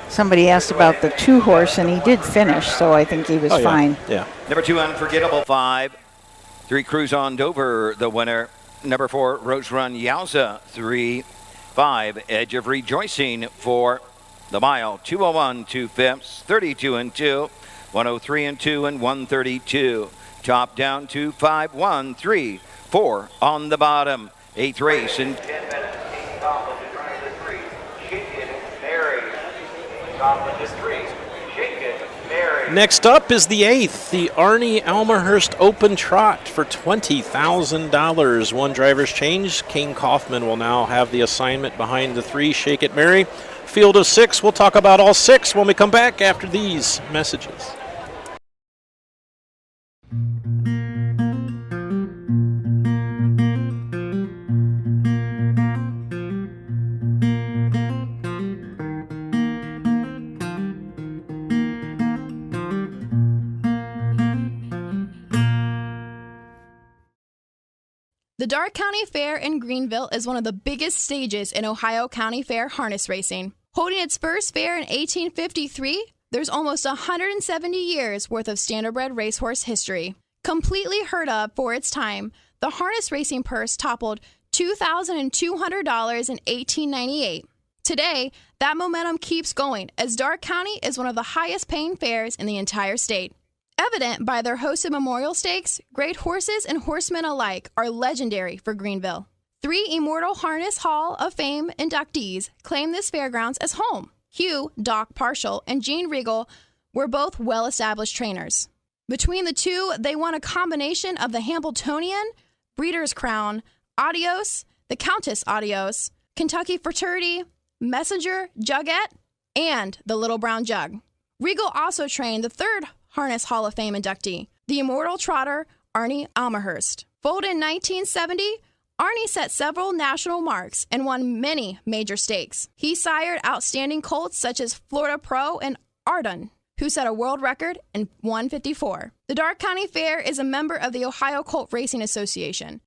Somebody asked about the 2 horse, and he did finish, so I think he was fine. Yeah. Number 2, Unforgettable 5. 3, Cruise on Dover, the winner. Number 4, Rose Run Yowza 3. 5, Edge of Rejoicing for the mile. 201 2/5, 32 and 2, 103 and 2, and 132. Top down 2, 5, 1, 3, 4 on the bottom. 8th race and Next up is the 8th, the Arnie Almahurst Open Trot for $20,000. 1 driver's change. Kane Kaufman will now have the assignment behind the 3, Shake It Mary. Field of 6. We'll talk about all 6 when we come back after these messages. The Darke County Fair in Greenville is one of the biggest stages in Ohio County Fair harness racing. Holding its first fair in 1853, there's almost 170 years worth of standardbred racehorse history. Completely heard of for its time, the harness racing purse toppled $2,200 in 1898. Today, that momentum keeps going as Darke County is one of the highest paying fairs in the entire state. Evident by their hosted memorial stakes, great horses and horsemen alike are legendary for Greenville. 3 Immortal Harness Hall of Fame inductees claim this fairgrounds as home. Hugh, Doc Parshall, and Gene Regal were both well-established trainers. Between the 2, they won a combination of the Hambletonian, Breeder's Crown, Adios, the Countess Adios, Kentucky Futurity, Messenger, Jugette, and the Little Brown Jug. Regal also trained the 3rd Harness Hall of Fame inductee, the Immortal Trotter, Arnie Almahurst. Folded in 1970, Arnie set several national marks and won many major stakes. He sired outstanding colts such as Florida Pro and Ardun, who set a world record in 154. The Darke County Fair is a member of the Ohio Colt Racing Association.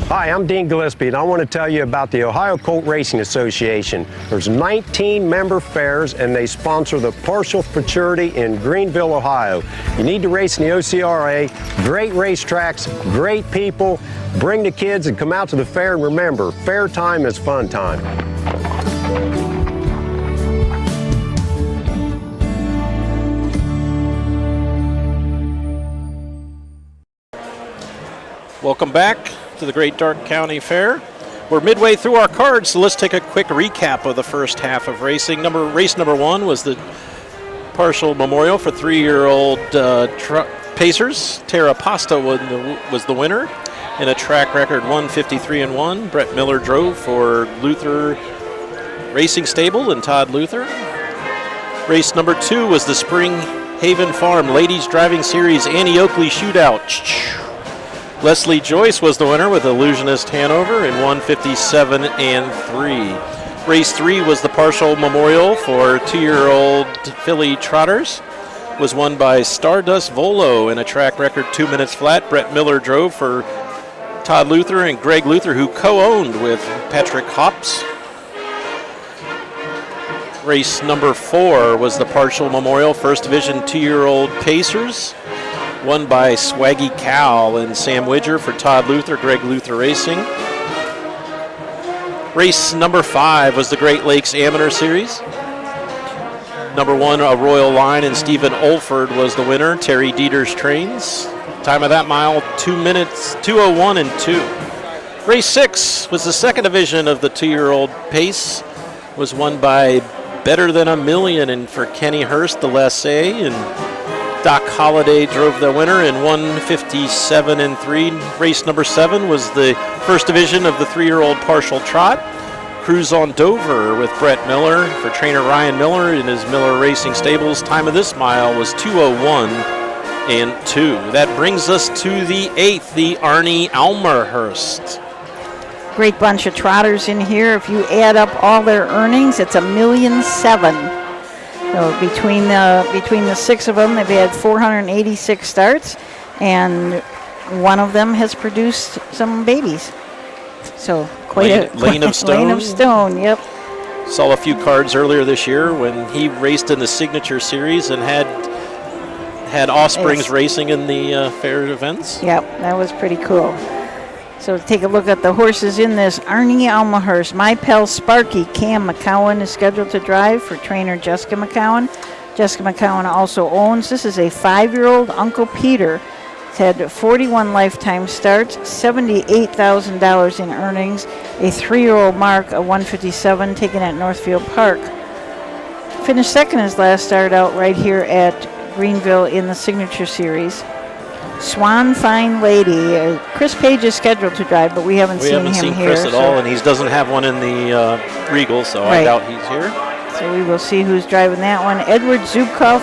Hi, I'm Dean Gillespie, and I want to tell you about the Ohio Colt Racing Association. There's 19 member fairs, and they sponsor the Partial Futurity in Greenville, Ohio. You need to race in the OCRA. Great racetracks, great people. Bring the kids and come out to the fair, and remember, fair time is fun time. Welcome back to the Great Darke County Fair. We're midway through our cards, so let's take a quick recap of the first half of racing. Race number 1 was the Partial Memorial for 3-year-old Pacers. Tara Pasta was the winner in a track record 153-1. Brett Miller drove for Luther Racing Stable and Todd Luther. Race number 2 was the Spring Haven Farm Ladies Driving Series Annie Oakley Shootout. Leslie Joyce was the winner with Illusionist Hanover in 157-3. Race 3 was the Partial Memorial for 2-year-old filly trotters. Was won by Stardust Volo in a track record 2 minutes flat. Brett Miller drove for Todd Luther and Greg Luther, who co-owned with Patrick Hops. Race number 4 was the Partial Memorial First Division 2-year-old Pacers. Won by Swaggy Cal and Sam Widger for Todd Luther, Greg Luther Racing. Race number 5 was the Great Lakes Amateur Series. Number 1, a Royal Line, and Stephen Olford was the winner. Terry Dieters trains. Time of that mile, 2 minutes, 2:01-2. Race 6 was the second division of the 2-year-old Pace. Was won by Better Than a Million and for Kenny Hurst, the Lessee, and Doc Holliday drove the winner in 157-3. Race number 7 was the first division of the 3-year-old Partial Trot. Cruise on Dover with Brett Miller for trainer Ryan Miller in his Miller Racing Stables. Time of this mile was 2:01-2. That brings us to the 8th, the Arnie Almerhurst. Great bunch of trotters in here. If you add up all their earnings, it's $1,000,007. So between the 6 of them, they've had 486 starts, and one of them has produced some babies. So quite Lane of Stone. Lane of Stone, yep. Saw a few cards earlier this year when he raced in the Signature Series and had Offsprings racing in the fair events. Yep, that was pretty cool. So take a look at the horses in this. Arnie Almerhurst, My Pal Sparky, Cam McCowan is scheduled to drive for trainer Jessica McCowan. Jessica McCowan also owns. This is a 5-year-old Uncle Peter. It's had 41 lifetime starts, $78,000 in earnings, a 3-year-old Mark, a 157, taken at Northfield Park. Finished second his last start out right here at Greenville in the Signature Series. Swan Fine Lady. Chris Page is scheduled to drive, but we haven't seen him here. We haven't seen Chris at all, and he doesn't have one in the Regal, so I doubt he's here. So we will see who's driving that one. Edward Zubkoff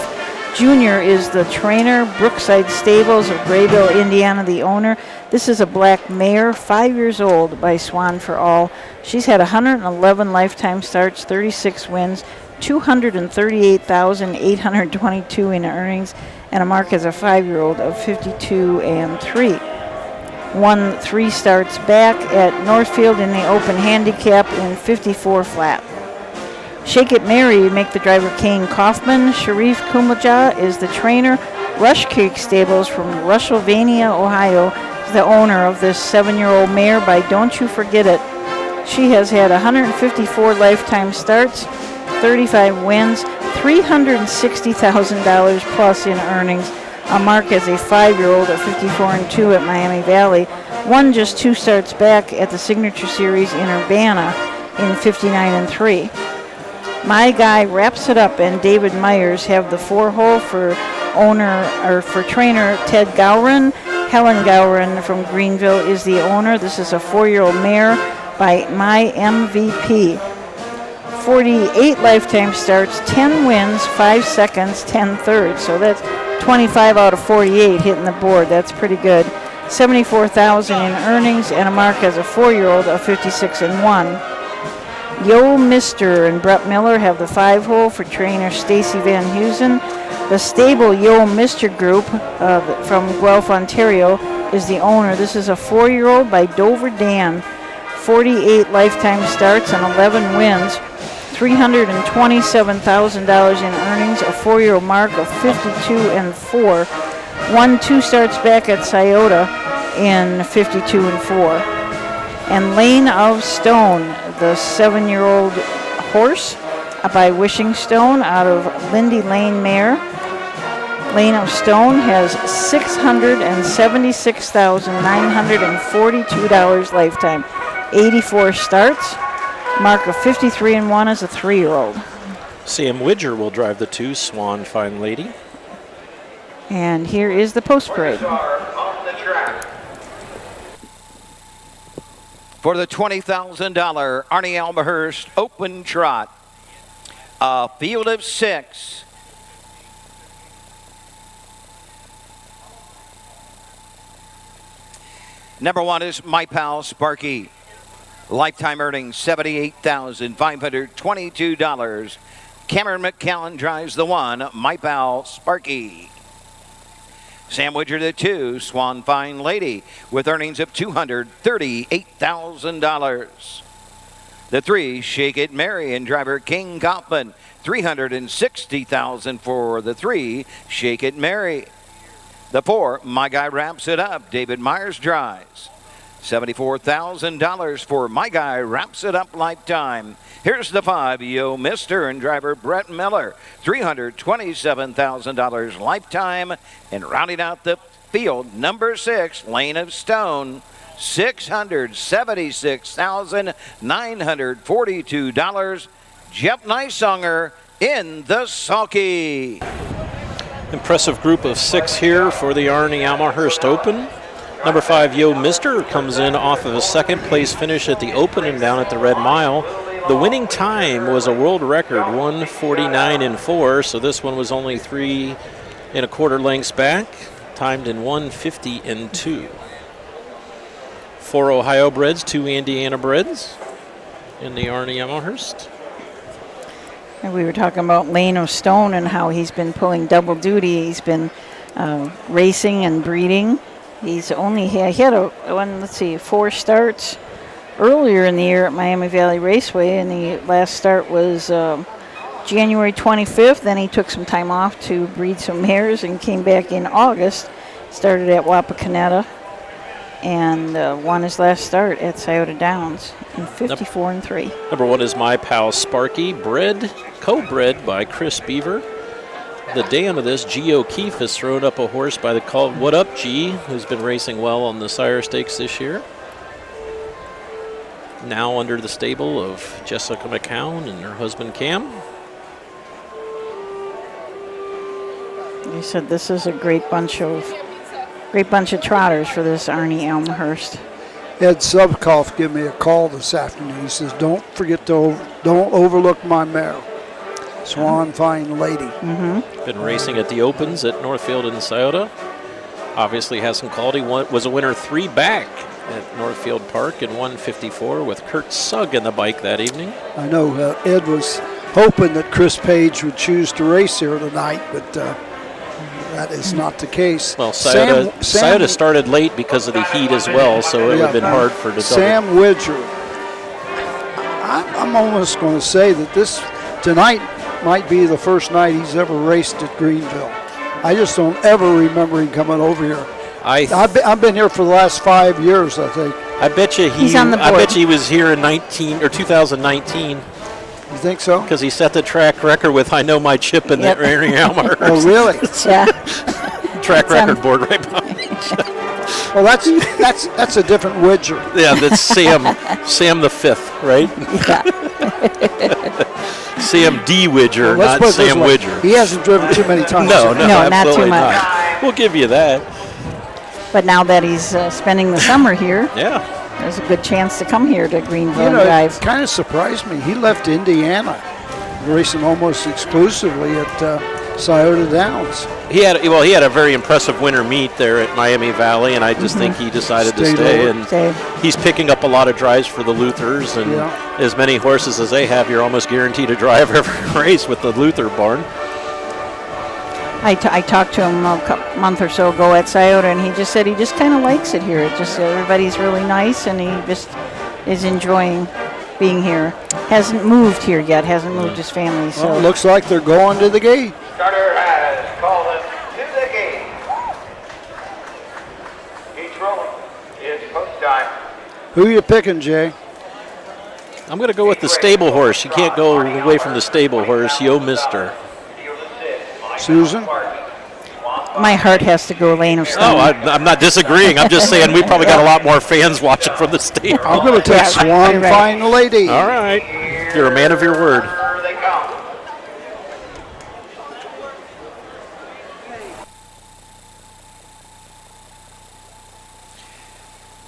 Jr. is the trainer. Brookside Stables of Grayville, Indiana, the owner. This is a black mare, 5 years old, by Swan for All. She's had 111 lifetime starts, 36 wins, $238,822 in earnings, and a mark as a 5-year-old of 52-3. Won 3 starts back at Northfield in the open handicap in 54 flat. Shake It Mary make the driver Kane Kaufman. Sharif Kumaja is the trainer. Rush Creek Stables from Rushsylvania, Ohio, is the owner of this 7-year-old mare by Don't You Forget It. She has had 154 lifetime starts, 35 wins, $360,000 plus in earnings, a mark as a 5-year-old at 54-2 at Miami Valley. Won just 2 starts back at the Signature Series in Urbana in 59-3. My Guy wraps it up, and David Myers have the 4-hole for trainer Ted Gowron. Helen Gowron from Greenville is the owner. This is a 4-year-old mare by My MVP. 48 lifetime starts, 10 wins, 5 seconds, 10 thirds. So that's 25 out of 48 hitting the board. That's pretty good. 74,000 in earnings, and a mark as a 4-year-old of 56-1. Yo Mister and Brett Miller have the 5-hole for trainer Stacy Van Heusen. The stable Yo Mister Group from Guelph, Ontario is the owner. This is a 4-year-old by Dover Dan. 48 lifetime starts and 11 wins. $327,000 in earnings, a 4-year-old mark of 52-4. Won 2 starts back at Scioto in 52-4. And Lane of Stone, the 7-year-old horse by Wishing Stone out of Lindy Lane Mare. Lane of Stone has $676,942 lifetime. 84 starts, mark of 53-1 as a 3-year-old. Sam Widger will drive the 2, Swan Fine Lady. And here is the post parade. For the $20,000 Arnie Almahurst Open Trot, a field of 6. Number 1 is My Pal Sparky. Lifetime earnings $78,522. Cameron McCallan drives the 1, My Pal Sparky. Sam Widger the 2, Swan Fine Lady, with earnings of $238,000. The 3, Shake It Mary, and driver King Kaufman, $360,000 for the 3, Shake It Mary. The 4, My Guy Wraps It Up, David Myers drives. $74,000 for My Guy Wraps It Up lifetime. Here's the 5, Yo Mister, and driver Brett Miller, $327,000 lifetime. And rounding out the field, number 6, Lane of Stone, $676,942. Jeff Nysonger in the sulky. Impressive group of 6 here for the Arnie Almahurst Open. Number 5, Yo Mister, comes in off of a 2nd place finish at the Open and down at the Red Mile. The winning time was a world record, 1:49.4, so this one was only 3 1/4 lengths back, timed in 1:50.2. 4 Ohio breds, 2 Indiana breds in the Arnie Almahurst. And we were talking about Lane of Stone and how he's been pulling double duty. He's been racing and breeding. He had 4 starts earlier in the year at Miami Valley Raceway, and the last start was January 25th. Then he took some time off to breed some mares and came back in August. Started at Wapakoneta and won his last start at Scioto Downs in 54-3. Number 1 is My Pal Sparky, co-bred by Chris Beaver. The dam of this, G. O'Keefe, has thrown up a horse by the call What Up G, who's been racing well on the Sire Stakes this year. Now under the stable of Jessica McCown and her husband Cam. You said this is a great bunch of trotters for this Arnie Almahurst. Ed Subkoff gave me a call this afternoon. He says, don't overlook my mare, Swan Fine Lady. Been racing at the Opens at Northfield and Scioto. Obviously has some quality. Was a winner 3 back at Northfield Park in 1:54 with Kurt Sugg in the bike that evening. I know Ed was hoping that Chris Page would choose to race here tonight, but that is not the case. Well, Scioto started late because of the heat as well, so it would have been hard for the Sam Widger. I'm almost going to say that this tonight might be the first night he's ever raced at Greenville. I just don't ever remember him coming over here. I've been here for the last 5 years, I think. I bet you he's on the board. I bet you he was here in 2019. You think so? Because he set the track record with I Know My Chip in the Arnie Almahurst. Oh, really? Yeah. Track record board right behind. Well, that's a different Widger. Yeah, that's Sam the 5th, right? Yeah. Sam D. Widger, well, not Sam Widger. He hasn't driven too many times. No, not too much. Not. We'll give you that. But now that he's spending the summer here, yeah, there's a good chance to come here to Greenville and it drive. kind of surprised me. He left Indiana, racing almost exclusively at Scioto Downs. He had a very impressive winter meet there at Miami Valley, and I just think he decided to stay. And he's picking up a lot of drives for the Luthers, and as many horses as they have, you're almost guaranteed to drive every race with the Luther barn. I talked to him a month or so ago at Scioto, and he just said he just kind of likes it here. It just everybody's really nice, and he just is enjoying being here. Hasn't moved here yet. Hasn't moved his family. So well, looks like they're going to the gate. Starter has called him to the gate. Each roll is post time. Who you picking, Jay? I'm going to go with the stable horse. You can't go away from the stable horse, Yo Mister. Susan? my heart has to go Lane of Stone. Oh, I'm not disagreeing. I'm just saying we probably got a lot more fans watching from the stadium. I'm going to take Swan Fine Lady. All right. You're a man of your word.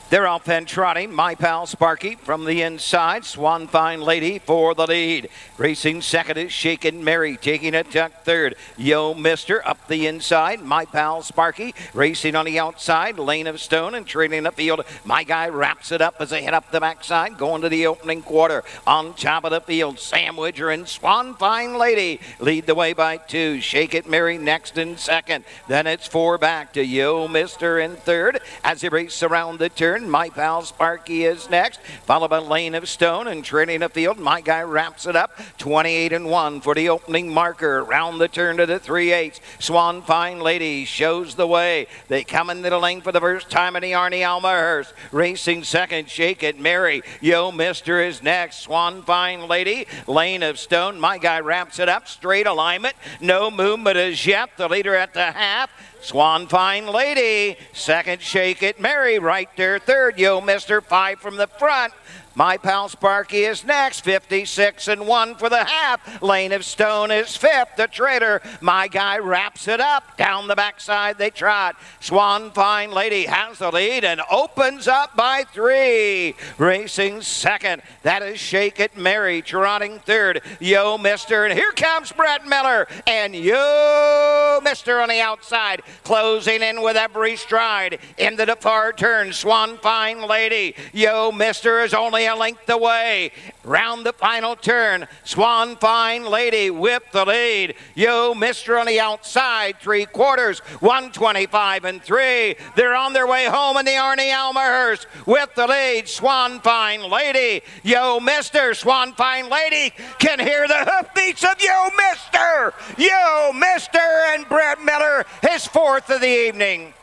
They're off and trotting. My Pal Sparky from the inside. Swan Fine Lady for the lead. Racing second is Shakin' Mary. Taking a tuck third. Yo Mister up the inside. My Pal Sparky racing on the outside. Lane of Stone and trailing the field. My Guy wraps it up as they head up the backside. Going to the opening quarter. On top of the field, Sam Widger and Swan Fine Lady lead the way by two. Shakin' Mary next in second. Then it's four back to Yo Mister in third. As they race around the turn, My Pal Sparky is next, followed by Lane of Stone and trailing the field. My Guy wraps it up, 28-1 for the opening marker. Round the turn to the 3/8. Swan Fine Lady shows the way. They come into the lane for the first time in the Arnie Almahurst. Racing second, Shakin' Mary. Yo Mister is next. Swan Fine Lady, Lane of Stone. My Guy wraps it up, straight alignment. No movement as yet. The leader at the half. Swan Fine Lady, second, Shakin' Mary, right there, third, Yo Mister, 5 from the front. My Pal Sparky is next, 56-1 for the half. Lane of Stone is fifth. The Trader, My Guy wraps it up. Down the backside they trot. Swan Fine Lady has the lead and opens up by 3. Racing second, that is Shakin' Mary. Trotting third, Yo Mister. And here comes Brett Miller. And Yo Mister on the outside, closing in with every stride. Into the far turn, Swan Fine Lady. Yo Mister is only a length away. Round the final turn, Swan Fine Lady with the lead. Yo Mister on the outside, 3/4, 125-3. They're on their way home in the Arnie Almahurst with the lead. Swan Fine Lady, Yo Mister. Swan Fine Lady can hear the hoofbeats of Yo Mister. Yo Mister and Brett Miller, his fourth of the evening.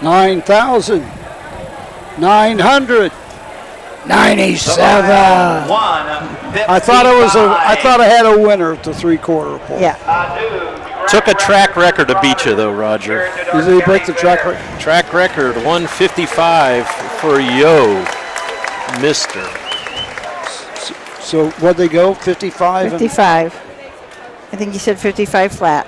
$9,997. I thought I had a winner at the 3/4 pole. Yeah. Took a track record to beat you, though, Roger. Did he break the track record? Track record, 155 for Yo Mister. So what'd they go? 55? 55. I think he said 55 flat.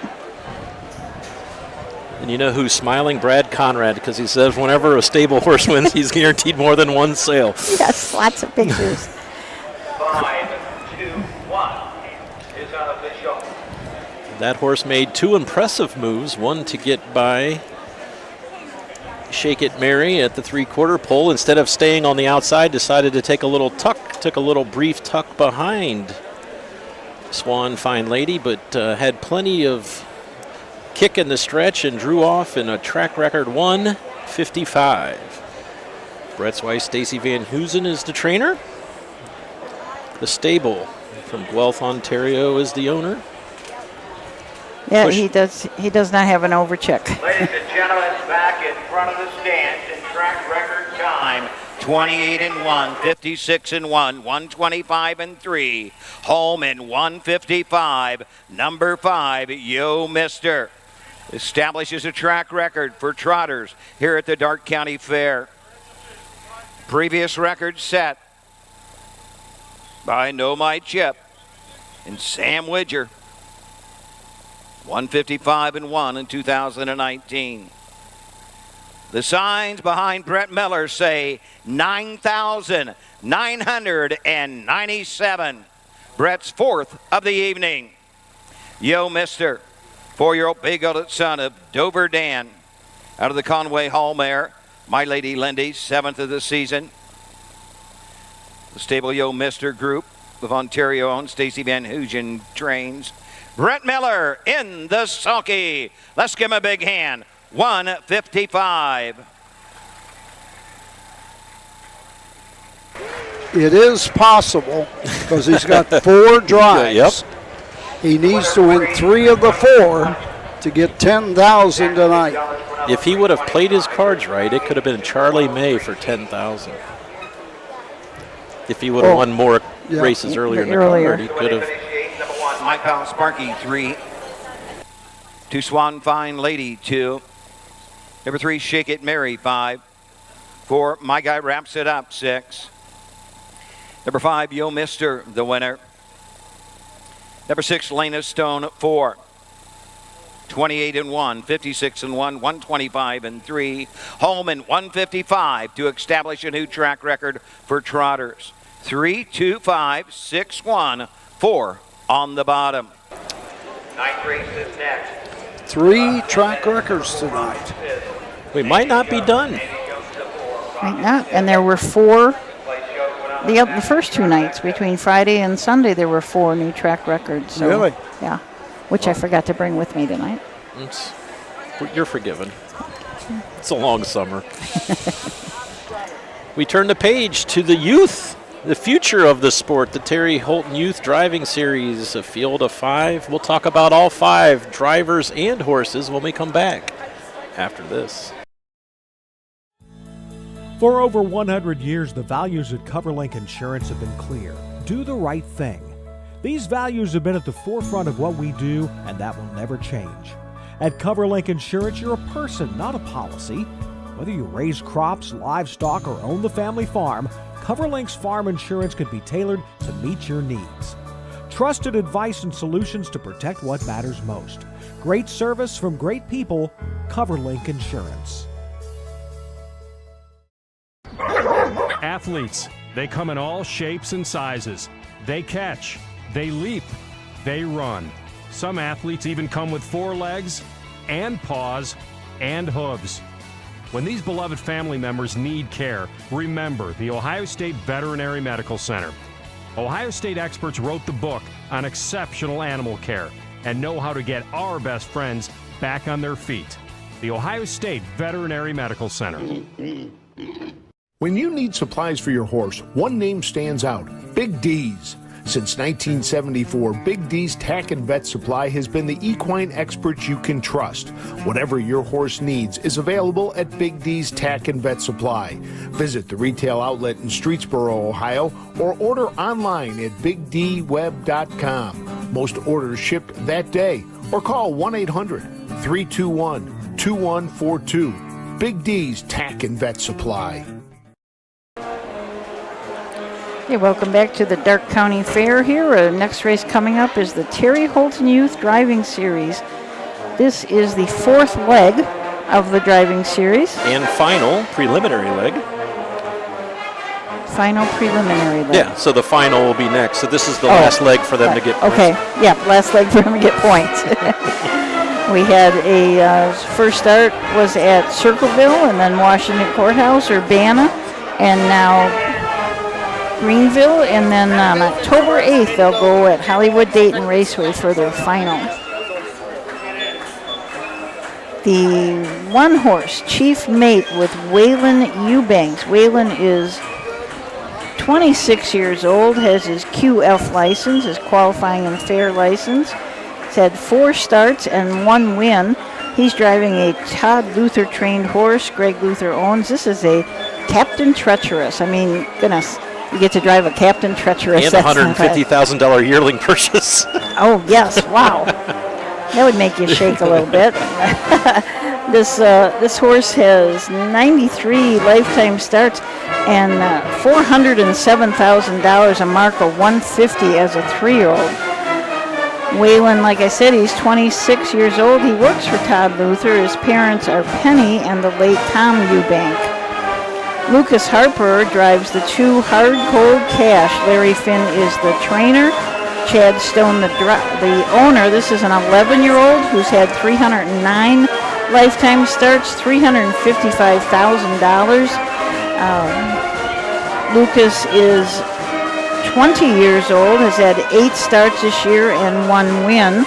And you know who's smiling? Brad Conrad, because he says whenever a stable horse wins, he's guaranteed more than one sale. Yes, lots of pictures. 5-2-1 is unofficial. That horse made 2 impressive moves. One to get by Shakin' Mary at the 3/4 pole. Instead of staying on the outside, decided to take a little tuck, took a little brief tuck behind Swan Fine Lady, but had plenty of kick in the stretch and drew off in a track record 155. Brett's wife, Stacy Van Hoosen, is the trainer. The stable from Guelph, Ontario, is the owner. Yeah, he does not have an overcheck. Ladies and gentlemen, back in front of the stands in track record time. 28-1, 56-1, 125-3. Home in 155. Number 5, Yo Mister. Establishes a track record for trotters here at the Darke County Fair. Previous record set by Know My Chip and Sam Widger. 155-1 in 2019. The signs behind Brett Miller say 9,997. Brett's fourth of the evening. Yo Mister, 4-year-old big-olded son of Dover Dan. Out of the Conway Hall mare, My Lady Lindy, 7th of the season. The stable Yo Mister group of Ontario-owned Stacy Van Hoogen trains. Brett Miller in the sulky. Let's give him a big hand. 155. It is possible because he's got 4 drives. Yep. He needs to win 3 of the 4 to get 10,000 tonight. If he would have played his cards right, it could have been Charlie May for 10,000. If he would have won more races earlier in the card, he could have. My pal Sparky, 3. 2 Swan Fine Lady, 2. Number 3, Shake It Mary, 5. 4, My Guy Wraps It Up, 6. Number 5, Yo Mister, the winner. Number 6, Lena Stone, 4. 28-1, 56-1, 125-3. Home in 155 to establish a new track record for trotters. 3, 2, 5, 6, 1, 4 on the bottom. 9th race is next. 3 track records tonight. We might not be done. Might not. And there were 4. The first 2 nights, between Friday and Sunday, there were 4 new track records. So, really? Yeah. Which I forgot to bring with me tonight. You're forgiven. It's a long summer. We turn the page to the youth, the future of the sport, the Terry Holton Youth Driving Series, a field of 5. We'll talk about all 5 drivers and horses when we come back after this. For over 100 years, the values at CoverLink Insurance have been clear. Do the right thing. These values have been at the forefront of what we do, and that will never change. At CoverLink Insurance, you're a person, not a policy. Whether you raise crops, livestock, or own the family farm, CoverLink's farm insurance can be tailored to meet your needs. Trusted advice and solutions to protect what matters most. Great service from great people, CoverLink Insurance. Athletes, they come in all shapes and sizes. They catch, they leap, they run. Some athletes even come with 4 legs and paws and hooves. When these beloved family members need care, remember the Ohio State Veterinary Medical Center. Ohio State experts wrote the book on exceptional animal care and know how to get our best friends back on their feet. The Ohio State Veterinary Medical Center. When you need supplies for your horse, one name stands out: Big D's. Since 1974, Big D's Tack and Vet Supply has been the equine experts you can trust. Whatever your horse needs is available at Big D's Tack and Vet Supply. Visit the retail outlet in Streetsboro, Ohio, or order online at bigdweb.com. Most orders shipped that day, or call 1-800-321-2142. Big D's Tack and Vet Supply. Okay, welcome back to the Darke County Fair here. Next race coming up is the Terry Holton Youth Driving Series. This is the 4th leg of the driving series. And final preliminary leg. Final preliminary leg. Yeah, so the final will be next. So this is the last leg for them to get points. Okay, yeah, last leg for them to get points. We had a first start was at Circleville, and then Washington Courthouse, Urbana, and now Greenville, and then on October 8th they'll go at Hollywood Dayton Raceway for their final. The 1-horse Chief Mate with Waylon Eubanks. Waylon is 26 years old, has his QF license, his qualifying and fair license. He's had 4 starts and 1 win. He's driving a Todd Luther trained horse Greg Luther owns. This is a Captain Treacherous. I mean, goodness. You get to drive a Captain Treacherous. And a $150,000 yearling purchase. Oh, yes. Wow. That would make you shake a little bit. This horse has 93 lifetime starts and $407,000, a mark of 150 as a 3-year-old. Waylon, like I said, he's 26 years old. He works for Todd Luther. His parents are Penny and the late Tom Eubank. Lucas Harper drives the 2 Hard Cold Cash. Larry Finn is the trainer. Chad Stone, the owner. This is an 11-year-old who's had 309 lifetime starts, $355,000. Lucas is 20 years old, has had 8 starts this year and 1 win.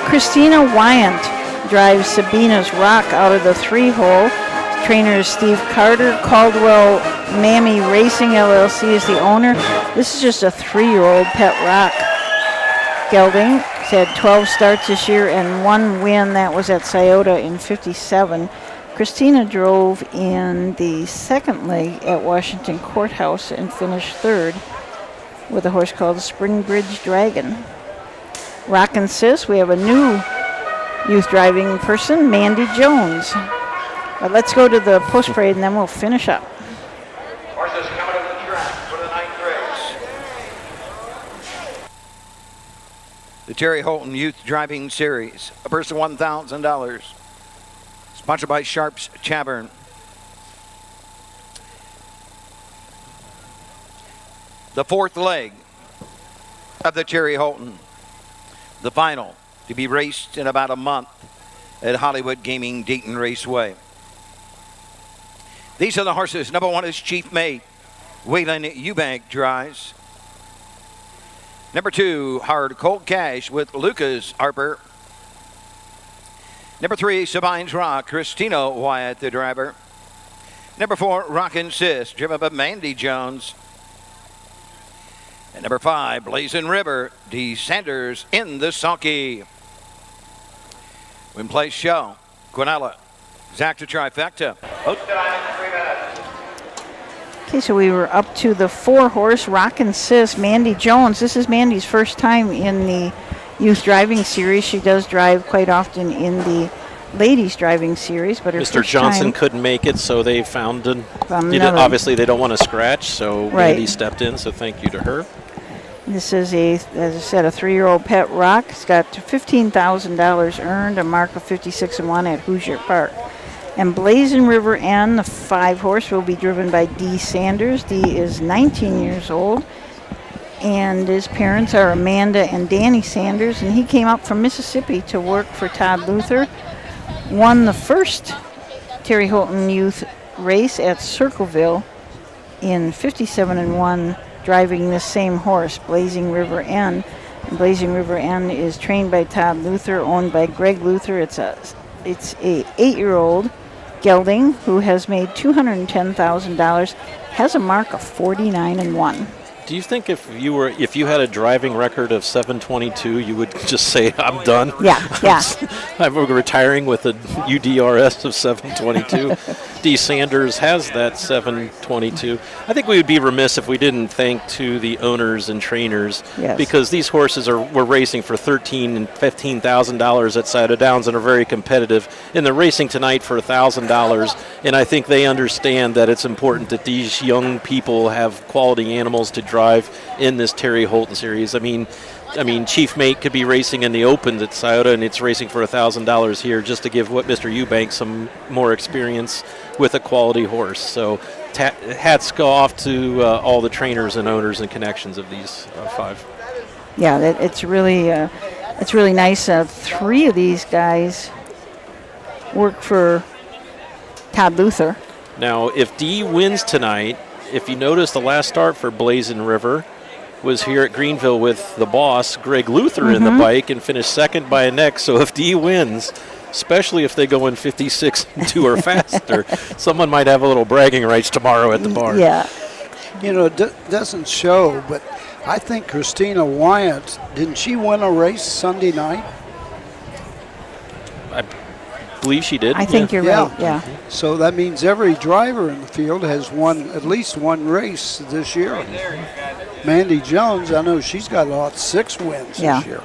Christina Wyant drives Sabina's Rock out of the 3-hole. Trainer is Steve Carter. Caldwell Mammy Racing LLC is the owner. This is just a 3-year-old pet rock gelding. He's had 12 starts this year and 1 win. That was at Scioto in '57. Christina drove in the 2nd leg at Washington Courthouse and finished 3rd with a horse called Springbridge Dragon. Rockin' Sis, we have a new youth driving person, Mandy Jones. But let's go to the post parade and then we'll finish up. Horses coming to the track for the 9th race. The Terry Holton Youth Driving Series, a purse of $1,000. Sponsored by Sharps Chavern. The 4th leg of the Terry Holton. The final to be raced in about a month at Hollywood Gaming Dayton Raceway. These are the horses. Number 1 is Chief Mate. Waylon Eubank drives. Number 2, Hard Cold Cash with Lucas Harper. Number 3, Sabine's Rock, Christina Wyatt, the driver. Number 4, Rockin' Sis, driven by Mandy Jones. And number 5, Blazing River, D. Sanders in the sulky. Win place show, Quinella, Zach to trifecta. Okay, so we were up to the 4-horse Rockin' Sis, Mandy Jones. This is Mandy's first time in the youth driving series. She does drive quite often in the ladies driving series, but her Mr. first Johnson time, couldn't make it, so they found another. obviously they don't want to scratch, so Right. Mandy stepped in, so thank you to her. This is as I said, a 3-year-old pet rock. It's got $15,000 earned, a mark of 56-1 at Hoosier Park. And Blazing River N, the 5-horse, will be driven by D. Sanders. D is 19 years old, and his parents are Amanda and Danny Sanders, and he came up from Mississippi to work for Todd Luther. Won the first Terry Holton youth race at Circleville in 57-1, driving this same horse, Blazing River N. And Blazing River N is trained by Todd Luther, owned by Greg Luther. It's a 8-year-old gelding who has made $210,000, has a mark of 49-1. Do you think if you had a driving record of 722, you would just say, I'm done? Yeah. I'm retiring with a UDRS of 722. D. Sanders has that 722. I think we would be remiss if we didn't thank to the owners and trainers, Yes. because these horses were racing for $13,000 and $15,000 at Scioto Downs and are very competitive. And they're racing tonight for $1,000. And I think they understand that it's important that these young people have quality animals to drive in this Terry Holton series. I mean, Chief Mate could be racing in the Open at Scioto, and it's racing for $1,000 here, just to give Mr. Eubank some more experience with a quality horse. So hats go off to all the trainers and owners and connections of these 5. Yeah, it's really nice. 3 of these guys work for Todd Luther. Now, if D wins tonight, if you notice, the last start for Blazing River was here at Greenville with the boss, Greg Luther, in the bike, and finished second by a neck. So if D wins, especially if they go in 56-2 or faster, someone might have a little bragging rights tomorrow at the barn. Yeah. You know, it doesn't show, but I think Christina Wyatt, didn't she win a race Sunday night? I believe she did. I think you're right, yeah. So that means every driver in the field has won at least one race this year. Mandy Jones, I know she's got 6 wins this year.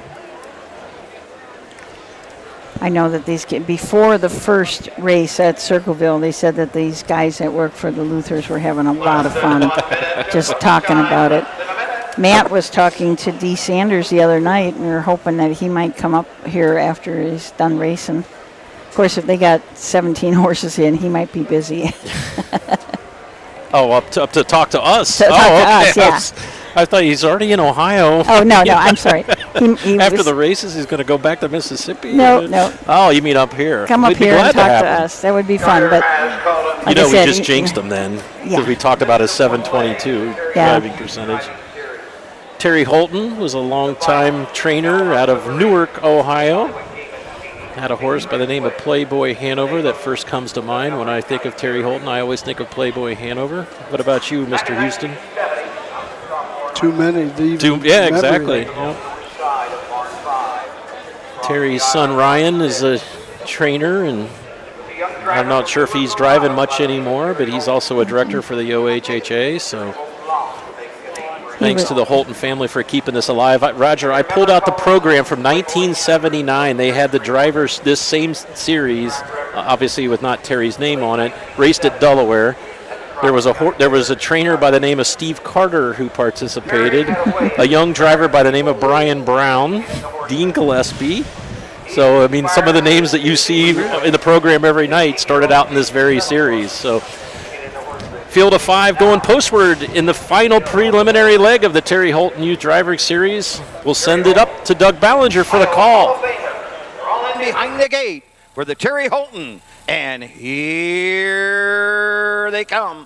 I know that before the first race at Circleville, they said that these guys that work for the Luthers were having a lot of fun just talking about it. Matt was talking to Dee Sanders the other night, and we were hoping that he might come up here after he's done racing. Of course, if they got 17 horses in, he might be busy. Oh, up to talk to us. To talk to us, yeah. I thought he's already in Ohio. Oh, no, I'm sorry. He After was- the races, he's going to go back to Mississippi? No. Oh, you mean up here? Come We'd up be here and glad talk to have him. us. That would be fun. But You like know, I said, we just jinxed him then, because Yeah. we talked about his 722 Yeah. driving percentage. Terry Holton was a longtime trainer out of Newark, Ohio. Had a horse by the name of Playboy Hanover that first comes to mind when I think of Terry Holton. I always think of Playboy Hanover. What about you, Mr. Houston? Too many to even Yeah, remember exactly. that. Yep. Terry's son Ryan is a trainer, and I'm not sure if he's driving much anymore, but he's also a director for the OHHA, so thanks to the Holton family for keeping this alive. Roger, I pulled out the program from 1979. They had the drivers, this same series, obviously with not Terry's name on it, raced at Delaware. There was a trainer by the name of Steve Carter who participated, a young driver by the name of Brian Brown, Dean Gillespie. So, I mean, some of the names that you see in the program every night started out in this very series. So, field of 5 going postward in the final preliminary leg of the Terry Holton Youth Driver Series. We'll send it up to Doug Ballinger for the call. Rolling behind the gate for the Terry Holton. And here they come.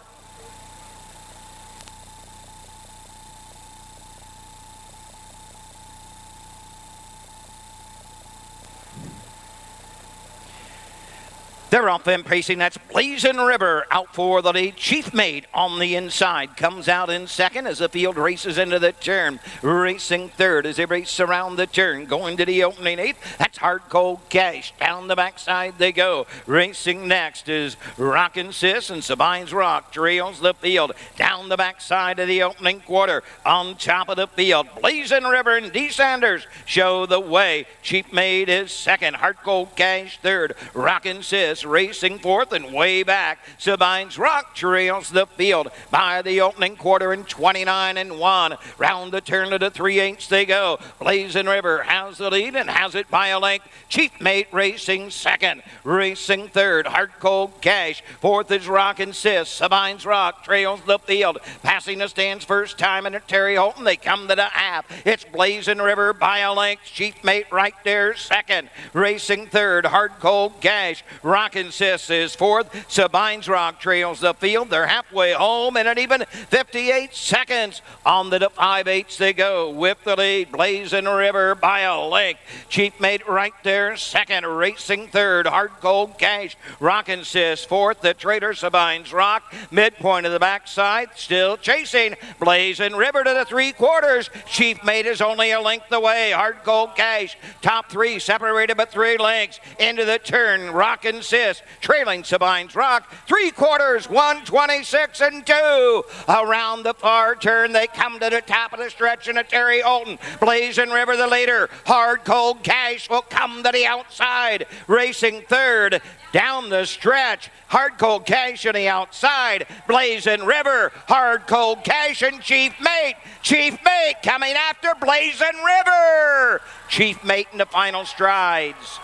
They're off and pacing. That's Blazing River out for the lead. Chief Mate on the inside comes out in second as the field races into the turn. Racing third as they race around the turn. Going to the opening eighth. That's Hard Cold Cash. Down the backside they go. Racing next is Rockin' Sis and Sabine's Rock trails the field. Down the backside of the opening quarter. On top of the field, Blazing River and Dee Sanders show the way. Chief Mate is second. Hard Cold Cash third. Rockin' Sis racing fourth, and way back Sabine's Rock trails the field by the opening quarter in 29-1. Round the turn to the 3/8 they go. Blazing River has the lead and has it by a length. Chief Mate racing second. Racing third, Hard Cold Cash. Fourth is Rockin' Sis. Sabine's Rock trails the field. Passing the stands first time in Terry Holton. They come to the half. It's Blazing River by a length. Chief Mate right there second. Racing third, Hard Cold Cash. Rockin' Sis is fourth. Sabine's Rock trails the field. They're halfway home in an even 58 seconds. On to the 5/8 they go with the lead. Blazing River by a length. Chief Mate right there second. Racing third, Hard Cold Cash. Rockin' Sis fourth. The Trader Sabine's Rock. Midpoint of the backside. Still chasing. Blazing River to the 3/4. Chief Mate is only a length away. Hard Cold Cash. Top three separated by 3 lengths. Into the turn. Rockin' Sis trailing Sabine's Rock. 3/4, 1:26-2. Around the far turn, they come to the top of the stretch in a Terry Holton. Blazing River the leader. Hard Cold Cash will come to the outside. Racing third. Down the stretch, Hard Cold Cash on the outside. Blazing River, Hard Cold Cash, and Chief Mate. Chief Mate coming after Blazing River. Chief Mate in the final strides.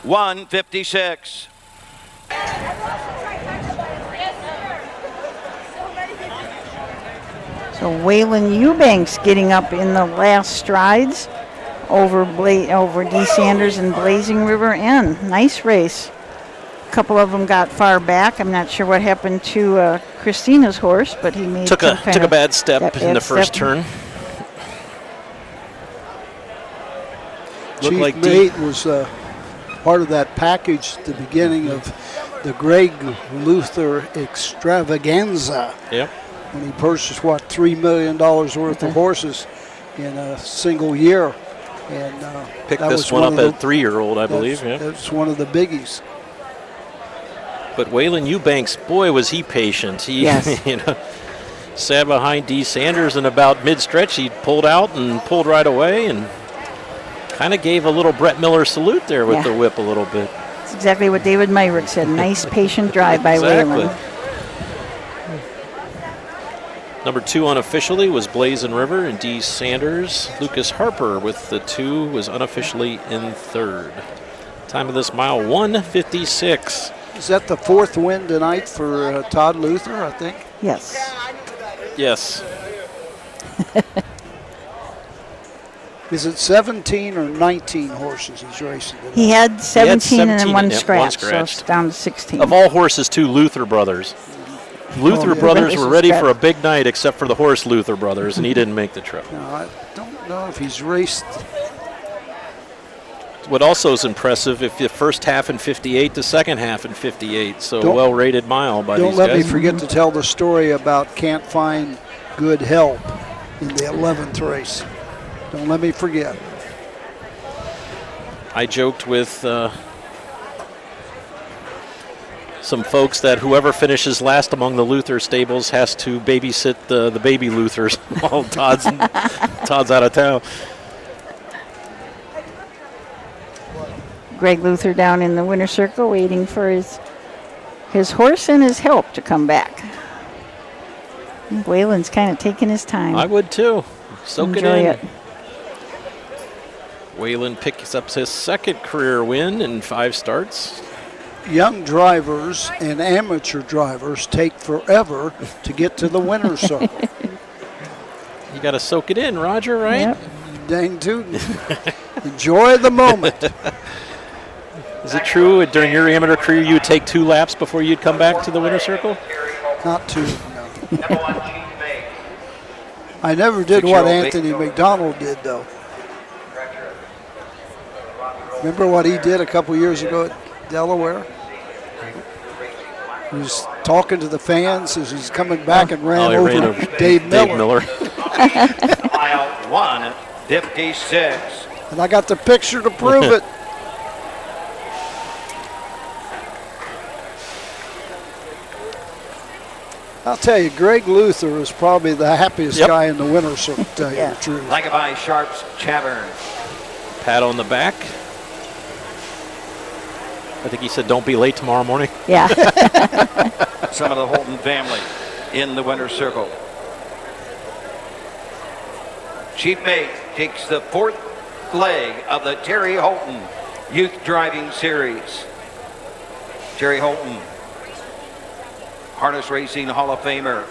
$156. So Waylon Eubanks getting up in the last strides over Dee Sanders and Blazing River N. Nice race. A couple of them got far back. I'm not sure what happened to Christina's horse, but he made took a bad step in the first turn. Chief like Mate was part of that package at the beginning of the Greg Luther extravaganza. Yep. When he purchased, $3 million worth of horses in a single year. And picked that this was one up of at 3-year-old, I believe. Yeah. That's one of the biggies. But Waylon Eubanks, boy, was he patient. He sat behind Dee Sanders, and about mid-stretch, he pulled out and pulled right away, and kind of gave a little Brett Miller salute there with the whip a little bit. That's exactly what David Myrick said. Nice, patient drive by Exactly. Whalen. Number 2 unofficially was Blazing River and D. Sanders. Lucas Harper with the 2 was unofficially in third. Time of this mile, 1:56. Is that the 4th win tonight for Todd Luther, I think? Yes. Yes. Is it 17 or 19 horses he's racing today? He had 17, and then one yeah, scratch, so scratched. it's down to 16. Of all horses, 2 Luther brothers. Luther brothers were ready for a big night except for the horse Luther brothers, and he didn't make the trip. No, I don't know if he's raced. What also is impressive, if the first half in 58, the second half in 58. So Don't- well-rated mile by Don't these let guys. me forget to tell the story about can't find good help in the 11th race. Don't let me forget. I joked with some folks that whoever finishes last among the Luther stables has to babysit the baby Luthers while Todd's out of town. Greg Luther down in the winner's circle waiting for his horse and his help to come back. I think Whalen's kind of taking his time. I would too. Soak Enjoy it in. it. Whalen picks up his second career win in 5 starts. Young drivers and amateur drivers take forever to get to the winner's circle. You got to soak it in, Roger, right? Yep. Dang tootin'. Enjoy the moment. Is it true during your amateur career you would take 2 laps before you'd come back to the winner's circle? Not 2, no. I never did what Anthony McDonald did, though. Remember what he did a couple years ago at Delaware? He was talking to the fans as he's coming back and ran over Dave Miller. Mile 1:56. And I got the picture to prove it. I'll tell you, Greg Luther is probably the happiest guy in the winner's circle, to tell you the truth. Langeby Sharps Chavern. Pat on the back. I think he said, don't be late tomorrow morning. Yeah. Some of the Holton family in the winner's circle. Chief Mate takes the 4th leg of the Terry Holton Youth Driving Series. Terry Holton, harness racing Hall of Famer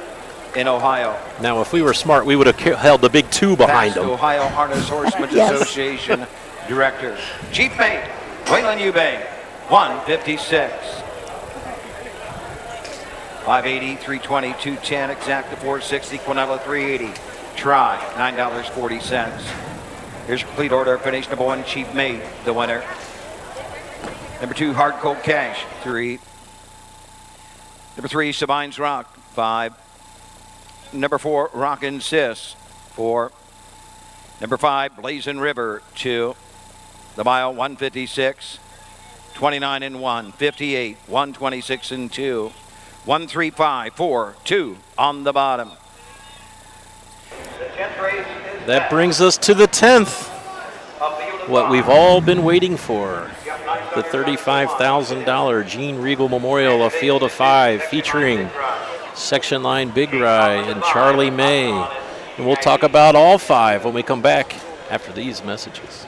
in Ohio. Now, if we were smart, we would have held the big 2 behind Past him. Ohio Harness Horsemen's Yes. Association Director. Chief Mate, Waylon Eubank, 156. 580, 320, 210, Exacta 460, Quinella 380. Try, $9.40. Here's your complete order. Finish number 1, Chief Mate, the winner. Number 2, Hard Cold Cash, 3. Number 3, Sabine's Rock, 5. Number 4, Rockin' Sis, 4. Number 5, Blazing River, 2. The mile, 156. 29 and 1, 58, 126 and 2, 135, 4, 2 on the bottom. That brings us to the 10th. What we've all been waiting for. The $35,000 Gene Regal Memorial, a field of 5, featuring Section Line Big Rye and Charlie May. And we'll talk about all 5 when we come back after these messages.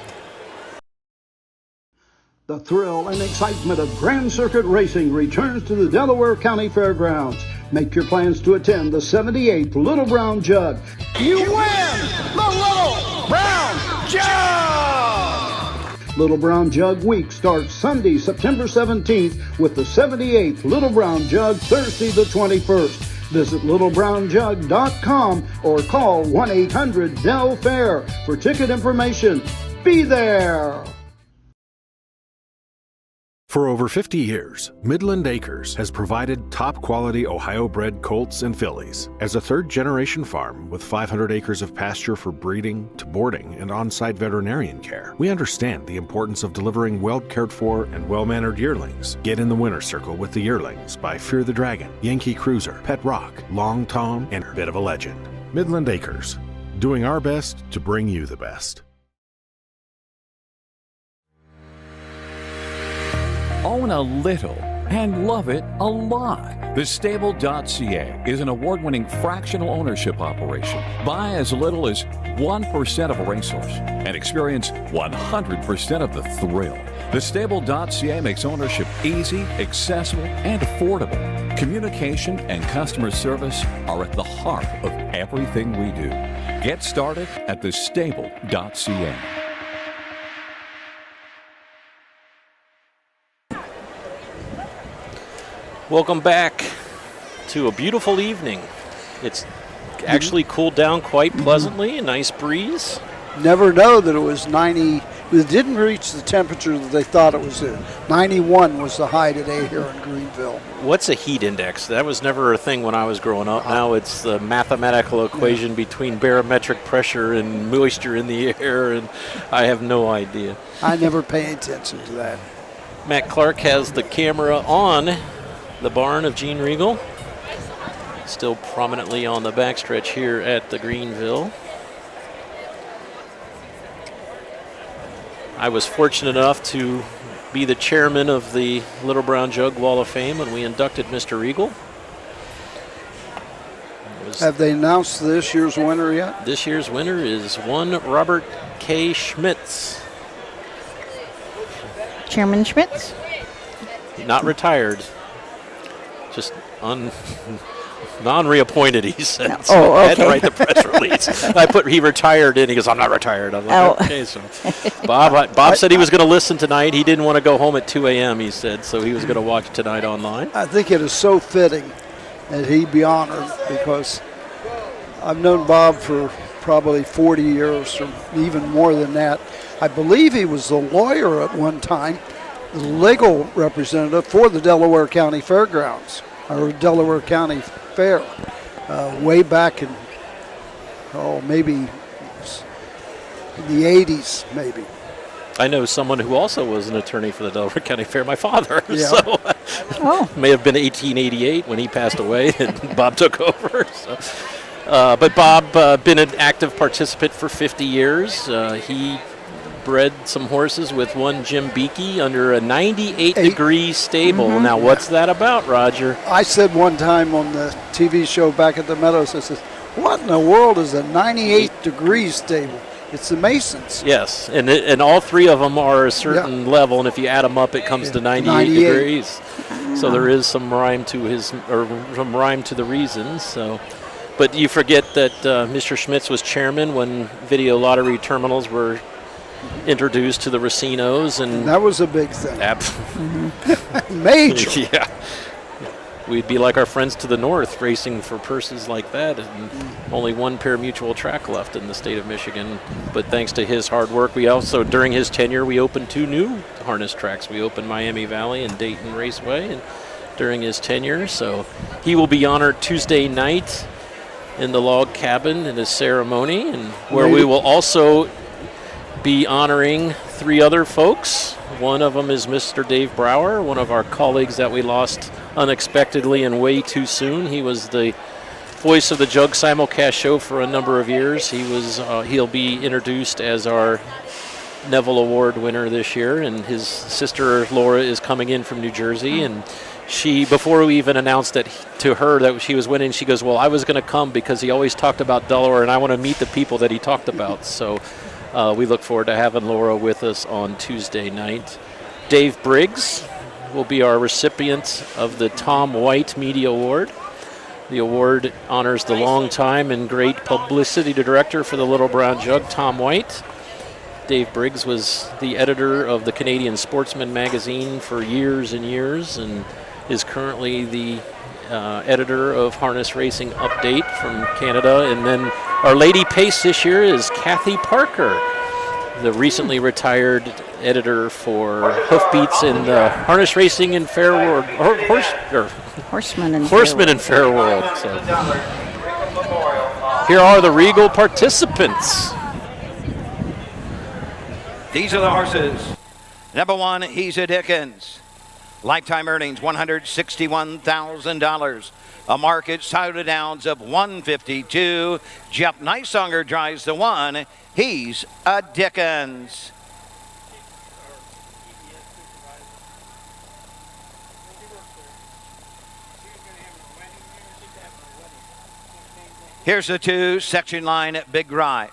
The thrill and excitement of Grand Circuit Racing returns to the Delaware County Fairgrounds. Make your plans to attend the 78th Little Brown Jug. You win the Little Brown Jug! Little Brown Jug Week starts Sunday, September 17th with the 78th Little Brown Jug Thursday the 21st. Visit littlebrownjug.com or call 1-800-DEL-FAIR for ticket information. Be there! For over 50 years, Midland Acres has provided top-quality Ohio-bred colts and fillies. As a third-generation farm with 500 acres of pasture for breeding to boarding and on-site veterinarian care, we understand the importance of delivering well-cared-for and well-mannered yearlings. Get in the winner's circle with the yearlings by Fear the Dragon, Yankee Cruiser, Pet Rock, Long Tom, and Bit of a Legend. Midland Acres, doing our best to bring you the best. Own a little and love it a lot. TheStable.ca is an award-winning fractional ownership operation. Buy as little as 1% of a racehorse and experience 100% of the thrill. TheStable.ca makes ownership easy, accessible, and affordable. Communication and customer service are at the heart of everything we do. Get started at TheStable.ca. Welcome back to a beautiful evening. It's actually cooled down quite pleasantly, a nice breeze. Never know that it was 90. It didn't reach the temperature that they thought it was in. 91 was the high today here in Greenville. What's a heat index? That was never a thing when I was growing up. Now it's the mathematical equation between barometric pressure and moisture in the air, and I have no idea. I never pay attention to that. Matt Clark has the camera on the barn of Gene Regal, still prominently on the backstretch here at the Greenville. I was fortunate enough to be the chairman of the Little Brown Jug Wall of Fame when we inducted Mr. Regal. Have they announced this year's winner yet? This year's winner is one Robert K. Schmitz. Chairman Schmitz? Not retired. Just non-reappointed, he said. So Oh, I had to okay. write the press release. I put he retired in. He goes, I'm not retired. I'm like, okay. So Bob said he was going to listen tonight. He didn't want to go home at 2 a.m., he said, so he was going to watch tonight online. I think it is so fitting that he be honored because I've known Bob for probably 40 years or even more than that. I believe he was the lawyer at one time, the legal representative for the Delaware County Fairgrounds, or Delaware County Fair, way back in, maybe in the 80s, maybe. I know someone who also was an attorney for the Delaware County Fair, my father. Yeah. So may have been 1888 when he passed away and Bob took over. So. But Bob, been an active participant for 50 years. He bred some horses with one Jim Beakey under a 98-degree stable. Mm-hmm. Now, what's that about, Roger? I said one time on the TV show back at the Meadows, I said, what in the world is a 98-degree stable? It's the Masons. Yes, and all three of them are a certain level, and if you add them up, it comes to 98 degrees. So there is some rhyme to some rhyme to the reasons. So, but you forget that Mr. Schmitz was chairman when video lottery terminals were introduced to the racinos, and that was a big thing. Major. Yeah. We'd be like our friends to the north racing for purses like that, and only one pari-mutuel track left in the state of Michigan. But thanks to his hard work, we also, during his tenure, we opened 2 new harness tracks. We opened Miami Valley and Dayton Raceway and during his tenure. So he will be honored Tuesday night in the log cabin in his ceremony, and where we will also be honoring 3 other folks. One of them is Mr. Dave Brower, one of our colleagues that we lost unexpectedly and way too soon. He was the voice of the Jug simulcast show for a number of years. He'll be introduced as our Neville Award winner this year, and his sister Laura is coming in from New Jersey, and she, before we even announced that to her that she was winning, she goes, well, I was going to come because he always talked about Delaware, and I want to meet the people that he talked about. So we look forward to having Laura with us on Tuesday night. Dave Briggs will be our recipient of the Tom White Media Award. The award honors the longtime and great publicity director for the Little Brown Jug, Tom White. Dave Briggs was the editor of the Canadian Sportsman magazine for years and years, and is currently the editor of Harness Racing Update from Canada. And then our lady pace this year is Kathy Parker, the recently retired editor for Hoofbeats in the Harness Racing and Fair World, Horseman and Fair World. So here are the Regal participants. These are the horses. Number 1, He's a Dickens. Lifetime earnings, $161,000. A market Souda Downs of $152. Jeff Nysonger drives the 1. He's a Dickens. Here's the 2, section line at Big Rye.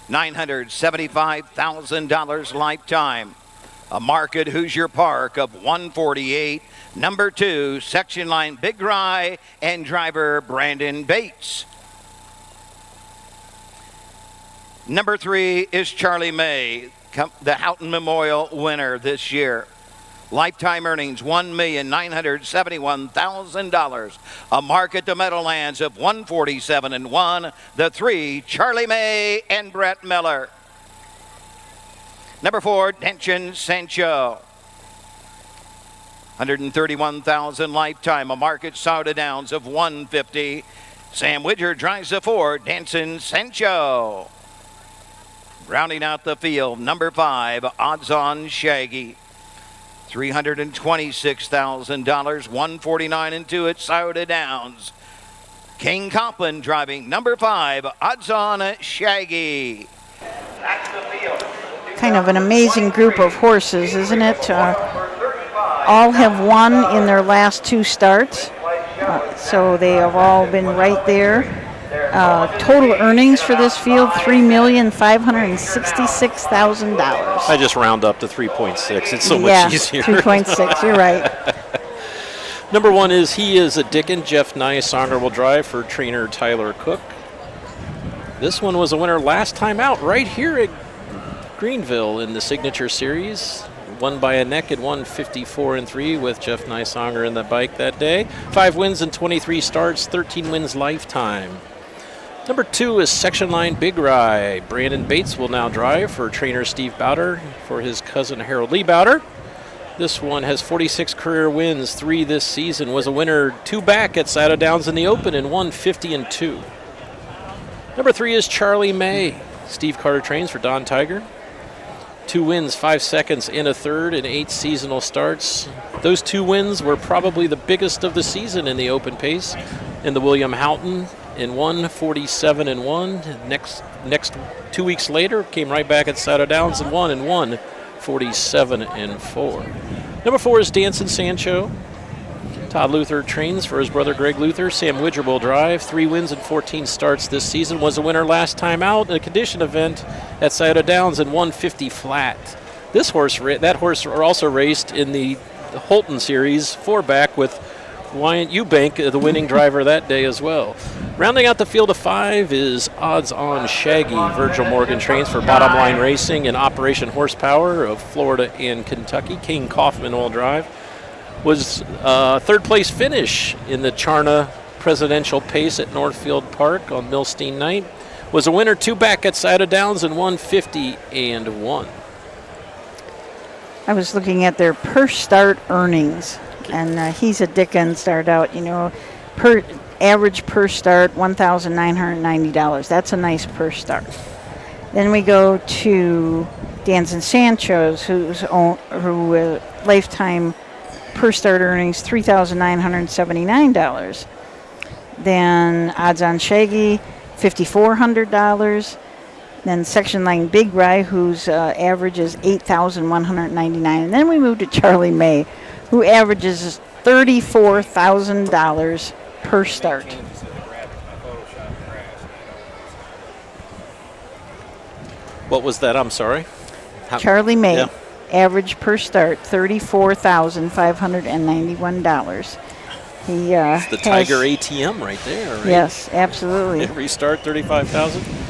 $975,000 lifetime. A market Hoosier Park of 148. Number 2, section line Big Rye and driver Brandon Bates. Number 3 is Charlie May, the Houghton Memorial winner this year. Lifetime earnings $1,971,000. A market to Meadowlands of 147-1. The 3, Charlie May and Brett Miller. Number 4, Denton Sancho. $131,000 lifetime. A market Sauda Downs of 150. Sam Widger drives the 4, Denton Sancho. Rounding out the field, number 5, Odds On Shaggy. $326,000, 149-2 at Sauda Downs. King Coplin driving number 5, Odds On Shaggy. Kind of an amazing group of horses, isn't it? All have won in their last 2 starts, so they have all been right there. Total earnings for this field, $3,566,000. I just round up to 3.6. It's so much easier. 3.6, you're right. Number 1 is He Is a Dickin'. Jeff Nyesonger will drive for trainer Tyler Cook. This one was a winner last time out right here at Greenville in the Signature Series. Won by a neck at 154-3 with Jeff Nyesonger in the bike that day. 5 wins and 23 starts, 13 wins lifetime. Number 2 is Section Line Big Rye. Brandon Bates will now drive for trainer Steve Bowder for his cousin Harold Lee Bowder. This one has 46 career wins, 3 this season. Was a winner 2 back at Sauda Downs in the Open and won 50-2. Number 3 is Charlie May. Steve Carter trains for Don Tiger. 2 wins, 5 seconds in a third, and 8 seasonal starts. Those 2 wins were probably the biggest of the season in the open pace. In the William Houghton in 147-1. Next 2 weeks later, came right back at Sauda Downs and won 147-4. Number 4 is Danson Sancho. Todd Luther trains for his brother Greg Luther. Sam Widger will drive. 3 wins and 14 starts this season. Was a winner last time out in a condition event at Sauda Downs in 150 flat. That horse also raced in the Holton Series 4-back with Wyant Eubank, the winning driver that day as well. Rounding out the field of 5 is Odds On Shaggy. Virgil Morgan trains for Bottom Line Racing and Operation Horsepower of Florida and Kentucky. King Kaufman will drive. Was third place finish in the Charna Presidential Pace at Northfield Park on Milstein night. Was a winner 2 back at Sauda Downs and won 50-1. I was looking at their per start earnings, and He's a Dickin' started out, average per start $1,990. That's a nice per start. Then we go to Danson Sancho's, who lifetime per start earnings $3,979. Then Odds On Shaggy, $5,400. Then Section Line Big Rye, whose average is $8,199. And then we move to Charlie May, who averages $34,000 per start. What was that? I'm sorry. Charlie May, average per start $34,591. It's the Tiger ATM right there, right? Yes, absolutely. Every start, $35,000.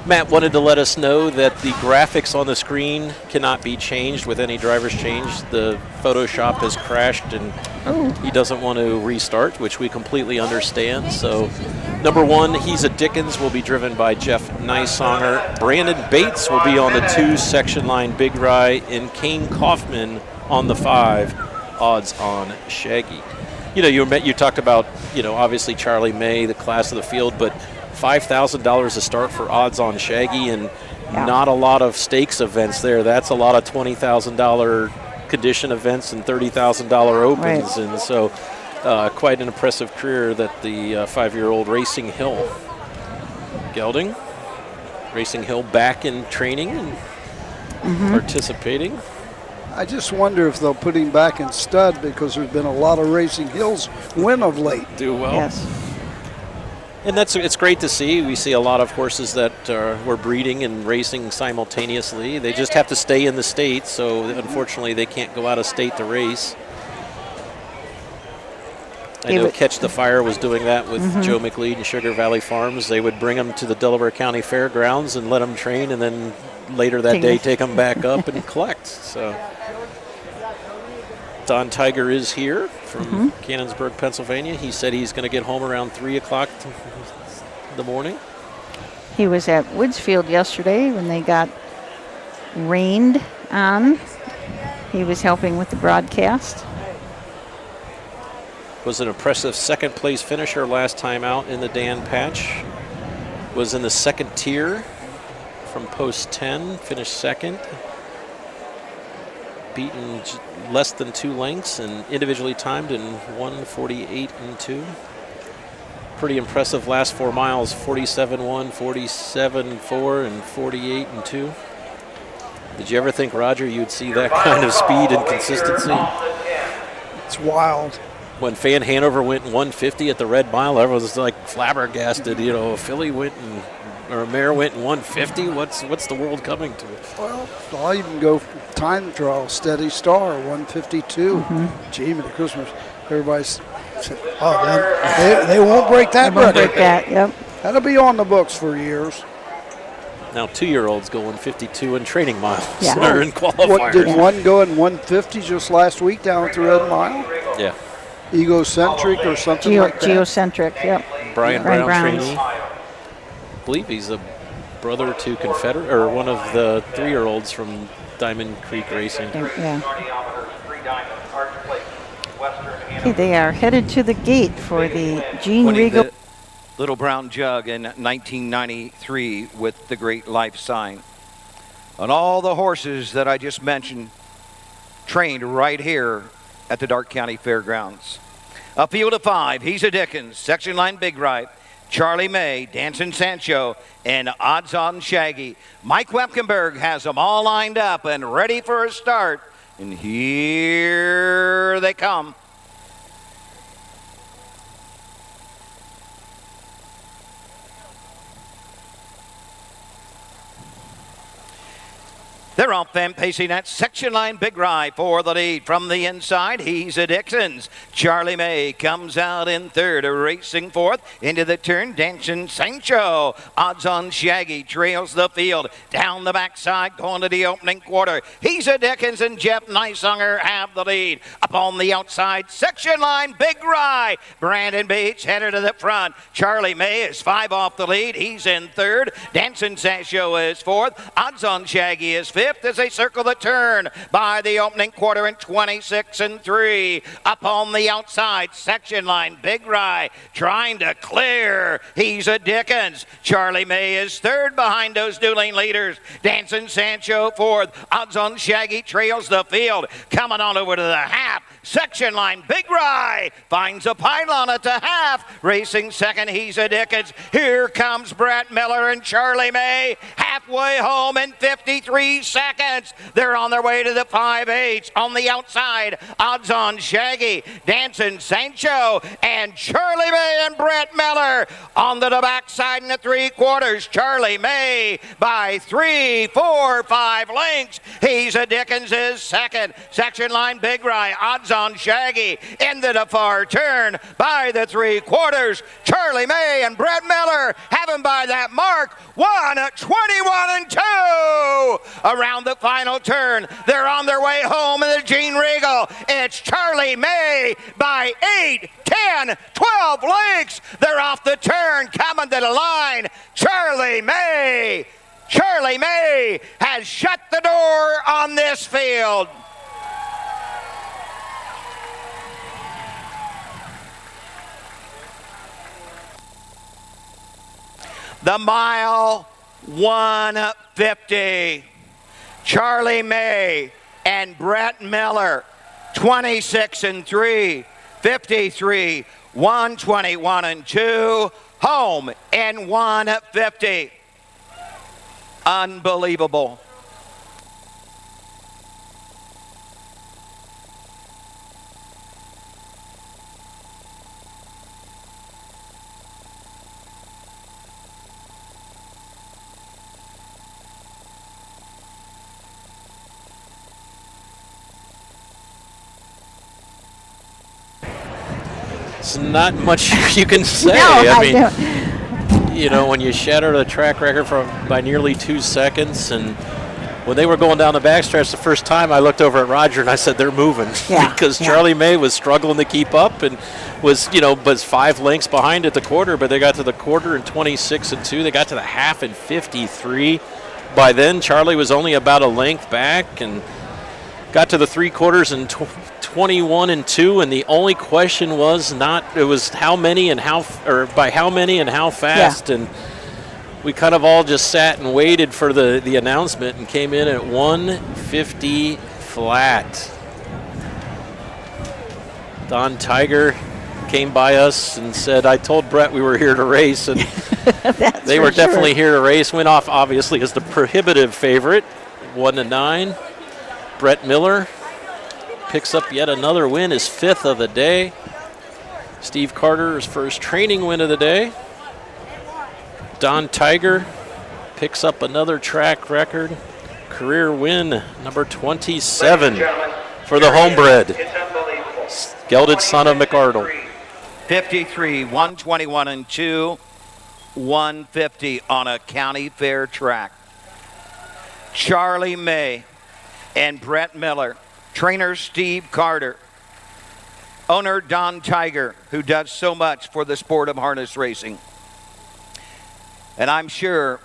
Matt wanted to let us know that the graphics on the screen cannot be changed with any driver's change. The Photoshop has crashed and he doesn't want to restart, which we completely understand. So, number 1, He's a Dickens will be driven by Jeff Nyesonger. Brandon Bates will be on the 2, Section Line Big Rye, and Kane Kaufman on the 5, Odds On Shaggy. You talked about, obviously Charlie May, the class of the field, but $5,000 a start for Odds On Shaggy, and not a lot of stakes events there. That's a lot of $20,000 condition events and $30,000 opens, right. And so quite an impressive career that the 5-year-old Racing Hill gelding. Racing Hill back in training and participating. I just wonder if they'll put him back in stud because there's been a lot of Racing Hills win of late. Do well. Yes. And it's great to see. We see a lot of horses that were breeding and racing simultaneously. They just have to stay in the state, so unfortunately they can't go out of state to race. I know Catch the Fire was doing that with Joe McLeod and Sugar Valley Farms. They would bring them to the Delaware County Fairgrounds and let them train, and then later that day take them back up and collect. So Don Tiger is here from Cannonsburg, Pennsylvania. He said he's going to get home around 3 o'clock in the morning. He was at Woodsfield yesterday when they got rained on. He was helping with the broadcast. Was an impressive second place finisher last time out in the Dan Patch. Was in the second tier from post 10, finished second. Beaten less than 2 lengths and individually timed in 1:48 and 2. Pretty impressive last 4 miles, 47.1, 47.4, and 48 and 2. Did you ever think, Roger, you'd see that kind of speed and consistency? It's wild. When Fan Hanover went in 150 at the Red Mile, everyone was like flabbergasted. You know, a filly went in, or a mare went in 150. What's the world coming to? Well, I'll even go time trial, Steady Star, 152. Gee, Merry Christmas. Everybody's said, they won't break that They won't record. break that, yep. That'll be on the books for years. Now 2-year-olds go 152 in training miles Yeah. or in qualifiers. What, did one go in 150 just last week down at the Red Mile? Yeah. Egocentric or something like that? Geocentric, yep. Brian Browns. trainee. I believe he's a brother to Confederate, or one of the 3-year-olds from Diamond Creek Racing. Yeah. Okay, they are headed to the gate for the Gene Winning Regal. the Little Brown Jug in 1993 with the Great Life sign. And all the horses that I just mentioned trained right here at the Darke County Fairgrounds. A field of 5, He's a Dickens, Section Line Big Right, Charlie May, Dancing Sancho, and Odds On Shaggy. Mike Wepkenberg has them all lined up and ready for a start. And here they come. They're off and pacing that section line. Big Rye for the lead from the inside. He's a Dixon's. Charlie May comes out in third, racing fourth into the turn. Dancing Sancho. Odds On Shaggy trails the field down the backside, going to the opening quarter. He's a Dickens and Jeff Neisonger have the lead. Up on the outside, section line. Big Rye. Brandon Bates headed to the front. Charlie May is 5 off the lead. He's in third. Dancing Sancho is fourth. Odds On Shaggy is fifth as they circle the turn by the opening quarter in 26 and 3. Up on the outside, section line, Big Rye trying to clear. He's a Dickens. Charlie May is third behind those dueling leaders. Dancing Sancho fourth. Odds On Shaggy trails the field. Coming on over to the half. Section line, Big Rye finds a pylon at the half. Racing second, He's a Dickens. Here comes Brett Miller and Charlie May. Halfway home in 53 seconds. They're on their way to the 5/8. On the outside, Odds On Shaggy, Dancing Sancho, and Charlie May and Brett Miller. On to the backside in the 3/4. Charlie May by 3, 4, 5 lengths. He's a Dickens is second. Section line, Big Rye, Odds On Shaggy into the far turn by the 3/4. Charlie May and Brett Miller have him by that mark. 1:21 and 2. Around the final turn, they're on their way home in the Gene Regal. It's Charlie May by 8, 10, 12 lengths. They're off the turn, coming to the line. Charlie May has shut the door on this field. The mile 150. Charlie May and Brett Miller, 26 and 3, 53, 121 and 2, home in 150. Unbelievable. It's not much you can say. No, I I mean, you know, when you shatter the track record by nearly 2 seconds, and when they were going down the backstretch the first time, I looked over at Roger and I said, they're moving. Yeah, because Charlie May was struggling to keep up and was 5 lengths behind at the quarter, but they got to the quarter in 26-2. They got to the half in 53. By then, Charlie was only about a length back and got to the 3/4 in 21-2. And the only question was by how many and how fast. Yeah. And we kind of all just sat and waited for the announcement and came in at 150 flat. Don Tiger came by us and said, I told Brett we were here to race, and they were definitely here to race. Went off, obviously, as the prohibitive favorite, 1-9. Brett Miller picks up yet another win, his 5th of the day. Steve Carter, his first training win of the day. Don Tiger picks up another track record, career win number 27 for the homebred, gelded son of McArdle. 53, 121 and 2, 150 on a county fair track. Charlie May and Brett Miller, trainer Steve Carter, owner Don Tiger, who does so much for the sport of harness racing. And I'm sure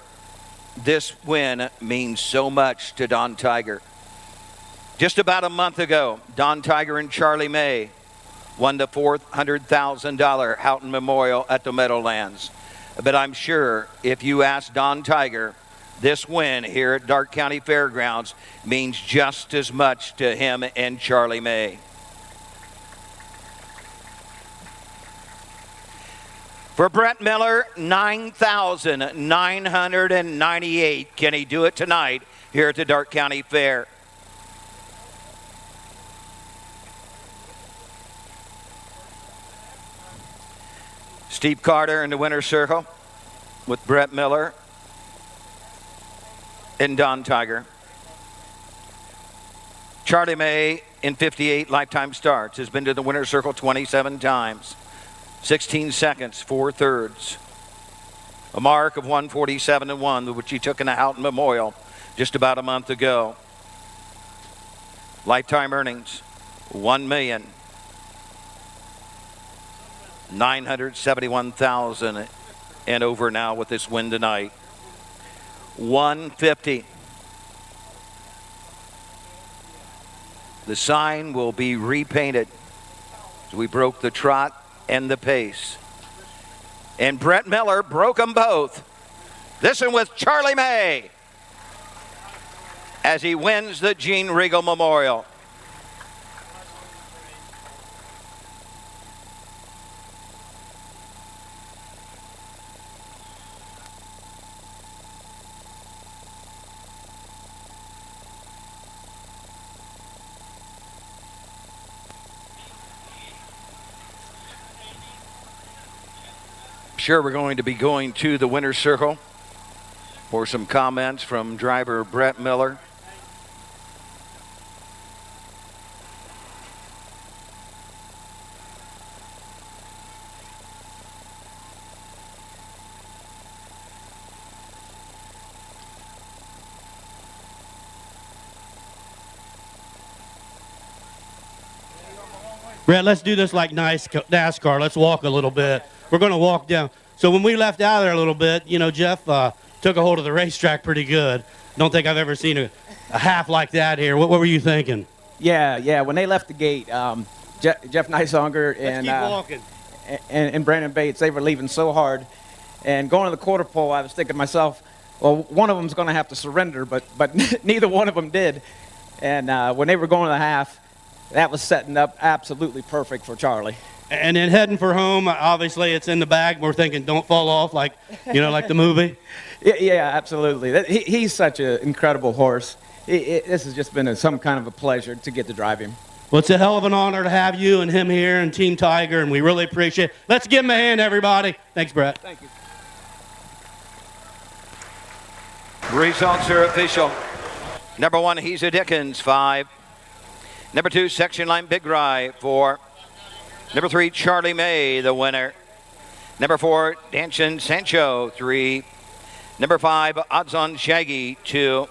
this win means so much to Don Tiger. Just about a month ago, Don Tiger and Charlie May won the $400,000 Houghton Memorial at the Meadowlands. But I'm sure if you ask Don Tiger, this win here at Darke County Fairgrounds means just as much to him and Charlie May. For Brett Miller, 9,998. Can he do it tonight here at the Darke County Fair? Steve Carter in the winner's circle with Brett Miller and Don Tiger. Charlie May in 58 lifetime starts has been to the winner's circle 27 times. 16 seconds, 4/3. A mark of 147-1, which he took in the Houghton Memorial just about a month ago. Lifetime earnings, $1,971,000 and over now with this win tonight. 150. The sign will be repainted as we broke the trot and the pace. And Brett Miller broke them both. This one with Charlie May as he wins the Gene Regal Memorial. Sure, we're going to be going to the winner's circle for some comments from driver Brett Miller. Brett, let's do this like nice NASCAR. Let's walk a little bit. We're going to walk down. So when we left out of there a little bit, you know, Jeff took a hold of the racetrack pretty good. Don't think I've ever seen a half like that here. What were you thinking? Yeah. When they left the gate, Jeff Nisonger and Brandon Bates, they were leaving so hard. And going to the quarter pole, I was thinking to myself, well, one of them's going to have to surrender, but neither one of them did. And when they were going to the half, that was setting up absolutely perfect for Charlie. And then heading for home, obviously it's in the bag. We're thinking, don't fall off, like like the movie. Yeah, absolutely. He's such an incredible horse. This has just been some kind of a pleasure to get to drive him. Well, it's a hell of an honor to have you and him here and Team Tiger, and we really appreciate it. Let's give him a hand, everybody. Thanks, Brett. Thank you. Results are official. Number 1, He's a Dickens, 5. Number 2, Section Line Big Rye, 4. Number 3, Charlie May, the winner. Number 4, Danchin Sancho, 3. Number 5, Odds on Shaggy, 2.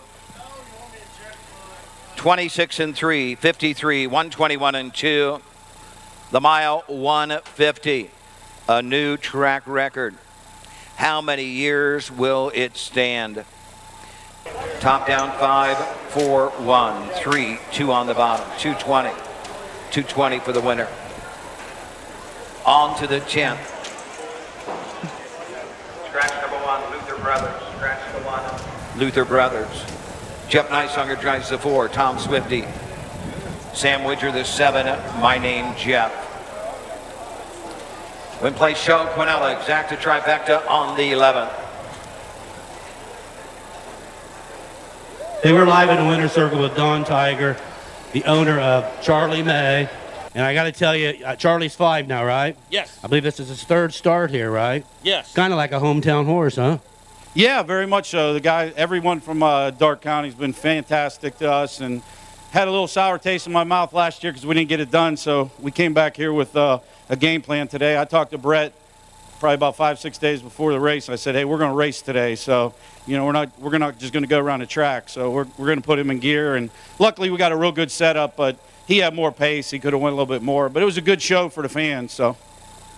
26 and 3, 53, 121 and 2. The mile, 150. A new track record. How many years will it stand? Top down 5, 4, 1, 3, 2 on the bottom, 220. 220 for the winner. On to the 10th. Scratch number 1, Luther Brothers. Scratch number 1. Luther Brothers. Jeff Nysonga drives the 4, Tom Swifty. Sam Widger the 7, My Name Jeff. Win place show, Quinella, exacta trifecta on the 11th. They were live in the winner's circle with Don Tiger, the owner of Charlie May. And I got to tell you, Charlie's 5 now, right? Yes. I believe this is his 3rd start here, right? Yes. Kind of like a hometown horse, huh? Yeah, very much so. The guy, everyone from Darke County has been fantastic to us, and had a little sour taste in my mouth last year because we didn't get it done. So we came back here with a game plan today. I talked to Brett probably about 5-6 days before the race. I said, hey, we're going to race today. So, you know, we're not just going to go around the track. So we're going to put him in gear. And luckily we got a real good setup, but he had more pace. He could have went a little bit more. But it was a good show for the fans. So,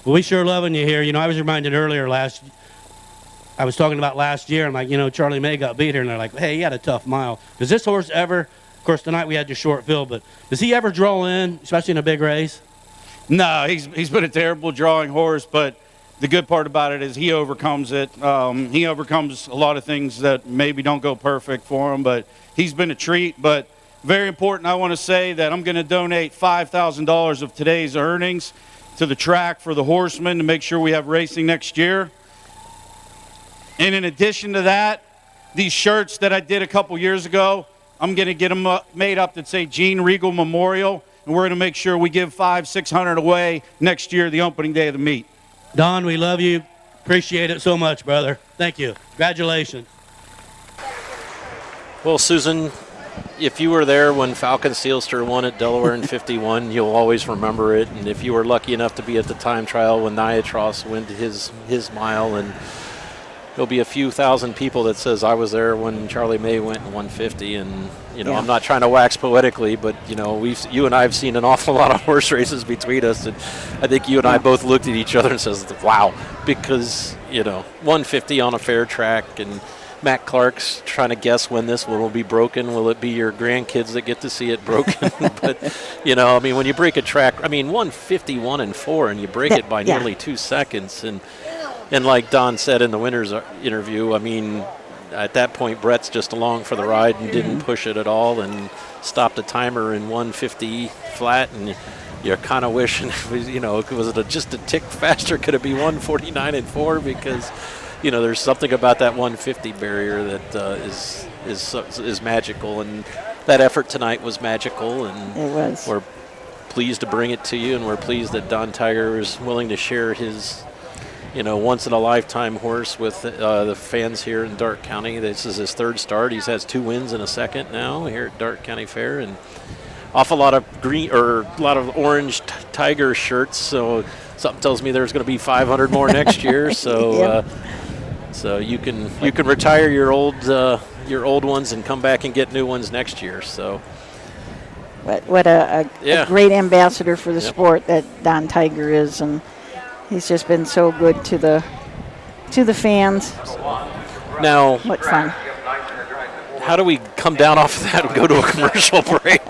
well, we sure loving you here. You know, I was reminded earlier I was talking about last year. I'm like, you know, Charlie May got beat here. And they're like, hey, he had a tough mile. Does this horse ever, of course, tonight we had your short field, but does he ever draw in, especially in a big race? no, he's been a terrible drawing horse, but the good part about it is he overcomes it. He overcomes a lot of things that maybe don't go perfect for him, but he's been a treat. But very important, I want to say that I'm going to donate $5,000 of today's earnings to the track for the horsemen to make sure we have racing next year. And in addition to that, these shirts that I did a couple years ago, I'm going to get them made up that say Gene Regal Memorial, and we're going to make sure we give $500-600 away next year, the opening day of the meet. Don, we love you. Appreciate it so much, brother. Thank you. Congratulations. Well, Susan, if you were there when Falcon Sealster won at Delaware in 51, you'll always remember it. And if you were lucky enough to be at the time trial when Niatros went his mile, and there'll be a few thousand people that says I was there when Charlie May went in 150. And, you know, Yeah. I'm not trying to wax poetically, but, you know, you and I have seen an awful lot of horse races between us. And I think you and I both looked at each other and says, wow, because, you know, 150 on a fair track, and Matt Clark's trying to guess when this one will be broken. Will it be your grandkids that get to see it broken? But, you know, I mean, when you break a track, I mean, 151 and 4, and you break it by nearly 2 seconds. And like Don said in the winner's interview, I mean, at that point, Brett's just along for the ride and didn't push it at all and stopped the timer in 150 flat. And you're kind of wishing it was, you know, was it just a tick faster? Could it be 149 and 4? Because, you know, there's something about that 150 barrier that is magical. And that effort tonight was magical. And it was. We're pleased to bring it to you, and we're pleased that Don Tiger is willing to share his, you know, once-in-a-lifetime horse with the fans here in Darke County. This is his 3rd start. He has 2 wins and a second now here at Darke County Fair, and awful lot of orange Tiger shirts. So something tells me there's going to be 500 more next year. So Yep. so you can retire your old ones and come back and get new ones next year. So. What a great ambassador for the Yep. sport that Don Tiger is, and he's just been so good to the fans. Now, what fun! How do we come down off of that and go to a commercial break?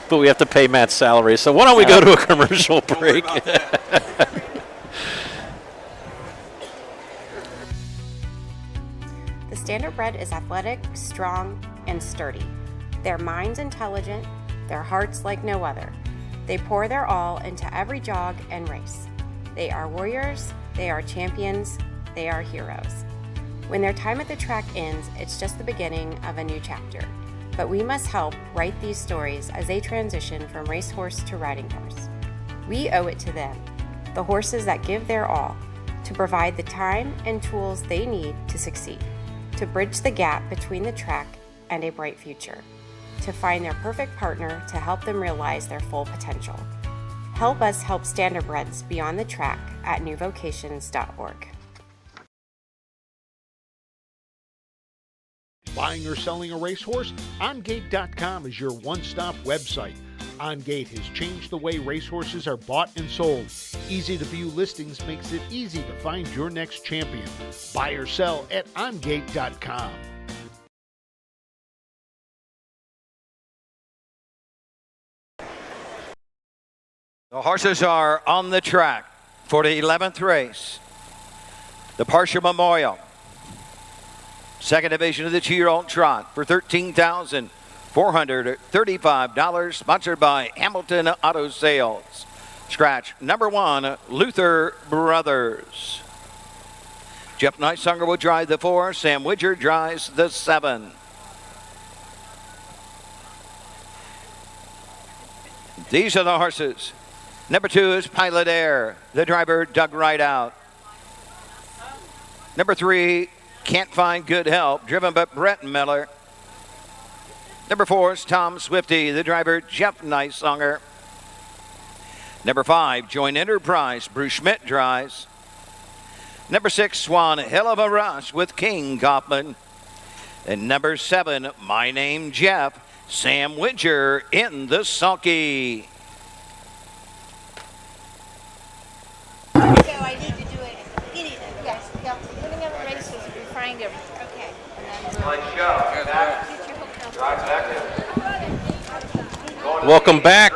But we have to pay Matt's salary, so why don't we go to a commercial break? The Standardbred is athletic, strong, and sturdy. Their minds intelligent, their hearts like no other. They pour their all into every jog and race. They are warriors, they are champions, they are heroes. When their time at the track ends, it's just the beginning of a new chapter. But we must help write these stories as they transition from racehorse to riding horse. We owe it to them, the horses that give their all, to provide the time and tools they need to succeed, to bridge the gap between the track and a bright future, to find their perfect partner to help them realize their full potential. Help us help standardbreds be on the track at newvocations.org. Buying or selling a racehorse? OnGate.com is your one-stop website. OnGate has changed the way racehorses are bought and sold. Easy-to-view listings makes it easy to find your next champion. Buy or sell at OnGate.com. The horses are on the track for the 11th race. The Partial Memorial. Second division of the 2-year-old trot for $13,435, sponsored by Hamilton Auto Sales. Scratch number 1, Luther Brothers. Jeff Nightsonger will drive the 4. Sam Widger drives the 7. These are the horses. Number 2 is Pilot Air. The driver, Doug Rideout. Number 3, Can't Find Good Help, driven by Brett Miller. Number 4 is Tom Swifty. The driver, Jeff Nightsonger. Number 5, Joint Enterprise. Bruce Schmidt drives. Number 6, Swan, Hell of a Rush with King Kaufman. And number 7, My Name Jeff, Sam Widger in the sulky. So I need to do it. Yes, winning of the races, we find him. Okay. Welcome back.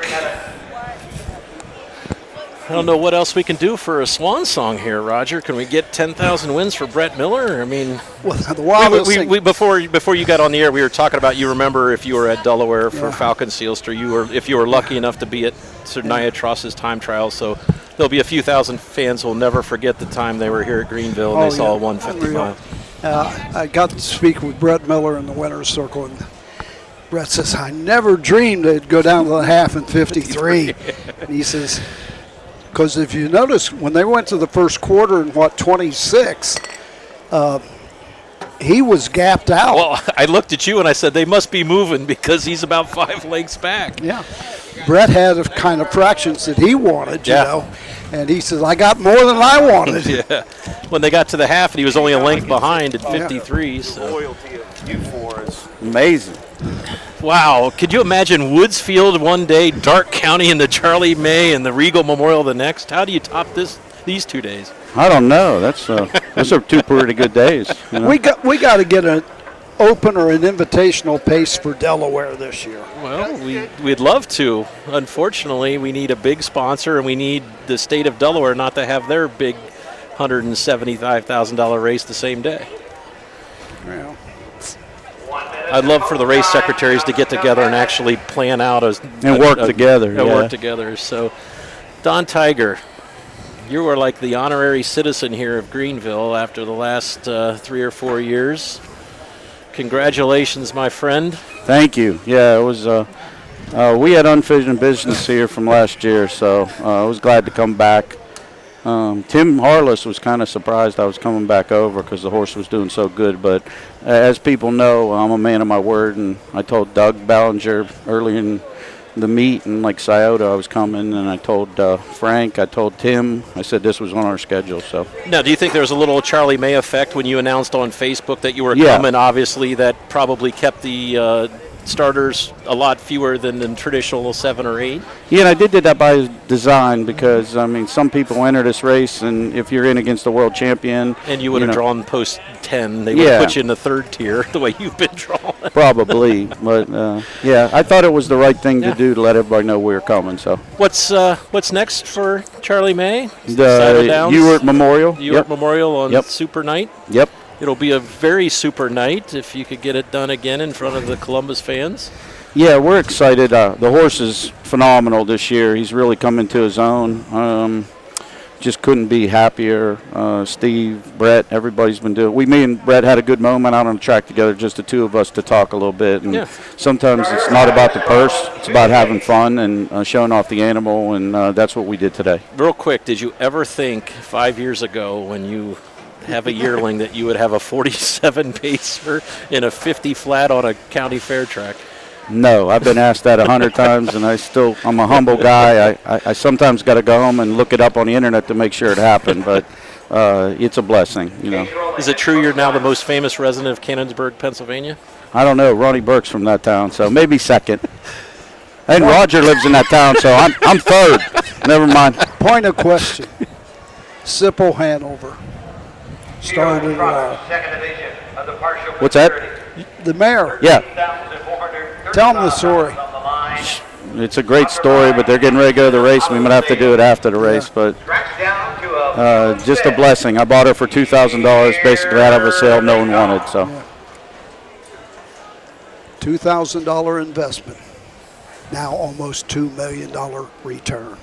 I don't know what else we can do for a swan song here, Roger. Can we get 10,000 wins for Brett Miller? I mean, well, the wildest thing. before you got on the air, we were talking about, you remember if you were at Delaware for Falcon Sealster, if you were lucky enough to be at Sir Nia Tross's time trial. So there'll be a few thousand fans who will never forget the time they were here at Greenville and they saw a 155. I got to speak with Brett Miller in the winner's circle, and Brett says, I never dreamed they'd go down to the half in 53. And he says, because if you notice, when they went to the first quarter in 26, he was gapped out. Well, I looked at you and I said, they must be moving because he's about 5 lengths back. Yeah. Brett had a kind of fractions that he wanted, you know. And he says, I got more than I wanted. Yeah. When they got to the half, and he was only a length behind at 53. So. The loyalty of you four is amazing. Wow. Could you imagine Woodsfield one day, Darke County and the Charlie May and the Regal Memorial the next? How do you top these 2 days? I don't know. Those are 2 pretty good days. You know? We got to get an open or an invitational pace for Delaware this year. Well, we'd love to. Unfortunately, we need a big sponsor, and we need the state of Delaware not to have their big $175,000 race the same day. Yeah. I'd love for the race secretaries to get together and actually plan out work together. Work together. So, Don Tiger, you are like the honorary citizen here of Greenville after the last 3 or 4 years. Congratulations, my friend. Thank you. Yeah, it was. We had unfinished business here from last year, so I was glad to come back. Tim Harless was kind of surprised I was coming back over because the horse was doing so good. But as people know, I'm a man of my word, and I told Doug Ballinger early in the meet and like Scioto I was coming, and I told Frank, I told Tim, I said this was on our schedule. So now, do you think there was a little Charlie May effect when you announced on Facebook that you were coming? Obviously, that probably kept the starters a lot fewer than the traditional 7 or 8. Yeah, and I did that by design because, I mean, some people enter this race, and if you're in against the world champion. And you would have drawn post 10. They would have put you in the 3rd tier the way you've been drawn. Probably. But, yeah, I thought it was the right thing to do to let everybody know we were coming. So What's next for Charlie May? The Ewart Memorial. Ewart Memorial on Super Night? Yep. It'll be a very super night if you could get it done again in front of the Columbus fans. Yeah, we're excited. The horse is phenomenal this year. He's really come into his own. Just couldn't be happier. Steve, Brett, everybody's been doing. Me and Brett had a good moment out on the track together, just the 2 of us to talk a little bit. And sometimes it's not about the purse; it's about having fun and showing off the animal, and that's what we did today. Real quick, did you ever think 5 years ago when you have a yearling that you would have a 47 pacer in a 50 flat on a county fair track? No, I've been asked that 100 times, and I'm a humble guy. I sometimes got to go home and look it up on the internet to make sure it happened, but it's a blessing, you know. Is it true you're now the most famous resident of Cannonsburg, Pennsylvania? I don't know. Ronnie Burke's from that town, so maybe second. And Roger lives in that town, so I'm third. Never mind. Point of question. Sipple Hanover started. What's that? The mayor. Yeah. Tell them the story. It's a great story, but they're getting ready to go to the race. We might have to do it after the race, but just a blessing. I bought her for $2,000, basically out of a sale no one wanted. So. $2,000 investment. Now almost $2 million return.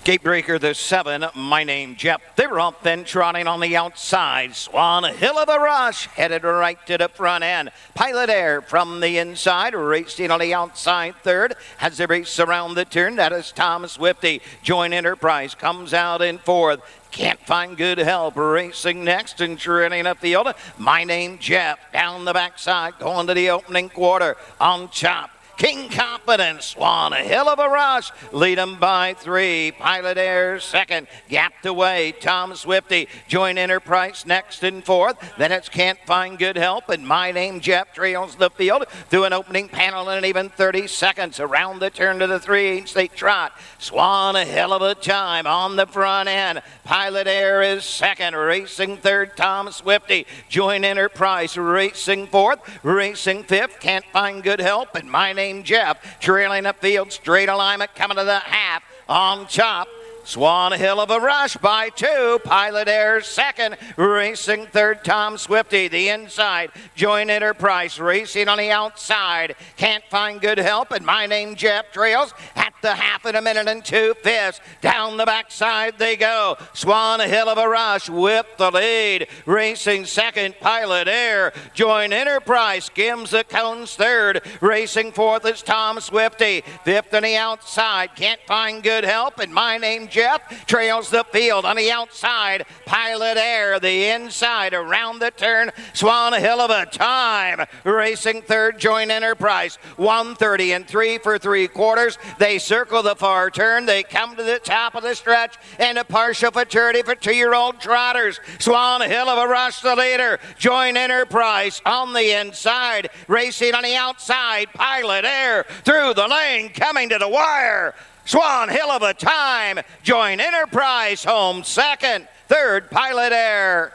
Gatebreaker, the 7, My Name Jeff. They're up and trotting on the outside. Swan Hill of a Rush, headed right to the front end. Pilot Air from the inside, racing on the outside third. As they race around the turn, that is Tom Swifty. Joint Enterprise comes out in fourth. Can't Find Good Help racing next and trailing up field. My Name Jeff down the backside, going to the opening quarter on top. King Confidence, Swan, a hell of a rush, lead them by 3. Pilot Air second, gapped away. Tom Swifty, Joint Enterprise next and fourth. Then it's Can't Find Good Help, and My Name Jeff trails the field through an opening panel in even 30 seconds. Around the turn to the 3/8 they trot. Swan, a hell of a time on the front end. Pilot Air is second, racing third. Tom Swifty, Joint Enterprise racing fourth, racing fifth. Can't Find Good Help, and My Name Jeff trailing up field, straight alignment coming to the half on top. Swan Hill of a Rush by 2. Pilot Air second, racing third. Tom Swifty, the inside. Joint Enterprise racing on the outside. Can't Find Good Help, and My Name Jeff trails at the half in a minute and 2/5. Down the backside they go. Swan Hill of a Rush with the lead. Racing second, Pilot Air. Joint Enterprise skims the cones third. Racing fourth is Tom Swifty. Fifth on the outside. Can't Find Good Help, and My Name Jeff trails the field on the outside. Pilot Air, the inside, around the turn. Swan, a hell of a time. Racing third, Joint Enterprise. 1:30 and 3 for 3/4. They circle the far turn. They come to the top of the stretch, and a partial futurity for 2-year-old trotters. Swan, a hell of a rush, the leader. Joint Enterprise on the inside. Racing on the outside. Pilot Air through the lane, coming to the wire. Swan Hill of a time. Joint Enterprise home second. Third, Pilot Air.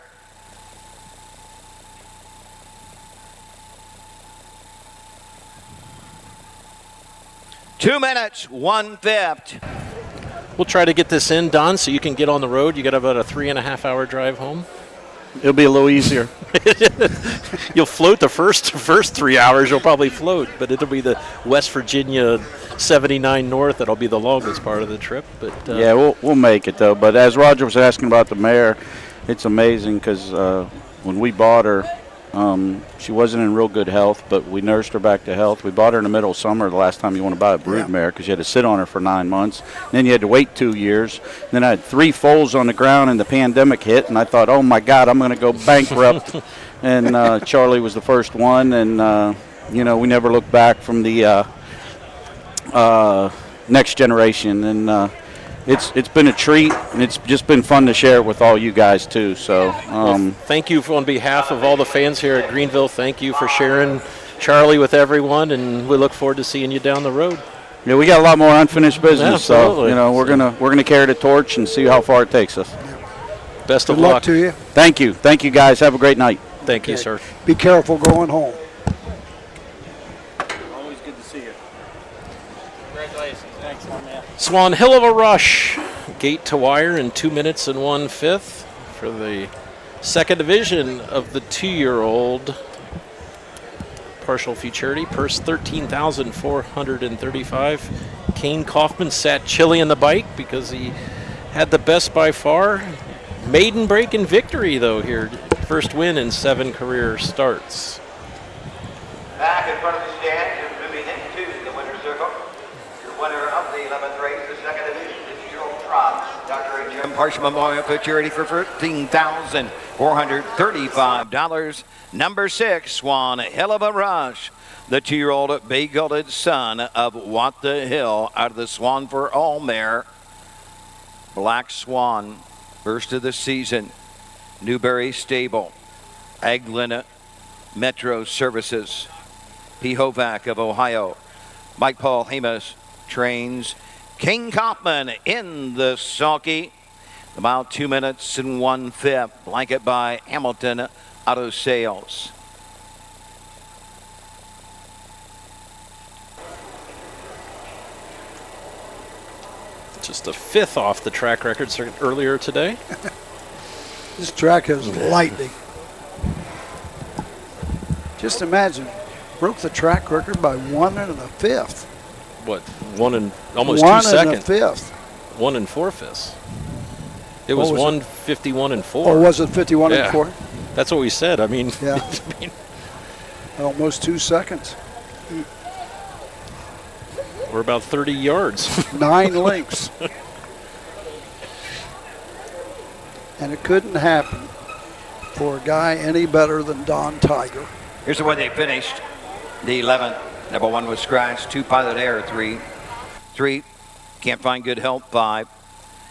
Two minutes, 1/5. We'll try to get this in, Don, so you can get on the road. You got about a 3.5-hour drive home. It'll be a little easier. You'll float the first 3 hours. You'll probably float, but it'll be the West Virginia 79 North that'll be the longest part of the trip. But yeah, we'll make it though. But as Roger was asking about the mare, it's amazing because when we bought her, she wasn't in real good health, but we nursed her back to health. We bought her in the middle of summer the last time you want to buy a brood mare because you had to sit on her for 9 months. And then you had to wait 2 years. And then I had 3 foals on the ground and the pandemic hit, and I thought, oh my God, I'm going to go bankrupt. And Charlie was the first one, and we never looked back from the next generation. And it's been a treat, and it's just been fun to share it with all you guys too. So thank you on behalf of all the fans here at Greenville. Thank you for sharing Charlie with everyone, and we look forward to seeing you down the road. Yeah, we got a lot more unfinished business. Absolutely. So we're gonna carry the torch and see how far it takes us. Best of luck. Good luck to you. Thank you guys. Have a great night. Thank you, sir. Be careful going home. Always good to see you. Congratulations. Thanks, my man. Swan Hill of a Rush, gate to wire in 2 minutes and 1/5 for the second division of the 2-year-old partial futurity. Purse $13,435. Kane Kaufman sat chilly in the bike because he had the best by far. Maiden break in victory though here. First win in 7 career starts. Back in front of the stand, moving into the winner's circle. Your winner of the 11th race, the second division, the 2-year-old trot, Dr. Jim partial memorial futurity for $13,435. Number 6, One Hell of a Rush. The 2-year-old bay-gelded son of What the Hill out of the Swan for All mare. Black Swan, first of the season. Newberry Stable. Aglin Metro Services. P. Hovac of Ohio. Mike Paul Hamas trains. King Kaufman in the sulky. About 2 minutes and 1/5. Blanket by Hamilton Auto Sales. Just a 5th off the track record earlier today. This track is lightning. Just imagine, broke the track record by 1 1/5. What? 1 and almost 1 2 seconds. 1/5. 1 4/5. It was 1:51 and 4. Or was it 51 and 4? That's what we said. I mean, yeah. Almost 2 seconds. We're about 30 yards. 9 lengths. And it couldn't happen for a guy any better than Don Tiger. Here's the way they finished. The 11th. Number 1 was Scratch. 2, Pilot Air. 3. 3, Can't Find Good Help. 5.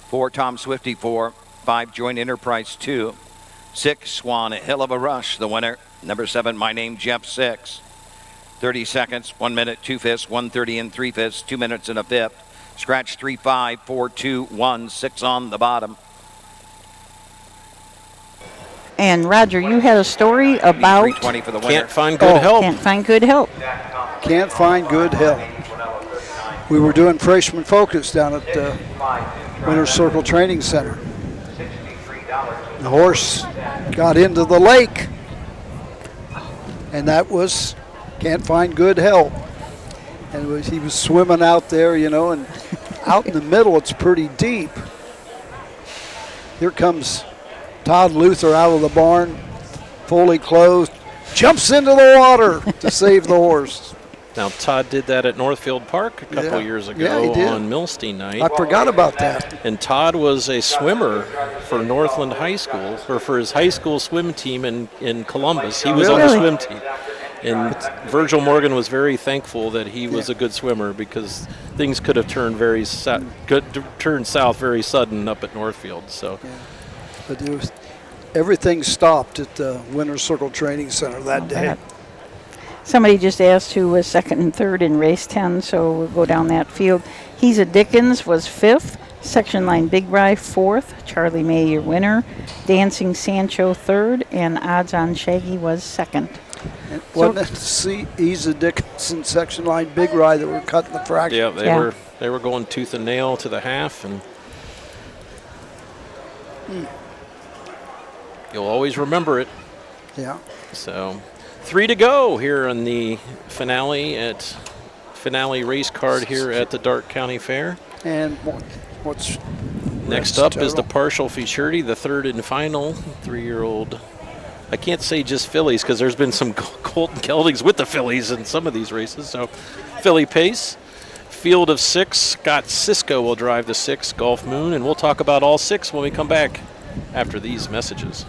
4, Tom Swifty. 4. 5, Joint Enterprise. 2. 6, Swan, A Hell of a Rush, the winner. Number 7, My Name Jeff. 6. 30 seconds, 1 minute, 2/5, 1:30 and 3/5, 2 minutes and a 5th. Scratch 3, 5, 4, 2, 1, 6 on the bottom. And Roger, you had a story about 320 for the winner. Can't Find Good Help. Can't Find Good Help. Can't Find Good Help. We were doing Freshman Focus down at the Winter Circle Training Center. The horse got into the lake, and that was Can't Find Good Help. And he was swimming out there, you know, and out in the middle it's pretty deep. Here comes Todd Luther out of the barn, fully clothed, jumps into the water to save the horse. Now, Todd did that at Northfield Park a couple years ago on Milstein night. I forgot about that. And Todd was a swimmer for Northland High School, or for his high school swim team in Columbus. He was on the swim team. And Virgil Morgan was very thankful that he was a good swimmer, because things could have turned turned south very sudden up at Northfield. So, but everything stopped at the Winter Circle Training Center that day. Somebody just asked who was 2nd and 3rd in race 10, so we'll go down that field. He's a Dickens was 5th. Section Line Big Rye 4th. Charlie May, your winner. Dancing Sancho 3rd, and Odds on Shaggy was 2nd. Wasn't it Ease of Dickinson Section Line Big Rye that were cutting the fractions? Yeah, they were going tooth and nail to the half, and you'll always remember it. Yeah. So 3 to go here in the finale race card here at the Darke County Fair. And what's next up is the partial futurity, the 3rd and final 3-year-old. I can't say just fillies, because there's been some Colton Geldings with the fillies in some of these races. So filly pace, field of 6. Scott Cisco will drive the 6, Gulf Moon, and we'll talk about all 6 when we come back after these messages.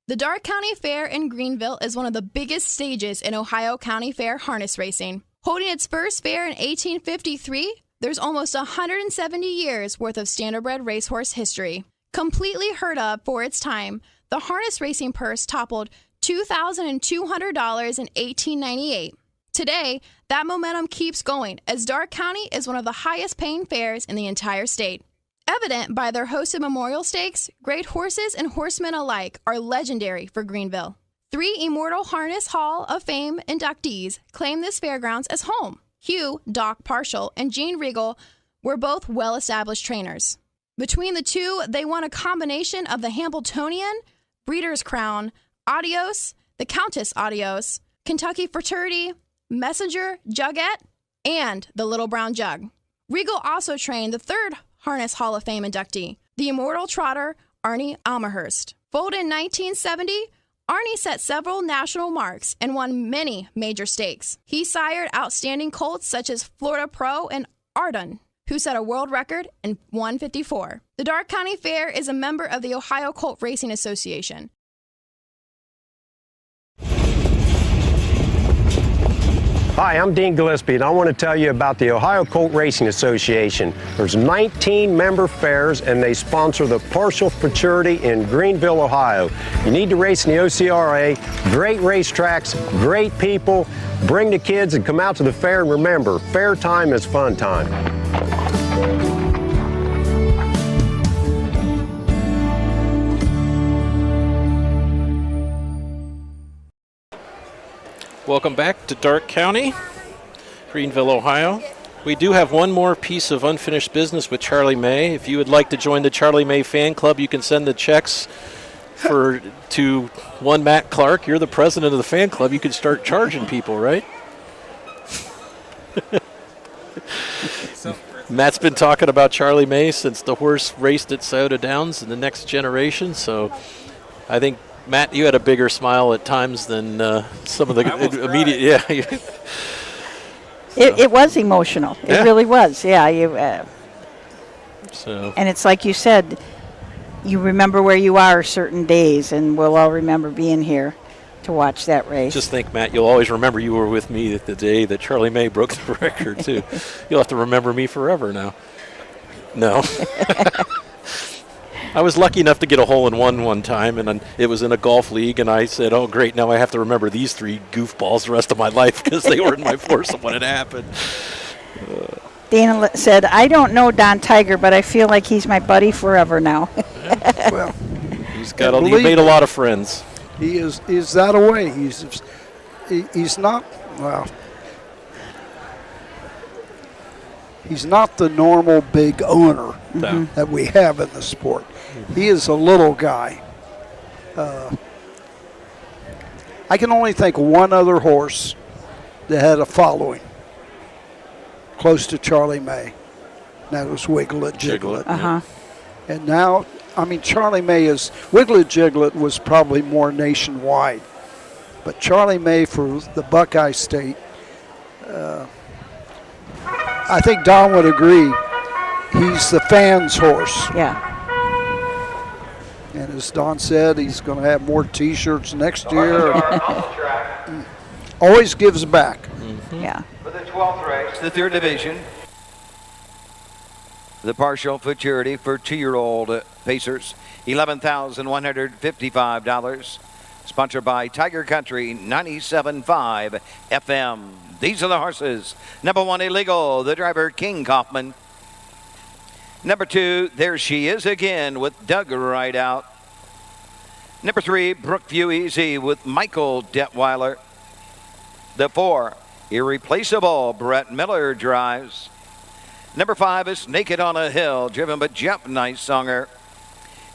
The Darke County Fair in Greenville is one of the biggest stages in Ohio County Fair harness racing. Holding its first fair in 1853, there's almost 170 years worth of standardbred racehorse history. Completely heard of for its time, the harness racing purse toppled $2,200 in 1898. Today, that momentum keeps going, as Darke County is one of the highest paying fairs in the entire state. Evident by their hosted memorial stakes, great horses and horsemen alike are legendary for Greenville. 3 Immortal Harness Hall of Fame inductees claim this fairgrounds as home. Hugh Doc Partial and Gene Regal were both well-established trainers. Between the two, they won a combination of the Hambletonian, Breeders' Crown, Adios, the Countess Adios, Kentucky Fraternity, Messenger, Jugette, and the Little Brown Jug. Regal also trained the third Harness Hall of Fame inductee, the immortal trotter Arnie Almahurst. Foaled in 1970, Arnie set several national marks and won many major stakes. He sired outstanding colts such as Florida Pro and Ardun, who set a world record in 154. The Darke County Fair is a member of the Ohio Colt Racing Association. Hi, I'm Dean Gillespie, and I want to tell you about the Ohio Colt Racing Association. There's 19 member fairs, and they sponsor the Partial Futurity in Greenville, Ohio. You need to race in the OCRA. Great racetracks, great people. Bring the kids and come out to the fair, and remember, fair time is fun time. Welcome back to Darke County, Greenville, Ohio. We do have one more piece of unfinished business with Charlie May. If you would like to join the Charlie May fan club, you can send the checks to one Matt Clark. You're the president of the fan club. You can start charging people, right? Matt's been talking about Charlie May since the horse raced at Scioto Downs in the next generation, so I think Matt, you had a bigger smile at times than some of the immediate. Yeah, it was emotional. It really was. Yeah. So. And it's like you said, you remember where you are certain days, and we'll all remember being here to watch that race. Just think, Matt, you'll always remember you were with me the day that Charlie May broke the record too. You'll have to remember me forever now. No. I was lucky enough to get a hole-in-one one time, and it was in a golf league, and I said, oh, great, now I have to remember these three goofballs the rest of my life because they were in my foursome when it happened. Dana said, I don't know Don Tiger, but I feel like he's my buddy forever now. Well, he's made a lot of friends. He is that away. He's not, well, he's not the normal big owner that we have in the sport. He is a little guy. I can only think of one other horse that had a following close to Charlie May. That was Wiglet Jiglet. And now, I mean, Charlie May is, Wiglet Jiglet was probably more nationwide. But Charlie May for the Buckeye State, I think Don would agree, he's the fans' horse. Yeah. And as Don said, he's going to have more T-shirts next year. Always gives back. Yeah. For the 12th race, the third division, the partial futurity for 2-year-old Pacers, $11,155. Sponsored by Tiger Country 97.5 FM. These are the horses. Number 1, Illegal, the driver King Kaufman. Number 2, There She Is Again with Doug Rideout. Number 3, Brookview Easy with Michael Detweiler. The 4, Irreplaceable, Brett Miller drives. Number 5 is Naked on a Hill, driven by Jeff Nicesonger.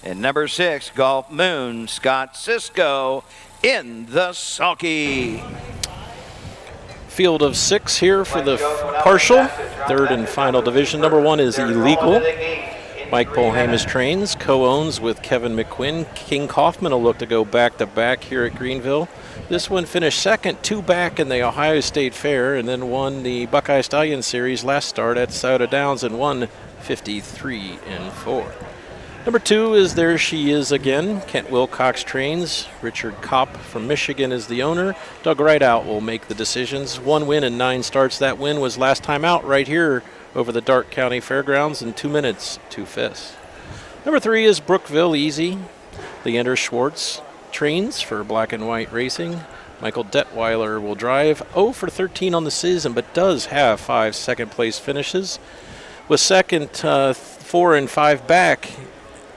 And number 6, Golf Moon, Scott Cisco in the sulky. Field of 6 here for the partial, third and final division. Number 1 is Illegal. Mike Polhamus trains, co-owns with Kevin McQuinn. King Kaufman will look to go back-to-back here at Greenville. This one finished second, 2 back in the Ohio State Fair, and then won the Buckeye Stallion Series last start at Scioto Downs and won 53-4. Number 2 is There She Is Again. Kent Wilcox trains. Richard Kopp from Michigan is the owner. Doug Rideout will make the decisions. 1 win in 9 starts. That win was last time out right here over the Darke County Fairgrounds in 2 minutes, 2/5. Number 3 is Brookville Easy. Leander Schwartz trains for Black and White Racing. Michael Detweiler will drive. 0 for 13 on the season, but does have 5 second-place finishes. Was second, 4 and 5 back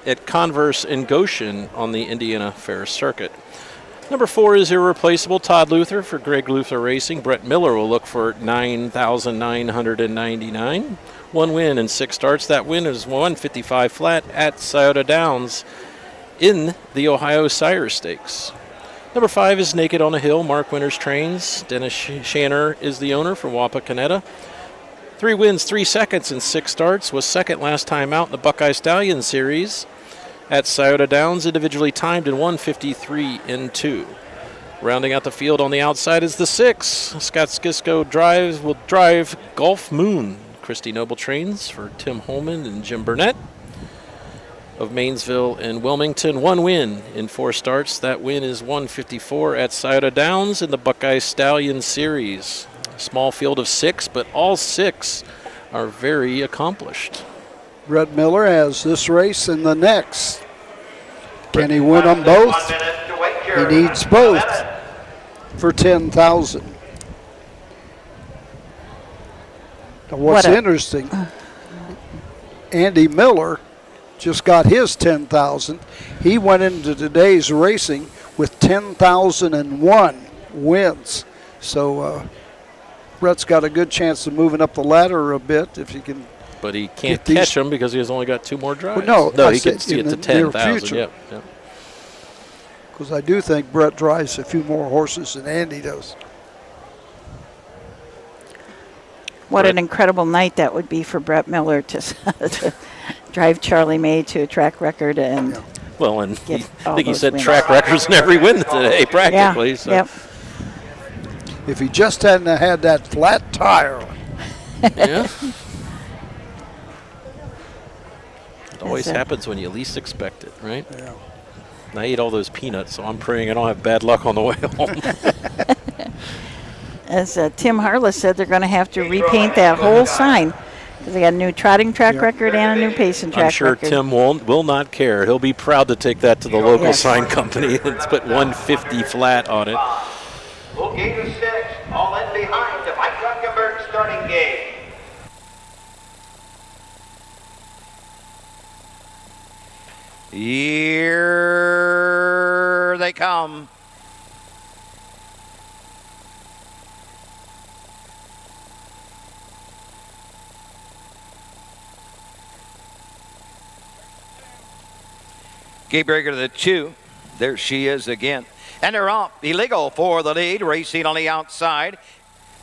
at Converse and Goshen on the Indiana Fair Circuit. Number 4 is Irreplaceable, Todd Luther for Greg Luther Racing. Brett Miller will look for 9,999. 1 win in 6 starts. That win is 155 flat at Scioto Downs in the Ohio Sire Stakes. Number 5 is Naked on a Hill. Mark Winters trains. Dennis Shanner is the owner from Wapakoneta. 3 wins, 3 seconds in 6 starts. Was second last time out in the Buckeye Stallion Series at Scioto Downs, individually timed in 1:53 and 2. Rounding out the field on the outside is the 6. Scott Skisko will drive Gulf Moon. Christy Noble trains for Tim Holman and Jim Burnett of Mainsville and Wilmington. 1 win in 4 starts. That win is 1:54 at Scioto Downs in the Buckeye Stallion Series. A small field of 6, but all 6 are very accomplished. Brett Miller has this race and the next. Can he win them both? He needs both for 10,000. What's interesting, Andy Miller just got his 10,000. He went into today's racing with 10,001 wins. So Brett's got a good chance of moving up the ladder a bit if he can. But he can't catch them because he has only got 2 more drives. Well, no, he can get to 10,000. Yep. Because I do think Brett drives a few more horses than Andy does. What an incredible night that would be for Brett Miller to drive Charlie May to a track record and well, and get I think he said wins. track records in every win today, practically. Yeah. So. Yep. If he just hadn't had that flat tire. Yeah. It always happens when you least expect it, right? Yeah. And I ate all those peanuts, so I'm praying I don't have bad luck on the way home. As Tim Harless said, they're going to have to repaint that whole sign because they got a new trotting track record and a new pacing track I'm sure record. Tim will not care. He'll be proud to take that to the local sign company and put 150 flat on it. Full gate of 6, all in behind the Mike Zuckerberg starting gate. Here they come. Gate breaker to the 2. There she is again. And they're off. Illegal for the lead. Racing on the outside.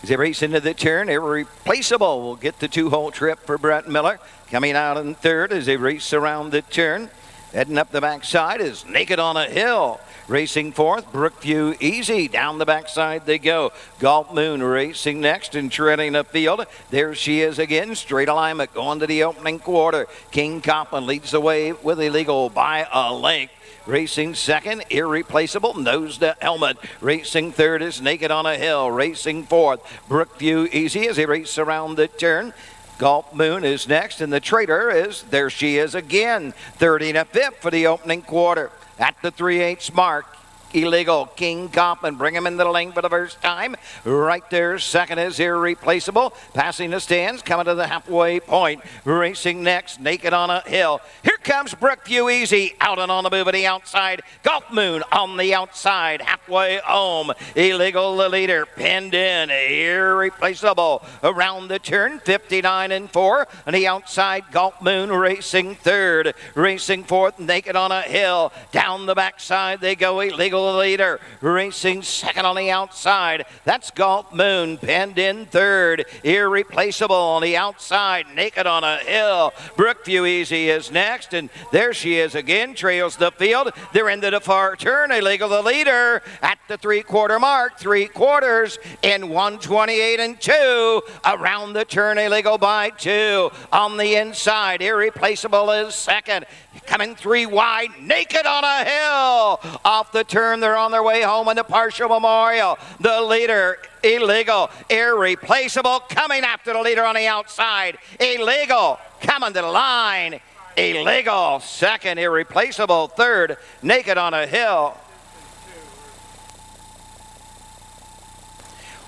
As they race into the turn, Irreplaceable will get the 2-hole trip for Brett Miller. Coming out in third as they race around the turn. Heading up the backside is Naked on a Hill. Racing fourth, Brookview Easy. Down the backside they go. Gulf Moon racing next and treading the field. There she is again. Straight alignment going to the opening quarter. King Coplin leads the way with Illegal by a length. Racing second, Irreplaceable, nose to helmet. Racing third is Naked on a Hill. Racing fourth, Brookview Easy as they race around the turn. Gulf Moon is next, and the Trader is, there she is again. 30 and a fifth for the opening quarter. At the 3/8 mark, Illegal, King Coplin, bring him into the lane for the first time. Right there, second is Irreplaceable. Passing the stands, coming to the halfway point. Racing next, Naked on a Hill. Here comes Brookview Easy, out and on the move at the outside. Gulf Moon on the outside, halfway home. Illegal, the leader, pinned in. Irreplaceable around the turn, 59 and 4. On the outside, Gulf Moon racing third. Racing fourth, Naked on a Hill. Down the backside they go, Illegal leader. Racing second on the outside. That's Gulf Moon, pinned in third. Irreplaceable on the outside, Naked on a Hill. Brookview Easy is next, and there she is again. Trails the field. They're into the far turn. Illegal the leader at the 3/4 mark. 3/4 in 128 and 2. Around the turn, Illegal by 2. On the inside, Irreplaceable is second. Coming 3 wide, Naked on a Hill. Off the turn, they're on their way home in the Partial Memorial. The leader, Illegal. Irreplaceable coming after the leader on the outside. Illegal coming to the line. Illegal second, Irreplaceable third, Naked on a Hill.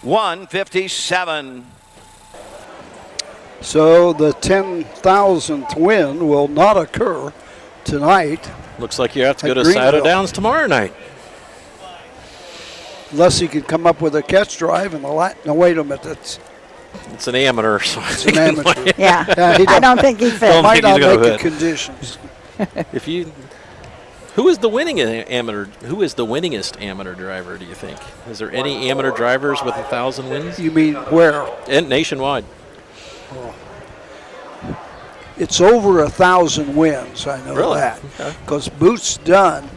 157. So the 10,000th win will not occur tonight. Looks like you have to go to Scioto Downs tomorrow night. Unless he can come up with a catch drive and no, wait a minute, it's an amateur. So it's an amateur. Yeah, I don't think he fit. Might not make the conditions. If you, who is the winningest amateur driver? Do you think? Is there any amateur drivers with 1,000 wins? You mean where? And nationwide. Oh, It's over 1,000 wins. I know Really? that Okay. because Boots Dunn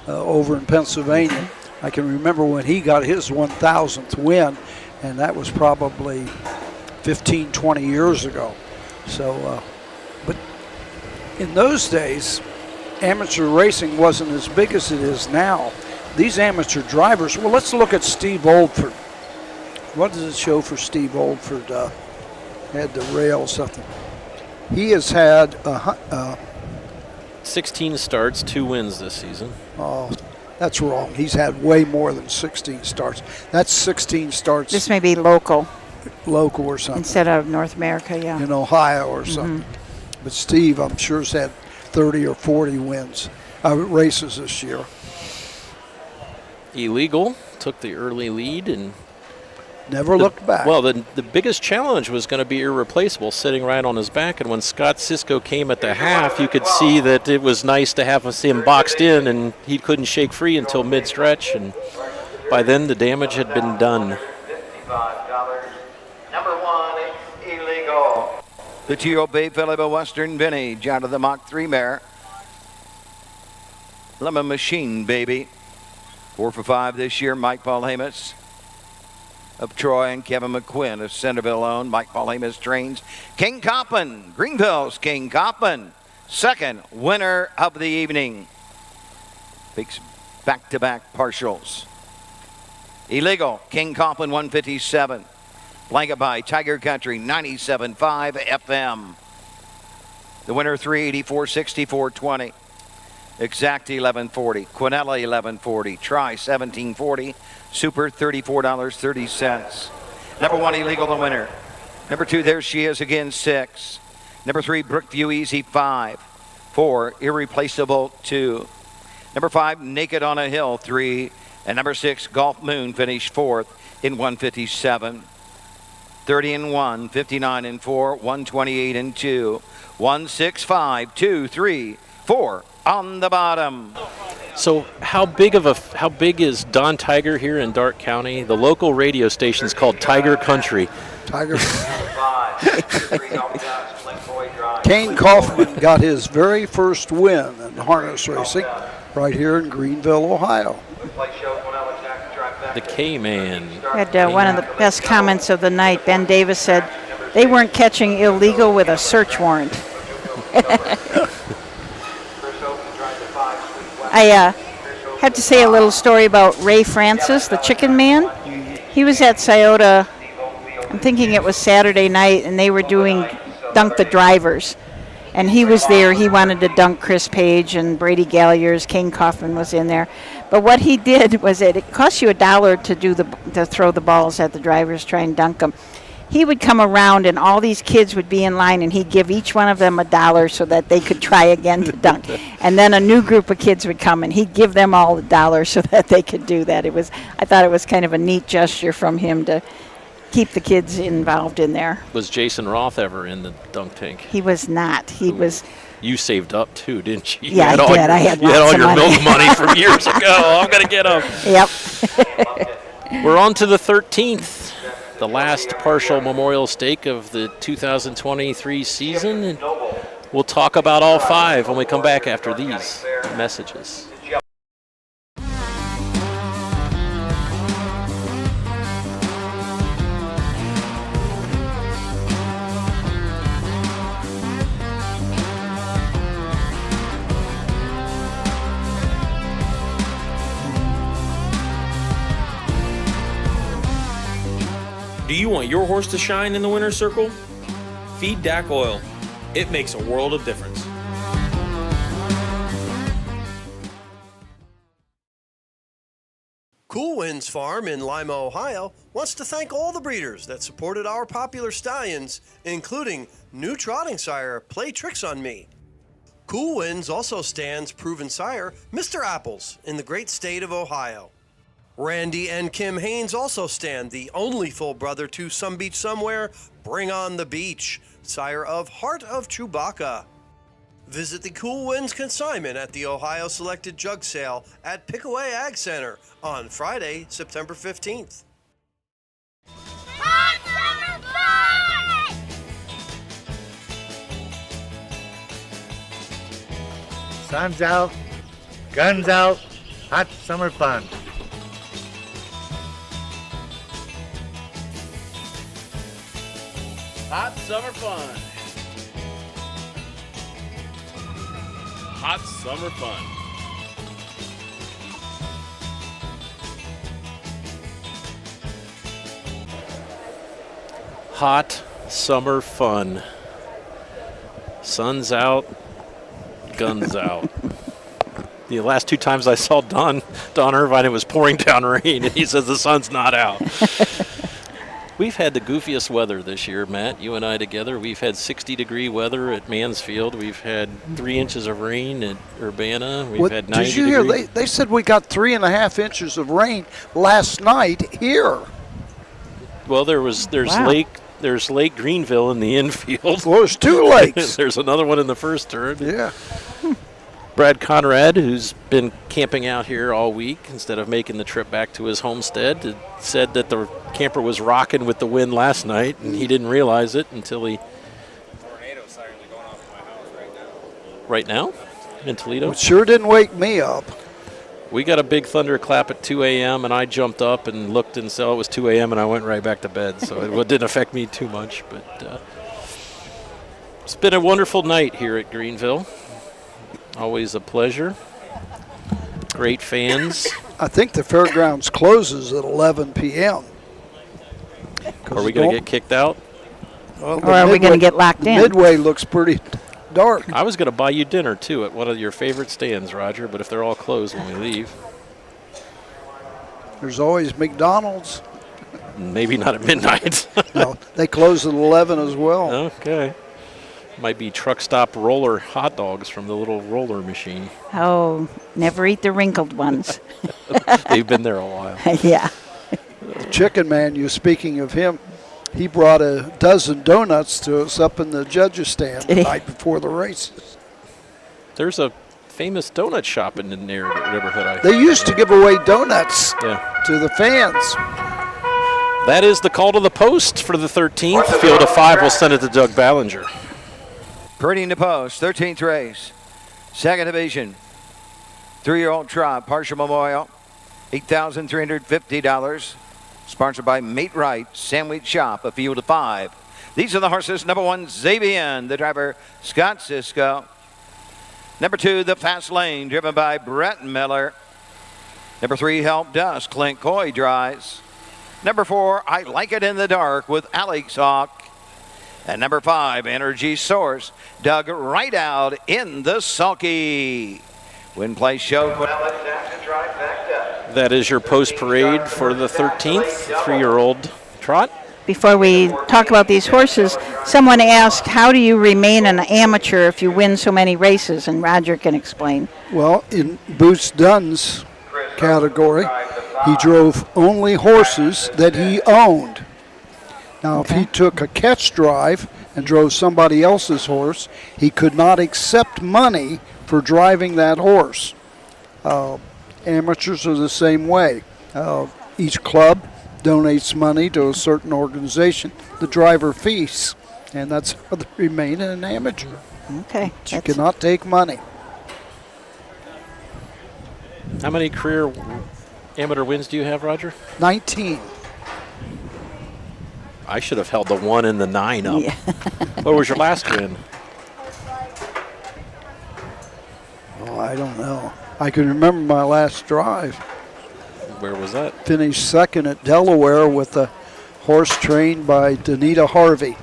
over in Pennsylvania. I can remember when he got his 1,000th win, and that was probably 15, 20 years ago. So, but in those days, amateur racing wasn't as big as it is now. These amateur drivers, well, let's look at Steve Oldford. What does it show for Steve Oldford? Had the rail something. He has had 16 starts, 2 wins this season. Oh, that's wrong. He's had way more than 16 starts. That's 16 starts. This may be local. Local or something. Instead of North America, yeah. In Ohio or something. But Steve, I'm sure, has had 30 or 40 wins, races this year. Illegal took the early lead and never looked back. Well, the biggest challenge was going to be Irreplaceable sitting right on his back, and when Scott Cisco came at the half, you could see that it was nice to have him boxed in, and he couldn't shake free until mid-stretch, and by then the damage had been done. Number 1, Illegal. The Geo Bay Philippa Western Vintage out of the Mach 3 mare. Lemon Machine, baby. 4 for 5 this year, Mike Paul Hamas of Troy and Kevin McQuinn of Centerville owned. Mike Paul Hamas trains King Coppin, Greenville's King Coppin, second winner of the evening. Takes back-to-back partials. Illegal, King Coppin 157. Blanket by Tiger Country 97.5 FM. The winner 384.64.20. Exact 1140. Quinella 1140. Try 1740. Super $34.30. Number 1 Illegal, the winner. Number 2, there she is again, 6. Number 3, Brookview Easy 5. 4, Irreplaceable 2. Number 5, Naked on a Hill 3. And number 6, Golf Moon finished 4th in 157. 30-1, 59-4, 128-2, 165, 2, 3, 4 on the bottom. So how big is Don Tiger here in Darke County? The local radio station is called Tiger Country. Tiger. Kane Kaufman got his very first win in harness racing right here in Greenville, Ohio. The K-Man. Had one of the best comments of the night. Ben Davis said they weren't catching Illegal with a search warrant. I had to say a little story about Ray Francis, the chicken man. He was at Scioto, I'm thinking it was Saturday night, and they were doing Dunk the Drivers. And he was there. He wanted to dunk Chris Page and Brady Galliers. Kane Kaufman was in there. But what he did was it cost you $1 to throw the balls at the drivers, try and dunk them. He would come around, and all these kids would be in line, and he'd give each one of them $1 so that they could try again to dunk. And then a new group of kids would come, and he'd give them all $1 so that they could do that. I thought it was kind of a neat gesture from him to keep the kids involved in there. Was Jason Roth ever in the dunk tank? He was not. He was. You saved up too, didn't you? Yeah, I did. I had you lots had all of your money. milk money from years ago. I'm going to get them. Yep. We're on to the 13th, the last partial Memorial Stake of the 2023 season. And we'll talk about all 5 when we come back after these messages. Do you want your horse to shine in the winner's circle? Feed DAC Oil. It makes a world of difference. Cool Winds Farm in Lima, Ohio wants to thank all the breeders that supported our popular stallions, including new trotting sire Play Tricks on Me. Cool Winds also stands proven sire Mr. Apples in the great state of Ohio. Randy and Kim Haynes also stand the only full brother to Some Beach Somewhere, Bring on the Beach, sire of Heart of Chewbacca. Visit the Cool Winds consignment at the Ohio Selected Jug Sale at Pickaway Ag Center on Friday, September 15th. Sun's out, guns out, hot summer fun. Hot summer fun. Hot summer fun. Hot summer fun. Sun's out, guns out. The last 2 times I saw Don Irvine, it was pouring down rain, and he says the sun's not out. We've had the goofiest weather this year, Matt, you and I together. We've had 60-degree weather at Mansfield. We've had 3 inches of rain at Urbana. We've had 90 Did you hear? degrees. They said we got 3.5 inches of rain last night here. Well, there's Lake Greenville in the infield. Well, there's 2 lakes. There's another one in the first turn. Yeah. Brad Conrad, who's been camping out here all week instead of making the trip back to his homestead, said that the camper was rocking with the wind last night, and he didn't realize it until he... Tornado sirens are going off in my house right now. Right now? In Toledo? It sure didn't wake me up. We got a big thunderclap at 2 a.m., and I jumped up and looked and saw it was 2 a.m., and I went right back to bed, so it didn't affect me too much. But it's been a wonderful night here at Greenville. Always a pleasure. Great fans. I think the fairgrounds closes at 11 p.m. Are we going to get kicked out? Well, Or are we going to get locked in? Midway looks pretty dark. I was going to buy you dinner, too, at one of your favorite stands, Roger, but if they're all closed when we leave. There's always McDonald's. Maybe not at midnight. No, they close at 11 as well. Okay. Might be truck stop roller hot dogs from the little roller machine. Oh, never eat the wrinkled ones. They've been there a while. Yeah. The Chicken Man, you speaking of him, he brought a dozen donuts to us up in the judges' stand the night before the races. There's a famous donut shop in the neighborhood. They used to give away donuts Yeah. to the fans. That is the call to the post for the 13th. Field of 5 will send it to Doug Ballinger. Purdy to post, 13th race. Second division. 3-year-old trot, partial memorial, $8,350. Sponsored by Mate Right Sandwich Shop, a field of 5. These are the horses. Number 1, Xavier, the driver, Scott Cisco. Number 2, the Fast Lane, driven by Brett Miller. Number 3, Help Dusk, Clint Coy drives. Number 4, I Like It in the Dark with Alex Hawk. And number 5, Energy Source, dug right out in the sulky. Win place show. That is your post parade for the 13th 3-year-old trot. Before we talk about these horses, someone asked, how do you remain an amateur if you win so many races? And Roger can explain. Well, in Boots Dunn's category, he drove only horses that he owned. Now, if he took a catch drive and drove somebody else's horse, he could not accept money for driving that horse. Amateurs are the same way. Each club donates money to a certain organization. The driver fees, and that's how they remain an amateur. Okay. You cannot take money. How many career amateur wins do you have, Roger? 19. I should have held the 1 and the 9 up. Yeah. What was your last win? Oh, I don't know. I can remember my last drive. Where was that? Finished second at Delaware with a horse trained by Danita Harvey.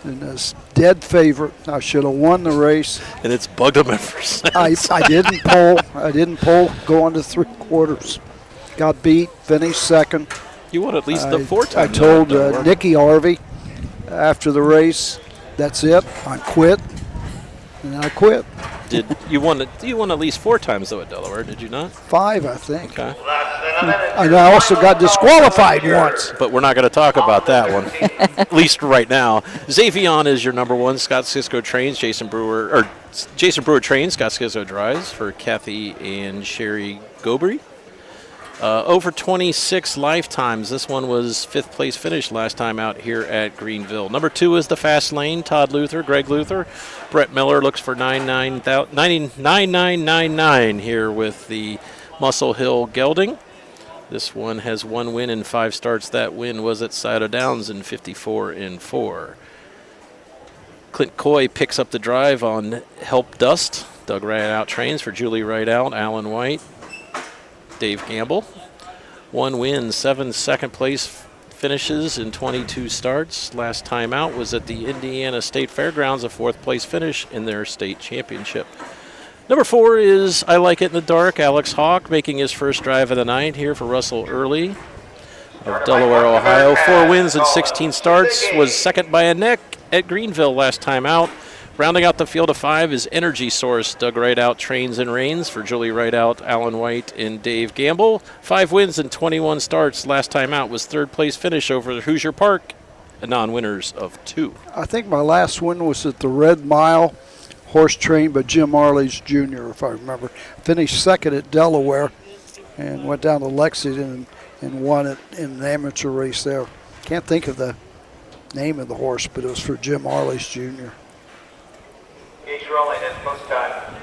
And this dead favorite. I should have won the race. And it's bugged him ever since. I didn't pull. I didn't pull going to 3/4. Got beat. Finished second. You won at least the 4 I times. told Nikki Harvey after the race, that's it. I quit. And I quit. Did you won? You won at least 4 times though at Delaware, did you not? 5, I think. Okay. And I also got disqualified once. But we're not going to talk about that one, at least right now. Xavier is your number 1. Scott Cisco trains. Jason Brewer trains. Scott Cisco drives for Kathy and Sherry Gobry. Over 26 lifetimes. This one was 5th place finish last time out here at Greenville. Number 2 is the Fast Lane. Todd Luther, Greg Luther. Brett Miller looks for 9999 here with the Muscle Hill Gelding. This one has 1 win in 5 starts. That win was at Scioto Downs in 54-4. Clint Coy picks up the drive on Help Dust. Doug Rideout trains for Julie Rideout, Alan White, Dave Gamble. 1 win, 7 second place finishes in 22 starts. Last time out was at the Indiana State Fairgrounds, a 4th place finish in their state championship. Number 4 is I Like It in the Dark. Alex Hawk making his first drive of the night here for Russell Early of Delaware, Ohio. 4 wins and 16 starts. Was second by a neck at Greenville last time out. Rounding out the field of 5 is Energy Source. Doug Rideout trains and reigns for Julie Rideout, Alan White, and Dave Gamble. 5 wins and 21 starts. Last time out was 3rd place finish over Hoosier Park, non-winners of 2. I think my last win was at the Red Mile, horse trained by Jim Arlies Jr., if I remember. Finished 2nd at Delaware and went down to Lexington and won it in an amateur race there. Can't think of the name of the horse, but it was for Jim Arlies Jr. Gauge rolling at post time.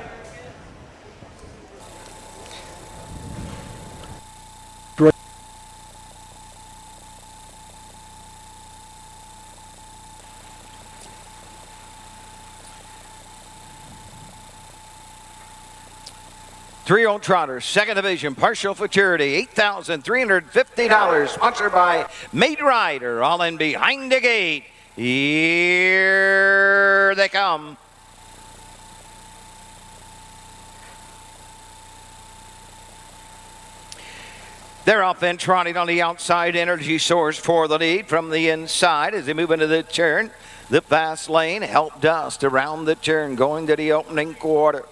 Three-year-old trotters, 2nd division, partial futurity, $8,350, sponsored by Maid Rider, all in behind the gate. Here they come. They're off and trotting on the outside. Energy Source for the lead from the inside as they move into the turn. The Fast Lane, Help Dust around the turn, going to the opening quarter.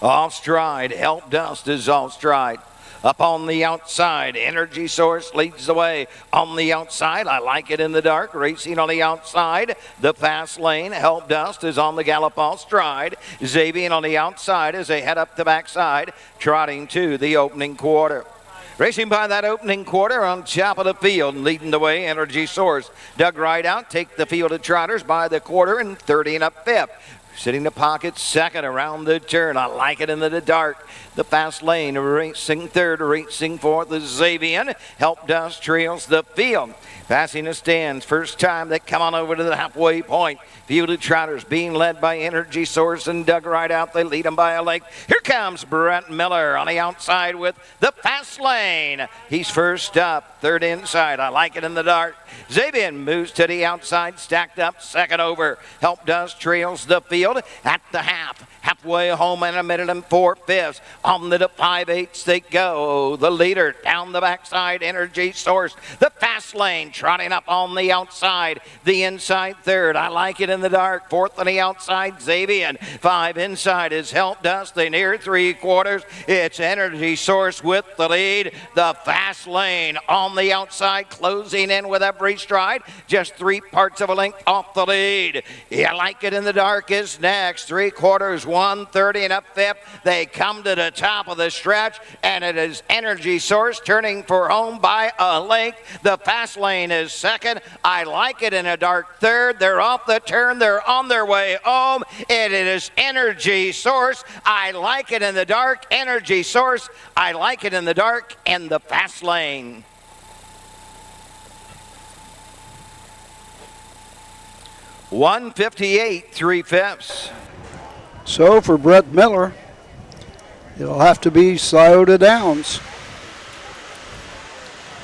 Off stride, Help Dust is off stride. Up on the outside, Energy Source leads the way. On the outside, I Like It in the Dark, racing on the outside. The Fast Lane, Help Dust is on the gallop off stride. Xavier on the outside as they head up the backside, trotting to the opening quarter. Racing by that opening quarter on top of the field, leading the way, Energy Source. Doug Rideout take the field of trotters by the quarter and 30 and up 5th. Sitting the pocket 2nd around the turn. I Like It in the dark. The Fast Lane racing 3rd, racing 4th is Xavier. Help Dust trails the field. Passing the stands, first time they come on over to the halfway point. Field of trotters being led by Energy Source and Doug Rideout. They lead them by a length. Here comes Brett Miller on the outside with the Fast Lane. He's first up, 3rd inside. I Like It in the dark. Xavier moves to the outside, stacked up, 2nd over. Help Dust trails the field at the half. Halfway home in 1 minute and 4/5. On the 5/8 they go. The leader down the backside, Energy Source. The Fast Lane trotting up on the outside. The inside 3rd, I Like It in the dark. 4th on the outside, Xavier. 5 inside is Help Dust. They near 3/4. It's Energy Source with the lead. The Fast Lane on the outside, closing in with every stride. Just 3 parts of a length off the lead. I Like It in the dark is next. 3/4, 1:30 and up 5th. They come to the top of the stretch, and it is Energy Source turning for home by a length. The Fast Lane is 2nd. I Like It in a dark 3rd. They're off the turn. They're on their way home. It is Energy Source. I Like It in the dark. Energy Source. I Like It in the dark. And the Fast Lane. $158 3/5. So for Brett Miller, it'll have to be Scioto Downs.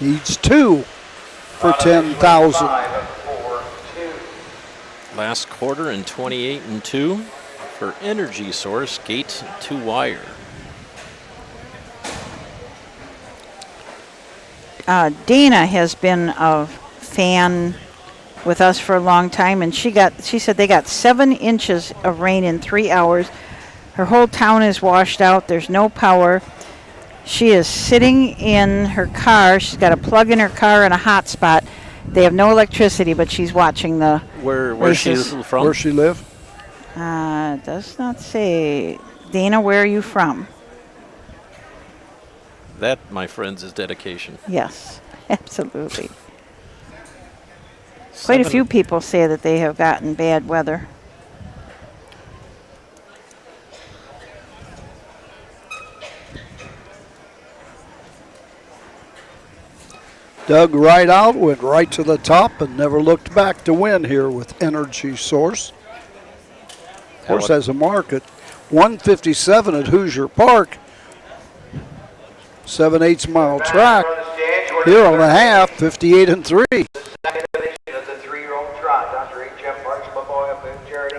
Needs 2 for 10,000. Last quarter in 28-2 for Energy Source, gate to wire. Dana has been a fan with us for a long time, and she said they got 7 inches of rain in 3 hours. Her whole town is washed out. There's no power. She is sitting in her car. She's got a plug in her car and a hot spot. They have no electricity, but she's watching the Where's she from? Where she live? Does not say. Dana, where are you from? That, my friends, is dedication. Yes, absolutely. Quite a few people say that they have gotten bad weather. Dug right out, went right to the top, and never looked back to win here with Energy Source. Horse has a mark at 157 at Hoosier Park. 7/8 mile track. Here on the half, 58 and 3. Second edition of the 3-year-old trot. Dr. H.F. Parks Memorial Food Charity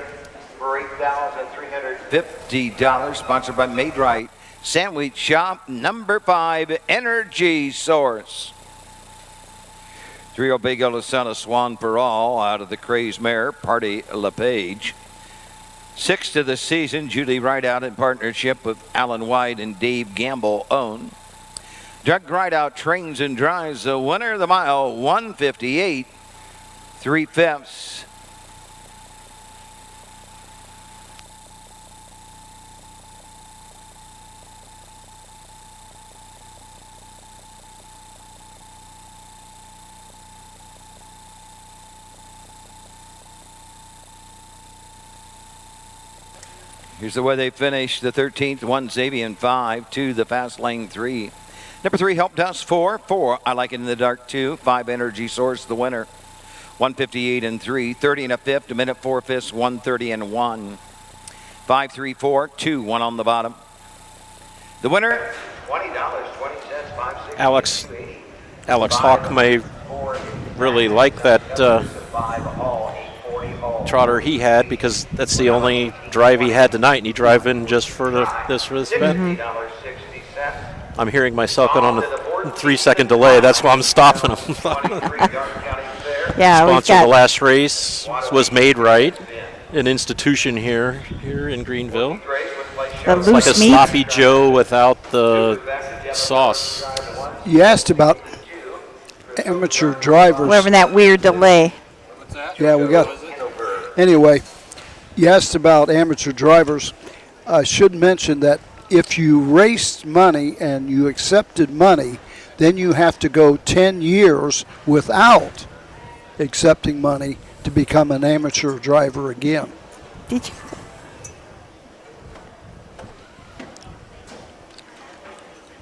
for $8,350. Sponsored by Made Right Sandwich Shop. Number 5, Energy Source. 3-year-old Big Yellow Son of Swan for All out of the Craze Mare, Party LePage. 6th of the season, Julie Rideout in partnership with Alan White and Dave Gamble own. Doug Rideout trains and drives the winner of the mile, 158 3/5. Here's the way they finished. The 13th, 1 Xavier 5, 2 the Fast Lane 3. Number 3 Helped Us 4, I Like It in the Dark 2, 5 Energy Source the winner, 158 and 3, 30 and a fifth, a minute 4/5, 130 and 1, 5 3 4 2 1 on the bottom. The winner, $20.20, Alex Hawk may really like that trotter he had, because that's the only drive he had tonight, and he drive in just for this bet. I'm hearing myself going on a 3-second delay. That's why I'm stopping him. Yeah, sponsor of the last race was Made Right, an institution here in Greenville. It's like a sloppy Joe without the sauce. You asked about amateur drivers. We're having that weird delay. Yeah, we got. Anyway, you asked about amateur drivers. I should mention that if you raced money and you accepted money, then you have to go 10 years without accepting money to become an amateur driver again. Did you?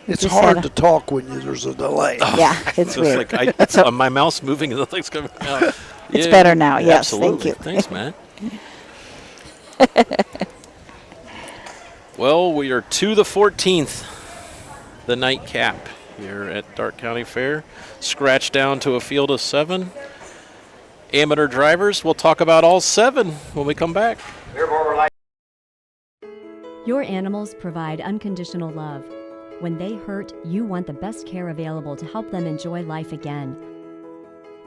It's hard to talk when there's a delay. Yeah, it's weird. Like my mouth's moving and the thing's coming out. It's better now, yes, absolutely. Thank you. Thanks, man. Well, we are to the 14th, the nightcap here at Darke County Fair. Scratched down to a field of 7. Amateur drivers, we'll talk about all 7 when we come back. Your animals provide unconditional love. When they hurt, you want the best care available to help them enjoy life again.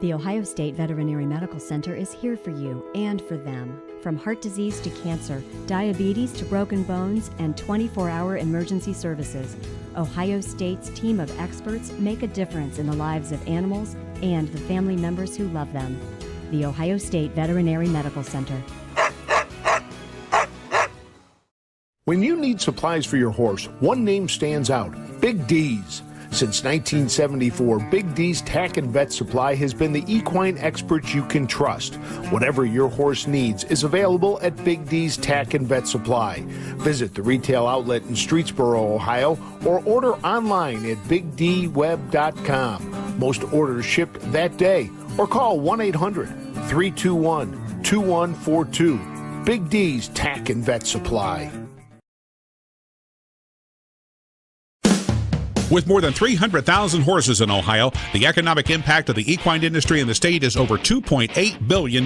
The Ohio State Veterinary Medical Center is here for you and for them. From heart disease to cancer, diabetes to broken bones, and 24-hour emergency services, Ohio State's team of experts make a difference in the lives of animals and the family members who love them. The Ohio State Veterinary Medical Center. When you need supplies for your horse, one name stands out: Big D's. Since 1974, Big D's Tack and Vet Supply has been the equine experts you can trust. Whatever your horse needs is available at Big D's Tack and Vet Supply. Visit the retail outlet in Streetsboro, Ohio, or order online at bigdweb.com. Most orders shipped that day, or call 1-800-321-2142. Big D's Tack and Vet Supply. With more than 300,000 horses in Ohio, the economic impact of the equine industry in the state is over $2.8 billion.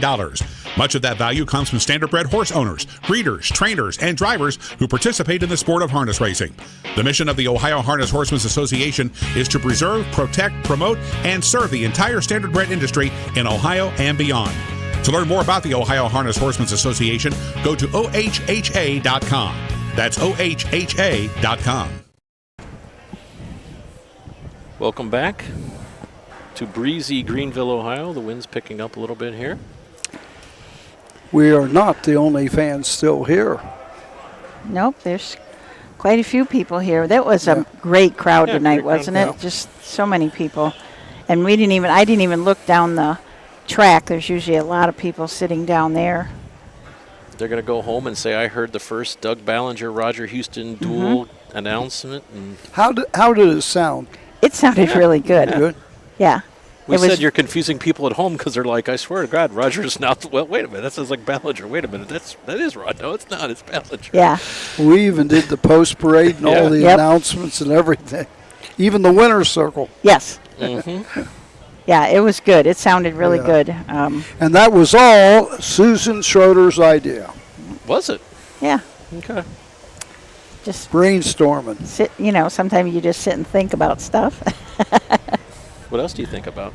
Much of that value comes from standardbred horse owners, breeders, trainers, and drivers who participate in the sport of harness racing. The mission of the Ohio Harness Horsemen's Association is to preserve, protect, promote, and serve the entire standardbred industry in Ohio and beyond. To learn more about the Ohio Harness Horsemen's Association, go to ohha.com. That's ohha.com. Welcome back to breezy Greenville, Ohio. The wind's picking up a little bit here. We are not the only fans still here. Nope, there's Quite a few people here. That was a great crowd tonight, wasn't it? Yeah. Just so many people. And I didn't even look down the track. There's usually a lot of people sitting down there. They're going to go home and say, I heard the first Doug Ballinger, Roger Houston duel announcement. And How did it sound? It sounded really good. Good. Yeah. we It was- said you're confusing people at home because they're like, I swear to God, Roger's not. Well, wait a minute. That sounds like Ballinger. Wait a minute. That is Rod. No, it's not. It's Ballinger. Yeah. We even did the post parade and all the Yep. announcements and everything. Even the winner's circle. Yes. Mm-hmm. Yeah, it was good. It sounded really good. And that was all Susan Schroeder's idea. Was it? Yeah. Okay. Just brainstorming. Sometimes you just sit and think about stuff. What else do you think about?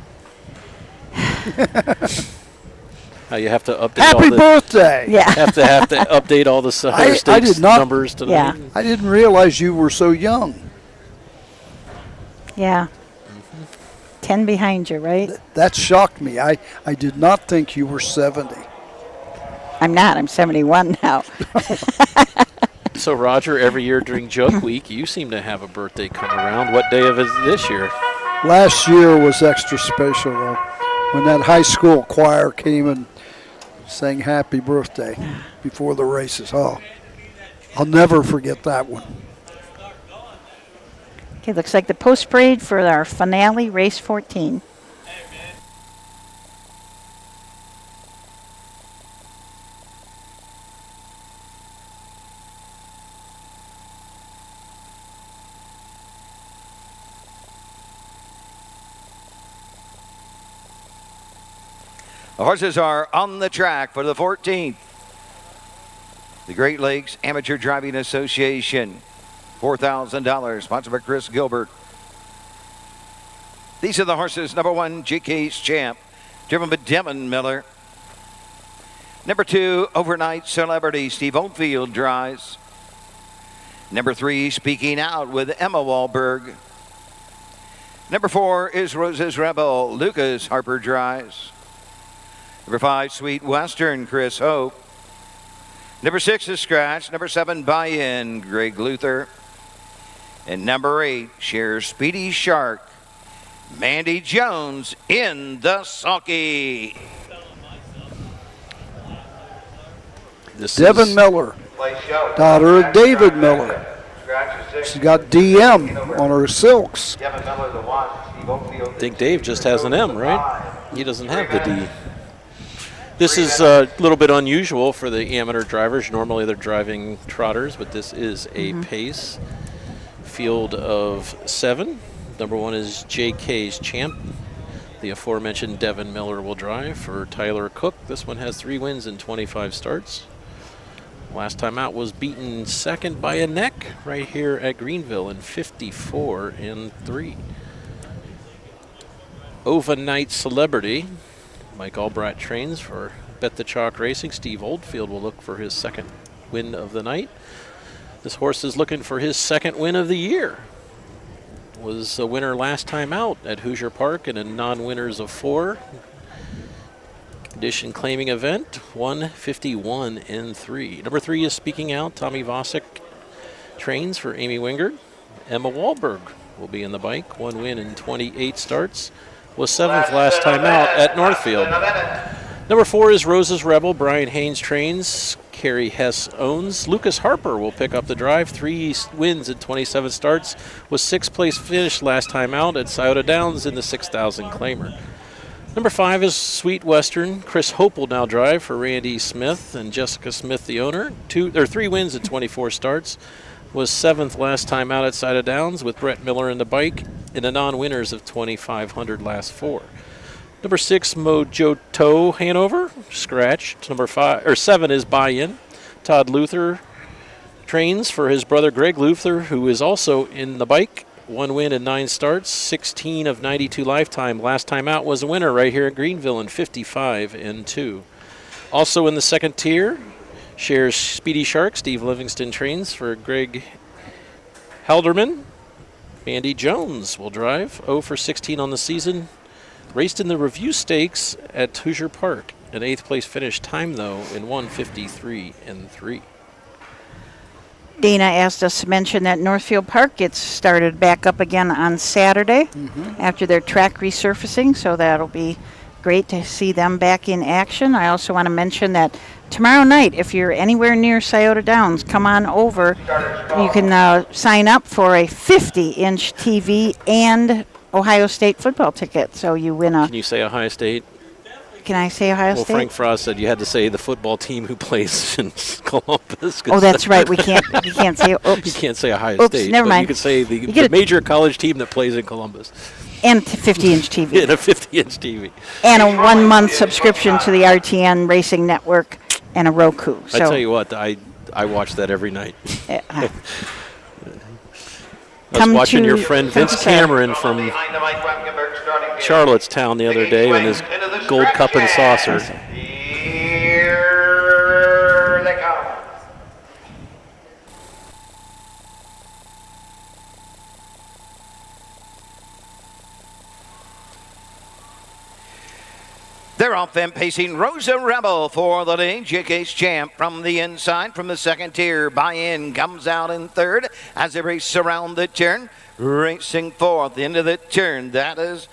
How you have to update Happy all the birthday! Yeah. have to update all the higher I stakes did not, numbers tonight. I didn't realize you were so young. Yeah. 10 behind you, right? That shocked me. I did not think you were 70. I'm not. I'm 71 now. So, Roger, every year during Joke Week, you seem to have a birthday come around. What day of it is this year? Last year was extra special, though, when that high school choir came and sang happy birthday before the races. Oh, I'll never forget that one. Okay, looks like the post parade for our finale, race 14. The horses are on the track for the 14th. The Great Lakes Amateur Driving Association. $4,000, sponsored by Chris Gilbert. These are the horses. Number 1, GK's Champ, driven by Devin Miller. Number 2, Overnight Celebrity, Steve Oldfield drives. Number 3, Speaking Out with Emma Wahlberg. Number 4 is Rose's Rebel, Lucas Harper drives. Number 5, Sweet Western, Chris Hope. Number 6 is Scratch. Number 7, Buy-In, Greg Luther. And number 8, shares Speedy Shark, Mandy Jones in the sulky. Devin Miller, daughter of David Miller. She's got DM on her silks. I think Dave just has an M, right? He doesn't have the D. This is a little bit unusual for the amateur drivers. Normally they're driving trotters, but this is a pace field of 7. Number 1 is JK's Champ. The aforementioned Devin Miller will drive for Tyler Cook. This one has 3 wins and 25 starts. Last time out was beaten second by a neck right here at Greenville in 54-3. Overnight Celebrity. Mike Albrecht trains for Bet the Chalk Racing. Steve Oldfield will look for his second win of the night. This horse is looking for his second win of the year. Was a winner last time out at Hoosier Park in a non-winners of 4. Condition claiming event, 151-3. Number 3 is Speaking Out. Tommy Vosick trains for Amy Wingard. Emma Wahlberg will be in the bike. 1 win and 28 starts. Was 7th last time out at Northfield. Number 4 is Rose's Rebel. Brian Haynes trains. Carrie Hess owns. Lucas Harper will pick up the drive. 3 wins and 27 starts. Was 6th place finish last time out at Scioto Downs in the 6,000 claimer. Number 5 is Sweet Western. Chris Hope will now drive for Randy Smith and Jessica Smith, the owner. 3 wins and 24 starts. Was 7th last time out at Scioto Downs with Brett Miller in the bike in the non-winners of 2,500 last 4. Number 6, Mojo Toe Hanover, scratched. Number 7 is Buy-In. Todd Luther trains for his brother Greg Luther, who is also in the bike. 1 win and 9 starts, 16 of 92 lifetime. Last time out was a winner right here at Greenville in 55-2. Also in the second tier, shares Speedy Shark. Steve Livingston trains for Greg Halderman. Mandy Jones will drive. 0 for 16 on the season. Raced in the Review Stakes at Hoosier Park. An 8th place finish time, though, in 153-3. Dana asked us to mention that Northfield Park gets started back up again on Saturday after their track resurfacing, so that'll be great to see them back in action. I also want to mention that tomorrow night, if you're anywhere near Scioto Downs, come on over. You can sign up for a 50-inch TV and Ohio State football ticket. So you win a... Can you say Ohio State? Can I say Ohio State? Well, Frank Frost said you had to say the football team who plays in Columbus. Oh, that's right. We can't say... Oops. You can't say Ohio Oops, State. never but mind. You could say the major college team that plays in Columbus. And 50-inch TV. And a 50-inch TV. And a 1-month subscription to the RTN Racing Network and a Roku. I tell you what, I watch that every night. I was watching your friend Vince Cameron from Charlottetown the other day in his gold cup and saucer. Here they come. They're off and pacing Rosa Rebel for the lead. JK's champ from the inside, from the second tier. Buy-in comes out in third as they race around the turn. Racing fourth into the turn. That is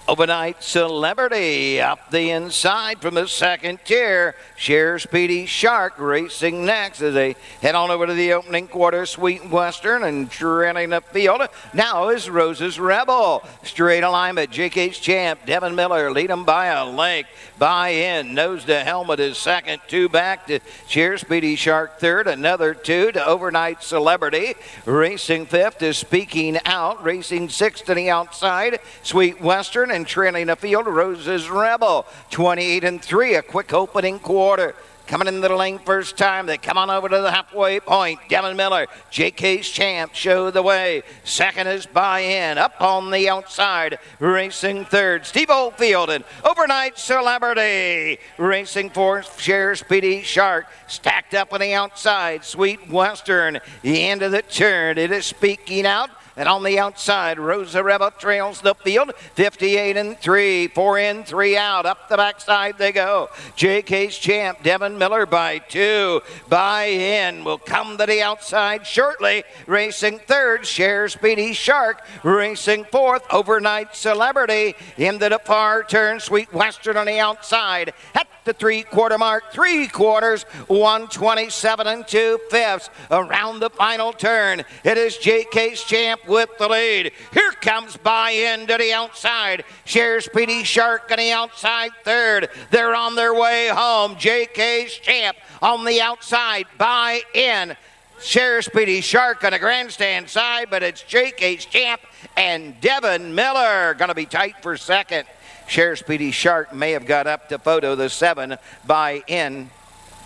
Overnight Celebrity up the inside from the second tier. Share Speedy Shark racing next as they head on over to the opening quarter. Sweet Western and trailing the field. Now is Rose's Rebel. Straight alignment. JK's champ. Devin Miller lead him by a length. Buy-in. Nose to helmet is second. 2 back to Share Speedy Shark third. Another 2 to Overnight Celebrity. Racing fifth is Speaking Out. Racing sixth to the outside. Sweet Western and trailing the field, Rose's Rebel. 28-3, a quick opening quarter. Coming into the lane first time. They come on over to the halfway point. Devin Miller, JK's champ, show the way. Second is Buy-in. Up on the outside. Racing third. Steve Oldfield and Overnight Celebrity. Racing fourth, Share Speedy Shark. Stacked up on the outside. Sweet Western. The end of the turn. It is Speaking Out. And on the outside, Rosa Rebel trails the field. 58-3, 4 in, 3 out. Up the backside they go. JK's champ, Devin Miller by 2. Buy-in will come to the outside shortly. Racing third, Share Speedy Shark. Racing fourth, Overnight Celebrity. Into the far turn, Sweet Western on the outside. At the 3-quarter mark, 3 quarters, 127 2/5. Around the final turn, it is JK's champ with the lead. Here comes Buy-in to the outside. Share Speedy Shark on the outside third. They're on their way home. JK's champ on the outside. Buy-in. Share Speedy Shark on the grandstand side, but it's JK's champ and Devin Miller going to be tight for second. Share Speedy Shark may have got up to photo the 7. Buy-in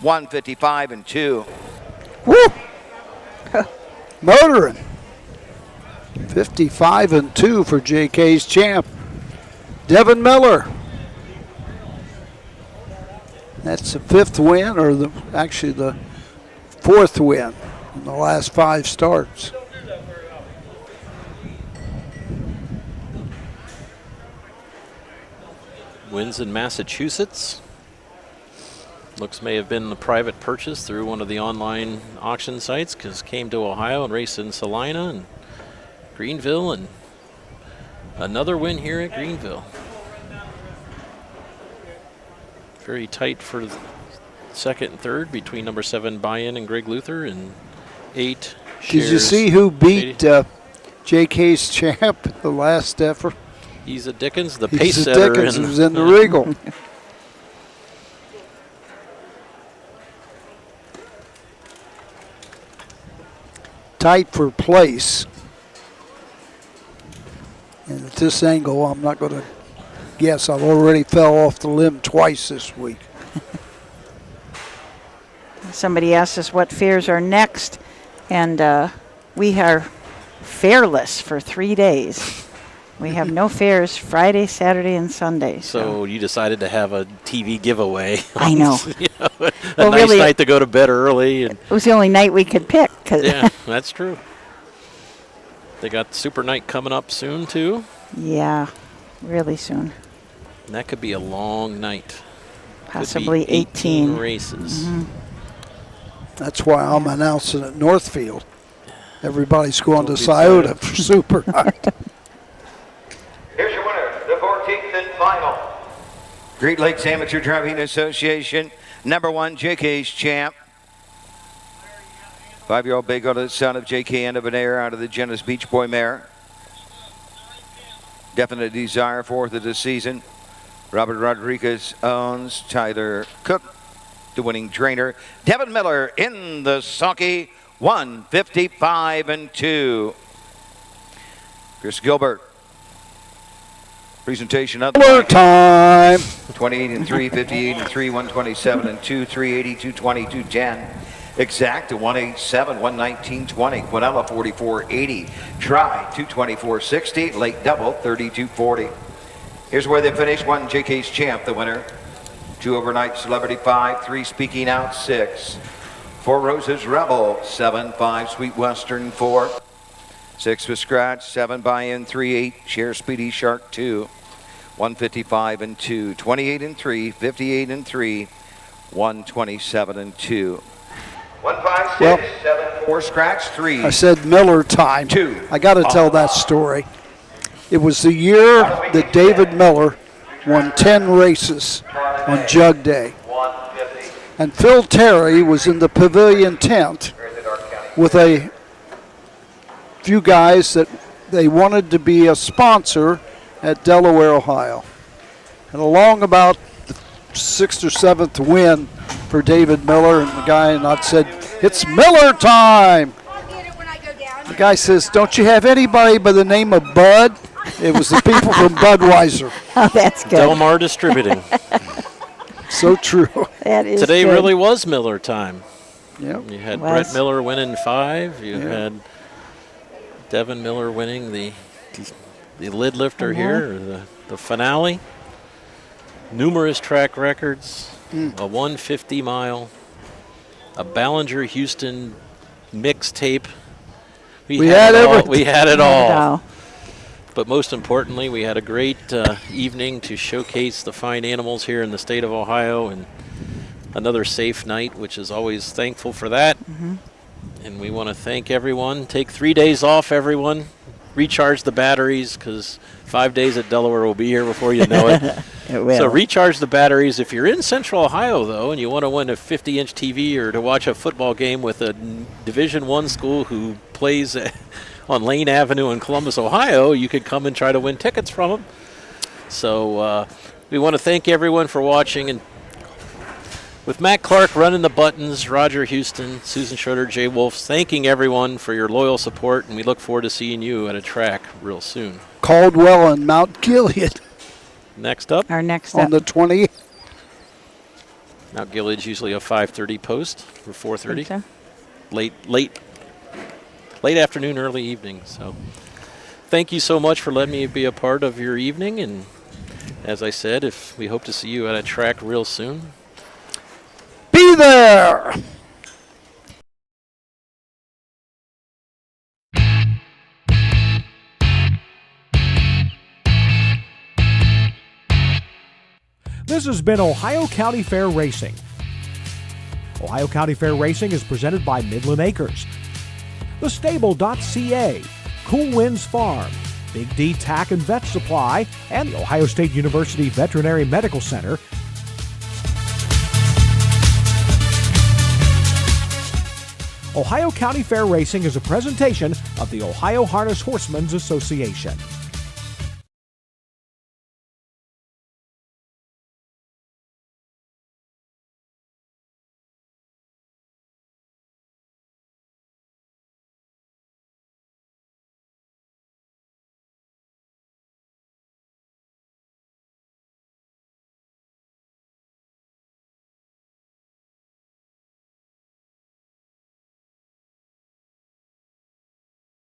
155-2. Woo! Motoring. 55-2 for JK's champ, Devin Miller. That's the 5th win, or actually the 4th win in the last 5 starts. Wins in Massachusetts. Looks may have been a private purchase through one of the online auction sites, because came to Ohio and raced in Salina and Greenville, and another win here at Greenville. Very tight for second and third between number 7 Buy-in and Greg Luther, and 8 Did you see who beat JK's champ the last effort? He's a Dickens, the He's pace a setter. Dickens who's in the Regal. Tight for place. And at this angle, I'm not going to guess. I've already fell off the limb twice this week. Somebody asked us what fairs are next, and we are fairless for 3 days. We have no fairs Friday, Saturday, and Sunday. So you decided to have a TV giveaway. I know. A nice night to go to bed early. And it was the only night we could pick. Yeah, that's true. They got Super Night coming up soon, too. Yeah, really soon. And that could be a long night. Possibly 18 races. That's why I'm announcing at Northfield. Everybody's going to Scioto for Super Night. Here's your winner, the 14th and final. Great Lakes Amateur Driving Association, number 1, JK's champ. 5-year-old Bay Goat, son of JK and Benair out of the Genesis Beach Boy mare. Definite Desire, 4th of the season. Robert Rodriguez owns. Tyler Cook, the winning trainer. Devin Miller in the sulky, 155-2. Chris Gilbert. Presentation of Miller time. 28-3, 58-3, 127-2, 380, 220, 210. Exact to 187, 119.20. Quinella 44.80. Try 224.60. Late double 32.40. Here's where they finished. 1 JK's champ, the winner. 2 Overnight Celebrity 5, 3 Speaking Out 6. 4 Roses Rebel 7, 5 Sweet Western 4. 6 was Scratch, 7 Buy-In 3, 8 Share Speedy Shark 2. 155-2, 28-3, 58-3, 127-2. 156, 7, 4 Scratch 3. I said Miller time. 2. I got to tell that story. It was the year that David Miller won 10 races on Jug Day. And Phil Terry was in the pavilion tent with a few guys that they wanted to be a sponsor at Delaware, Ohio. And along about the 6th or 7th win for David Miller, and the guy and I said, "It's Miller time." The guy says, "Don't you have anybody by the name of Bud?" It was the people from Budweiser. Oh, that's good. Delmar Distributing. So true. That is Today good. really was Miller time. Yep. You had Was. Brett Miller winning 5. You Yeah. had Devin Miller winning the lid lifter here, or the finale. Numerous track records, a 150 mile, a Ballinger Houston mixtape. We had it all. everything. We had it Not all. at all. But most importantly, we had a great evening to showcase the fine animals here in the state of Ohio, and another safe night, which is always thankful for that. And we want to thank everyone. Take 3 days off, everyone. Recharge the batteries, because 5 days at Delaware will be here before you know it. It will. So recharge the batteries. If you're in Central Ohio, though, and you want to win a 50-inch TV or to watch a football game with a Division I school who plays on Lane Avenue in Columbus, Ohio, you could come and try to win tickets from them. So we want to thank everyone for watching. And with Matt Clark running the buttons, Roger Houston, Susan Schroeder, Jay Wolf, thanking everyone for your loyal support, and we look forward to seeing you at a track real soon. Caldwell and Mount Gilead Next up, Our next on up. the 20th. Mount Gilead's usually a 5:30 post or 4:30. So. Late afternoon, early evening. So thank you so much for letting me be a part of your evening. And as I said, we hope to see you at a track real soon. Be there. This has been Ohio County Fair Racing. Ohio County Fair Racing is presented by Midland Acres, thestable.ca, Cool Winds Farm, Big D Tack and Vet Supply, and the Ohio State University Veterinary Medical Center. Ohio County Fair Racing is a presentation of the Ohio Harness Horsemen's Association.